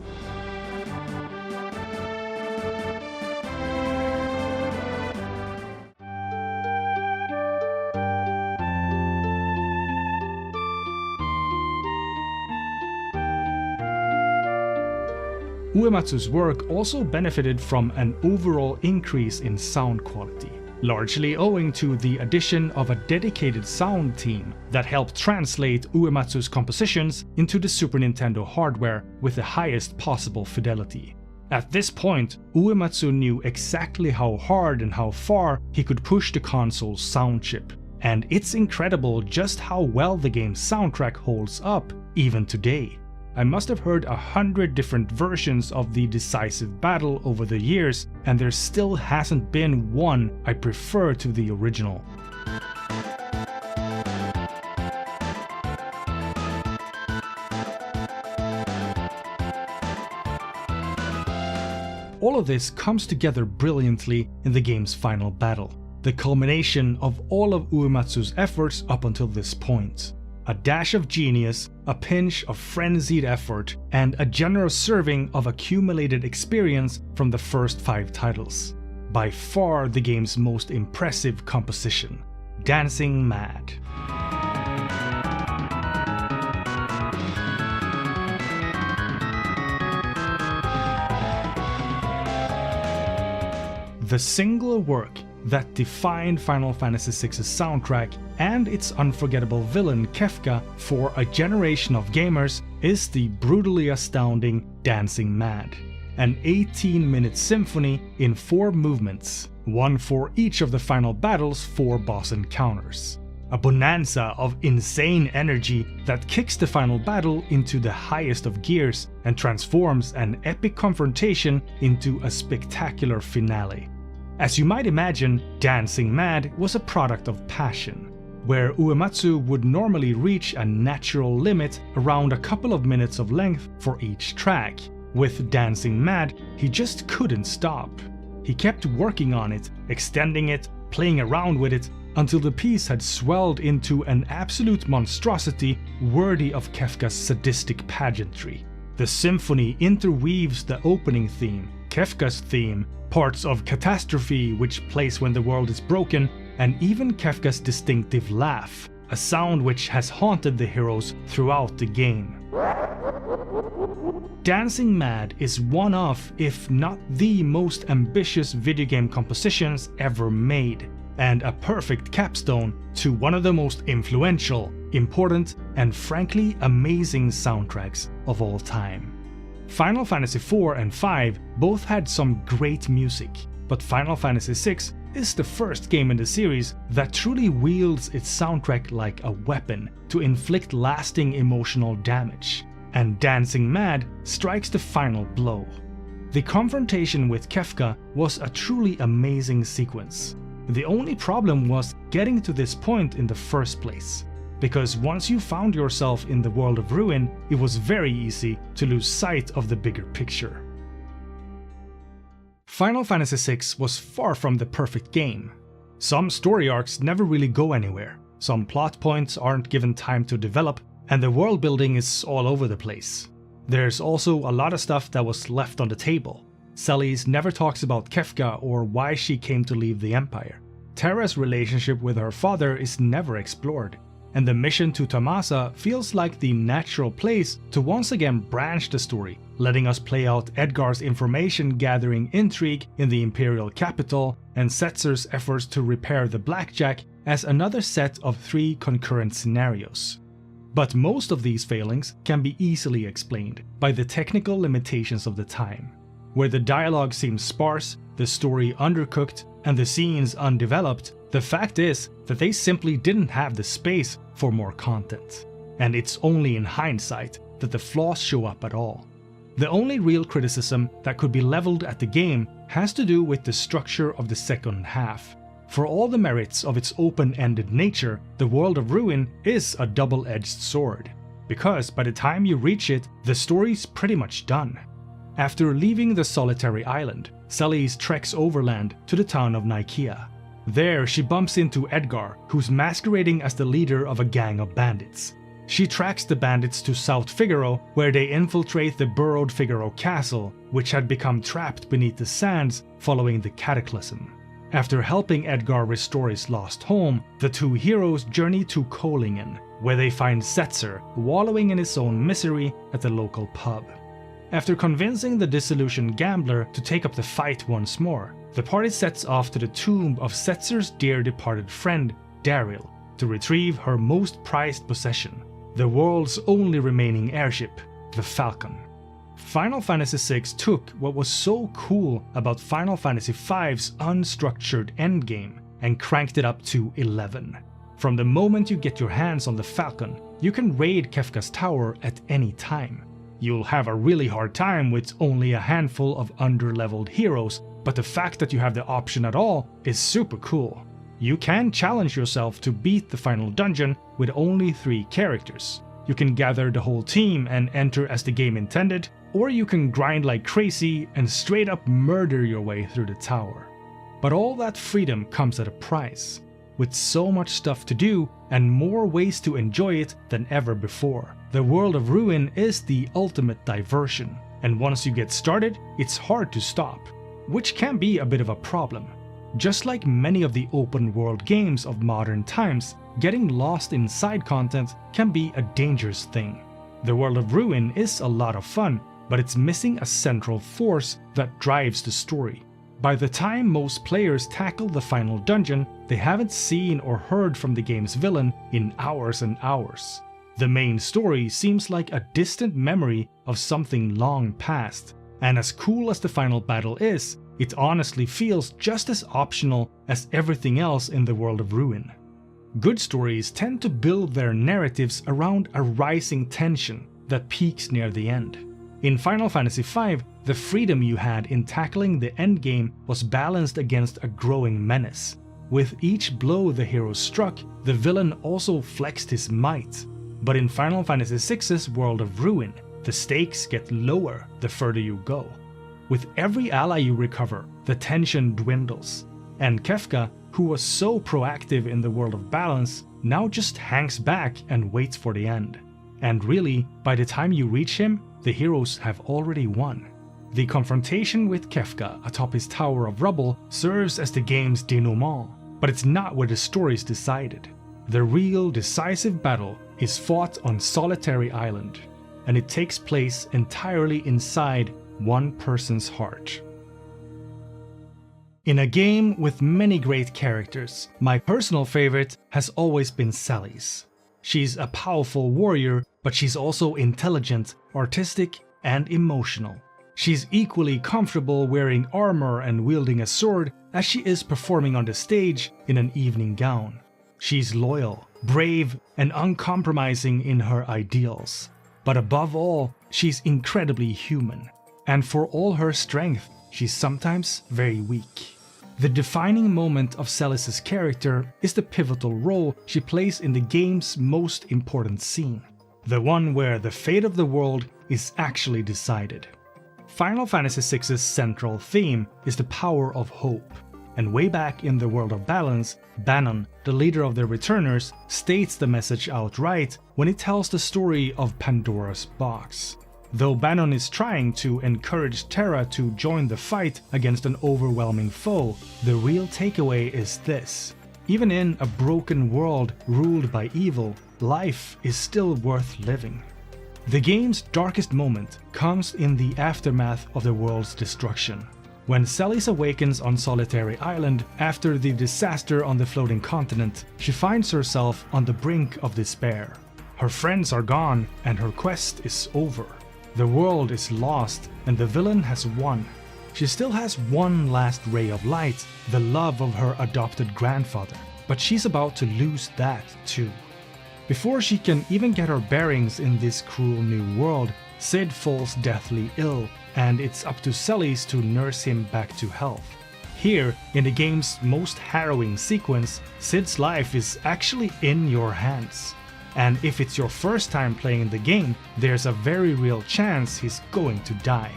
[SPEAKER 1] Uematsu's work also benefited from an overall increase in sound quality, largely owing to the addition of a dedicated sound team that helped translate Uematsu's compositions into the Super Nintendo hardware with the highest possible fidelity. At this point, Uematsu knew exactly how hard and how far he could push the console's sound chip, and it's incredible just how well the game's soundtrack holds up even today. I must have heard 100 different versions of the decisive battle over the years, and there still hasn't been one I prefer to the original. All of this comes together brilliantly in the game's final battle, the culmination of all of Uematsu's efforts up until this point. A dash of genius, a pinch of frenzied effort, and a generous serving of accumulated experience from the first 5 titles. By far the game's most impressive composition, Dancing Mad. The single work that defined Final Fantasy VI's soundtrack and its unforgettable villain Kefka for a generation of gamers is the brutally astounding Dancing Mad, an 18-minute symphony in 4 movements, one for each of the final battle's 4 boss encounters. A bonanza of insane energy that kicks the final battle into the highest of gears and transforms an epic confrontation into a spectacular finale. As you might imagine, Dancing Mad was a product of passion, where Uematsu would normally reach a natural limit around a couple of minutes of length for each track. With Dancing Mad, he just couldn't stop. He kept working on it, extending it, playing around with it, until the piece had swelled into an absolute monstrosity worthy of Kefka's sadistic pageantry. The symphony interweaves the opening theme, Kefka's theme, parts of Catastrophe, which plays when the world is broken, and even Kefka's distinctive laugh, a sound which has haunted the heroes throughout the game. Dancing Mad is one of, if not the most ambitious video game compositions ever made, and a perfect capstone to one of the most influential, important, and frankly amazing soundtracks of all time. Final Fantasy IV and V both had some great music, but Final Fantasy VI is the first game in the series that truly wields its soundtrack like a weapon to inflict lasting emotional damage, and Dancing Mad strikes the final blow. The confrontation with Kefka was a truly amazing sequence. The only problem was getting to this point in the first place, because once you found yourself in the world of ruin, it was very easy to lose sight of the bigger picture. Final Fantasy VI was far from the perfect game. Some story arcs never really go anywhere, some plot points aren't given time to develop, and the world building is all over the place. There's also a lot of stuff that was left on the table. Celes never talks about Kefka or why she came to leave the Empire. Terra's relationship with her father is never explored, and the mission to Tamasa feels like the natural place to once again branch the story, letting us play out Edgar's information-gathering intrigue in the Imperial capital and Setzer's efforts to repair the Blackjack as another set of 3 concurrent scenarios. But most of these failings can be easily explained by the technical limitations of the time. Where the dialogue seems sparse, the story undercooked, and the scenes undeveloped, the fact is that they simply didn't have the space for more content. And it's only in hindsight that the flaws show up at all. The only real criticism that could be leveled at the game has to do with the structure of the second half. For all the merits of its open-ended nature, the World of Ruin is a double-edged sword, because by the time you reach it, the story's pretty much done. After leaving the solitary island, Celes treks overland to the town of Nikeah. There, she bumps into Edgar, who's masquerading as the leader of a gang of bandits. She tracks the bandits to South Figaro, where they infiltrate the burrowed Figaro castle, which had become trapped beneath the sands following the cataclysm. After helping Edgar restore his lost home, the two heroes journey to Kolingen, where they find Setzer wallowing in his own misery at the local pub. After convincing the disillusioned gambler to take up the fight once more, the party sets off to the tomb of Setzer's dear departed friend, Daryl, to retrieve her most prized possession, the world's only remaining airship, the Falcon. Final Fantasy VI took what was so cool about Final Fantasy V's unstructured endgame and cranked it up to 11. From the moment you get your hands on the Falcon, you can raid Kefka's tower at any time. You'll have a really hard time with only a handful of under-leveled heroes, but the fact that you have the option at all is super cool. You can challenge yourself to beat the final dungeon with only 3 characters. You can gather the whole team and enter as the game intended, or you can grind like crazy and straight up murder your way through the tower. But all that freedom comes at a price, with so much stuff to do and more ways to enjoy it than ever before. The World of Ruin is the ultimate diversion, and once you get started, it's hard to stop, which can be a bit of a problem. Just like many of the open world games of modern times, getting lost in side content can be a dangerous thing. The World of Ruin is a lot of fun, but it's missing a central force that drives the story. By the time most players tackle the final dungeon, they haven't seen or heard from the game's villain in hours and hours. The main story seems like a distant memory of something long past, and as cool as the final battle is, it honestly feels just as optional as everything else in the World of Ruin. Good stories tend to build their narratives around a rising tension that peaks near the end. In Final Fantasy V, the freedom you had in tackling the endgame was balanced against a growing menace. With each blow the hero struck, the villain also flexed his might. But in Final Fantasy VI's World of Ruin, the stakes get lower the further you go. With every ally you recover, the tension dwindles, and Kefka, who was so proactive in the World of Balance, now just hangs back and waits for the end. And really, by the time you reach him, the heroes have already won. The confrontation with Kefka atop his tower of rubble serves as the game's denouement, but it's not where the story is decided. The real decisive battle is fought on Solitary Island, and it takes place entirely inside one person's heart. In a game with many great characters, my personal favorite has always been Sally's. She's a powerful warrior, but she's also intelligent, artistic, and emotional. She's equally comfortable wearing armor and wielding a sword as she is performing on the stage in an evening gown. She's loyal, brave, and uncompromising in her ideals. But above all, she's incredibly human. And for all her strength, she's sometimes very weak. The defining moment of Celis's character is the pivotal role she plays in the game's most important scene, the one where the fate of the world is actually decided. Final Fantasy VI's central theme is the power of hope, and way back in the World of Balance, Banon, the leader of the Returners, states the message outright when he tells the story of Pandora's box. Though Banon is trying to encourage Terra to join the fight against an overwhelming foe, the real takeaway is this: even in a broken world ruled by evil, life is still worth living. The game's darkest moment comes in the aftermath of the world's destruction. When Celis awakens on Solitary Island after the disaster on the floating continent, she finds herself on the brink of despair. Her friends are gone and her quest is over. The world is lost and the villain has won. She still has one last ray of light, the love of her adopted grandfather, but she's about to lose that too. Before she can even get her bearings in this cruel new world, Cid falls deathly ill, and it's up to Celis to nurse him back to health. Here, in the game's most harrowing sequence, Cid's life is actually in your hands. And if it's your first time playing the game, there's a very real chance he's going to die.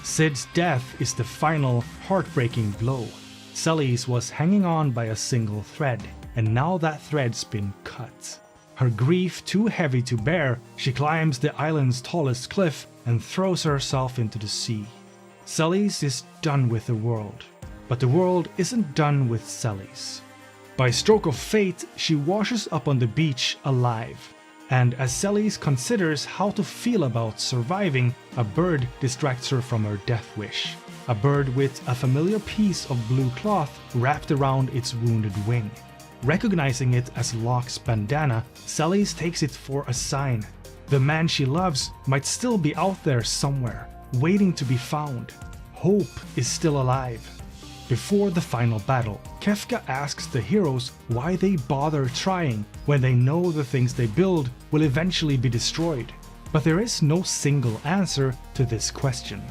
[SPEAKER 1] Cid's death is the final, heartbreaking blow. Celes was hanging on by a single thread, and now that thread's been cut. Her grief too heavy to bear, she climbs the island's tallest cliff and throws herself into the sea. Celes is done with the world, but the world isn't done with Celes. By stroke of fate, she washes up on the beach alive. And as Celes considers how to feel about surviving, a bird distracts her from her death wish. A bird with a familiar piece of blue cloth wrapped around its wounded wing. Recognizing it as Locke's bandana, Celes takes it for a sign. The man she loves might still be out there somewhere, waiting to be found. Hope is still alive. Before the final battle, Kefka asks the heroes why they bother trying when they know the things they build will eventually be destroyed. But there is no single answer to this question.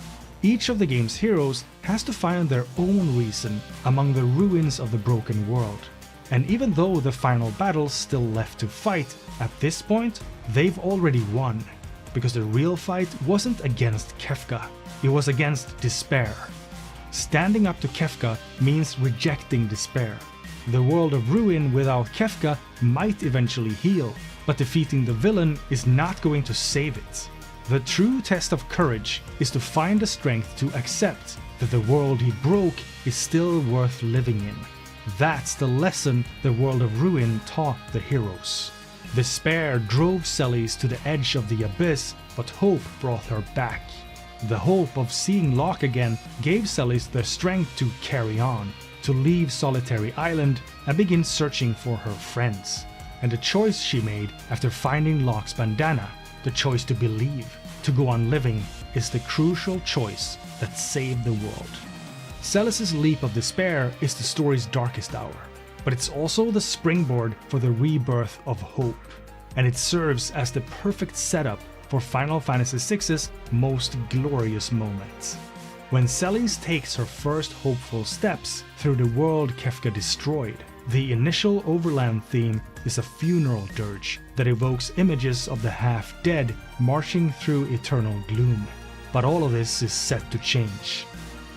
[SPEAKER 1] Each of the game's heroes has to find their own reason among the ruins of the broken world. And even though the final battle's still left to fight, at this point, they've already won. Because the real fight wasn't against Kefka, it was against despair. Standing up to Kefka means rejecting despair. The world of ruin without Kefka might eventually heal, but defeating the villain is not going to save it. The true test of courage is to find the strength to accept that the world he broke is still worth living in. That's the lesson the world of ruin taught the heroes. Despair drove Celes to the edge of the abyss, but hope brought her back. The hope of seeing Locke again gave Celes the strength to carry on, to leave Solitary Island and begin searching for her friends. And the choice she made after finding Locke's bandana, the choice to believe, to go on living, is the crucial choice that saved the world. Celes' leap of despair is the story's darkest hour, but it's also the springboard for the rebirth of hope, and it serves as the perfect setup for Final Fantasy VI's most glorious moments. When Celes takes her first hopeful steps through the world Kefka destroyed, the initial Overland theme is a funeral dirge that evokes images of the half-dead marching through eternal gloom. But all of this is set to change.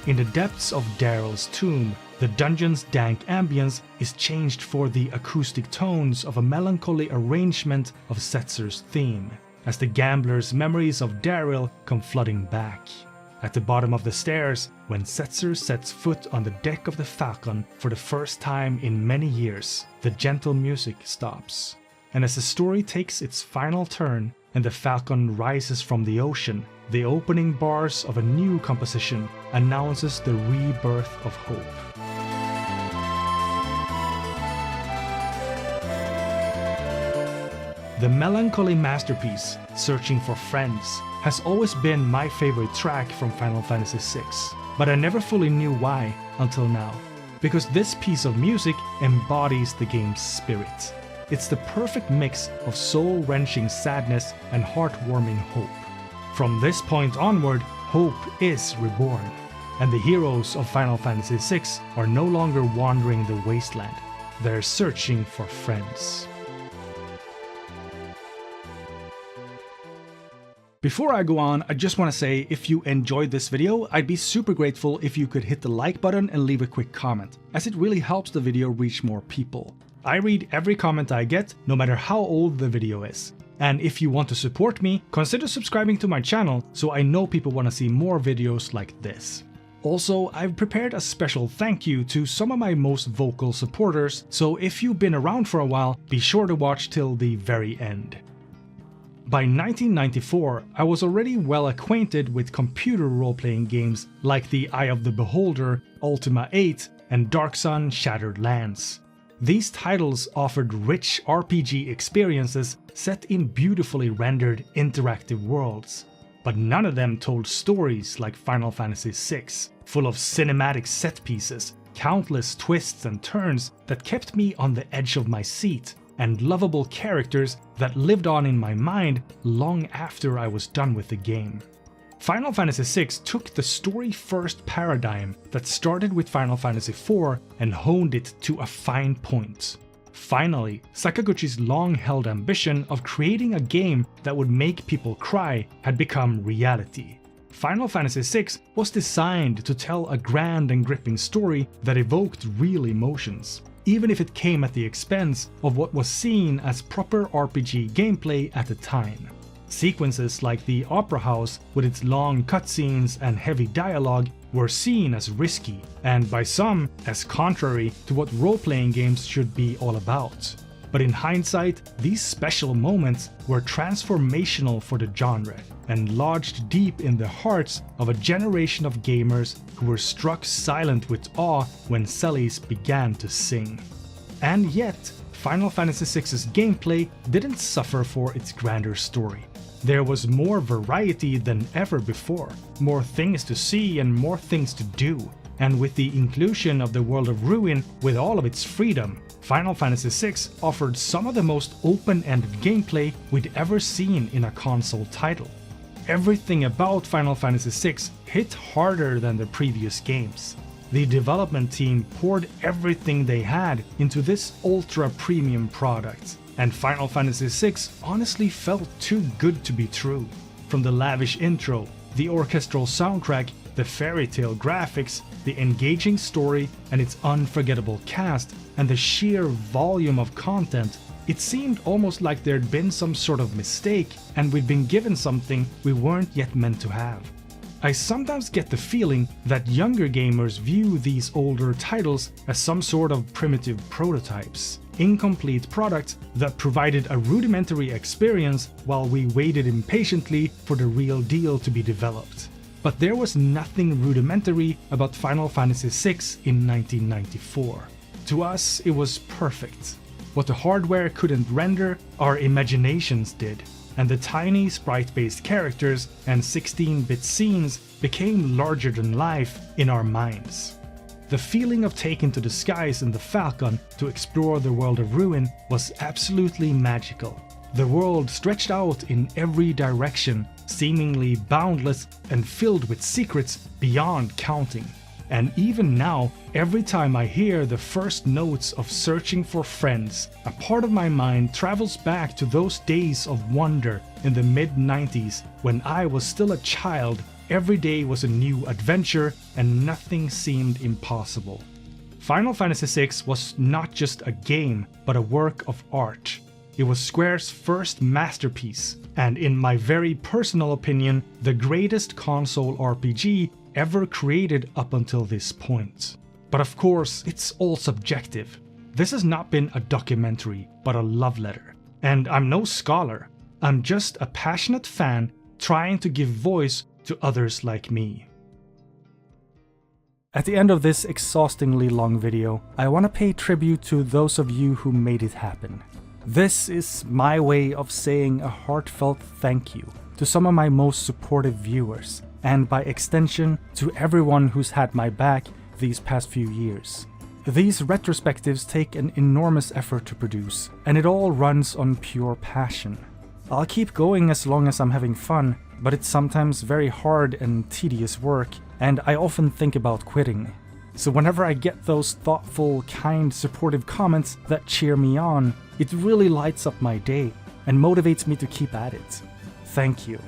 [SPEAKER 1] In the depths of Daryl's tomb, the dungeon's dank ambience is changed for the acoustic tones of a melancholy arrangement of Setzer's theme, as the gambler's memories of Daryl come flooding back. At the bottom of the stairs, when Setzer sets foot on the deck of the Falcon for the first time in many years, the gentle music stops. And as the story takes its final turn and the Falcon rises from the ocean, the opening bars of a new composition announces the rebirth of hope. The melancholy masterpiece, Searching for Friends, has always been my favorite track from Final Fantasy VI, but I never fully knew why until now, because this piece of music embodies the game's spirit. It's the perfect mix of soul-wrenching sadness and heartwarming hope. From this point onward, hope is reborn, and the heroes of Final Fantasy VI are no longer wandering the wasteland, they're searching for friends. Before I go on, I just want to say if you enjoyed this video, I'd be super grateful if you could hit the like button and leave a quick comment, as it really helps the video reach more people. I read every comment I get, no matter how old the video is. And if you want to support me, consider subscribing to my channel so I know people want to see more videos like this. Also, I've prepared a special thank you to some of my most vocal supporters, so if you've been around for a while, be sure to watch till the very end. By 1994, I was already well acquainted with computer role-playing games like The Eye of the Beholder, Ultima 8, and Dark Sun: Shattered Lands. These titles offered rich RPG experiences set in beautifully rendered interactive worlds, but none of them told stories like Final Fantasy VI, full of cinematic set pieces, countless twists and turns that kept me on the edge of my seat, and lovable characters that lived on in my mind long after I was done with the game. Final Fantasy VI took the story-first paradigm that started with Final Fantasy IV and honed it to a fine point. Finally, Sakaguchi's long-held ambition of creating a game that would make people cry had become reality. Final Fantasy VI was designed to tell a grand and gripping story that evoked real emotions, even if it came at the expense of what was seen as proper RPG gameplay at the time. Sequences like the Opera House with its long cutscenes and heavy dialogue were seen as risky, and by some as contrary to what role-playing games should be all about. But in hindsight, these special moments were transformational for the genre, and lodged deep in the hearts of a generation of gamers who were struck silent with awe when Celes began to sing. And yet, Final Fantasy VI's gameplay didn't suffer for its grander story. There was more variety than ever before, more things to see and more things to do, and with the inclusion of the World of Ruin with all of its freedom, Final Fantasy VI offered some of the most open-ended gameplay we'd ever seen in a console title. Everything about Final Fantasy VI hit harder than the previous games. The development team poured everything they had into this ultra-premium product, and Final Fantasy VI honestly felt too good to be true. From the lavish intro, the orchestral soundtrack, the fairy tale graphics, the engaging story, and its unforgettable cast, and the sheer volume of content, it seemed almost like there'd been some sort of mistake and we'd been given something we weren't yet meant to have. I sometimes get the feeling that younger gamers view these older titles as some sort of primitive prototypes, incomplete products that provided a rudimentary experience while we waited impatiently for the real deal to be developed. But there was nothing rudimentary about Final Fantasy VI in 1994. To us, it was perfect. What the hardware couldn't render, our imaginations did, and the tiny sprite-based characters and 16-bit scenes became larger than life in our minds. The feeling of taking to the skies in the Falcon to explore the World of Ruin was absolutely magical. The world stretched out in every direction, seemingly boundless and filled with secrets beyond counting. And even now, every time I hear the first notes of Searching for Friends, a part of my mind travels back to those days of wonder in the mid-90s when I was still a child. Every day was a new adventure and nothing seemed impossible. Final Fantasy VI was not just a game, but a work of art. It was Square's first masterpiece, and in my very personal opinion, the greatest console RPG ever created up until this point. But of course, it's all subjective. This has not been a documentary, but a love letter. And I'm no scholar. I'm just a passionate fan trying to give voice to others like me. At the end of this exhaustingly long video, I want to pay tribute to those of you who made it happen. This is my way of saying a heartfelt thank you to some of my most supportive viewers, and by extension to everyone who's had my back these past few years. These retrospectives take an enormous effort to produce, and it all runs on pure passion. I'll keep going as long as I'm having fun, but it's sometimes very hard and tedious work, and I often think about quitting. So whenever I get those thoughtful, kind, supportive comments that cheer me on, it really lights up my day and motivates me to keep at it. Thank you.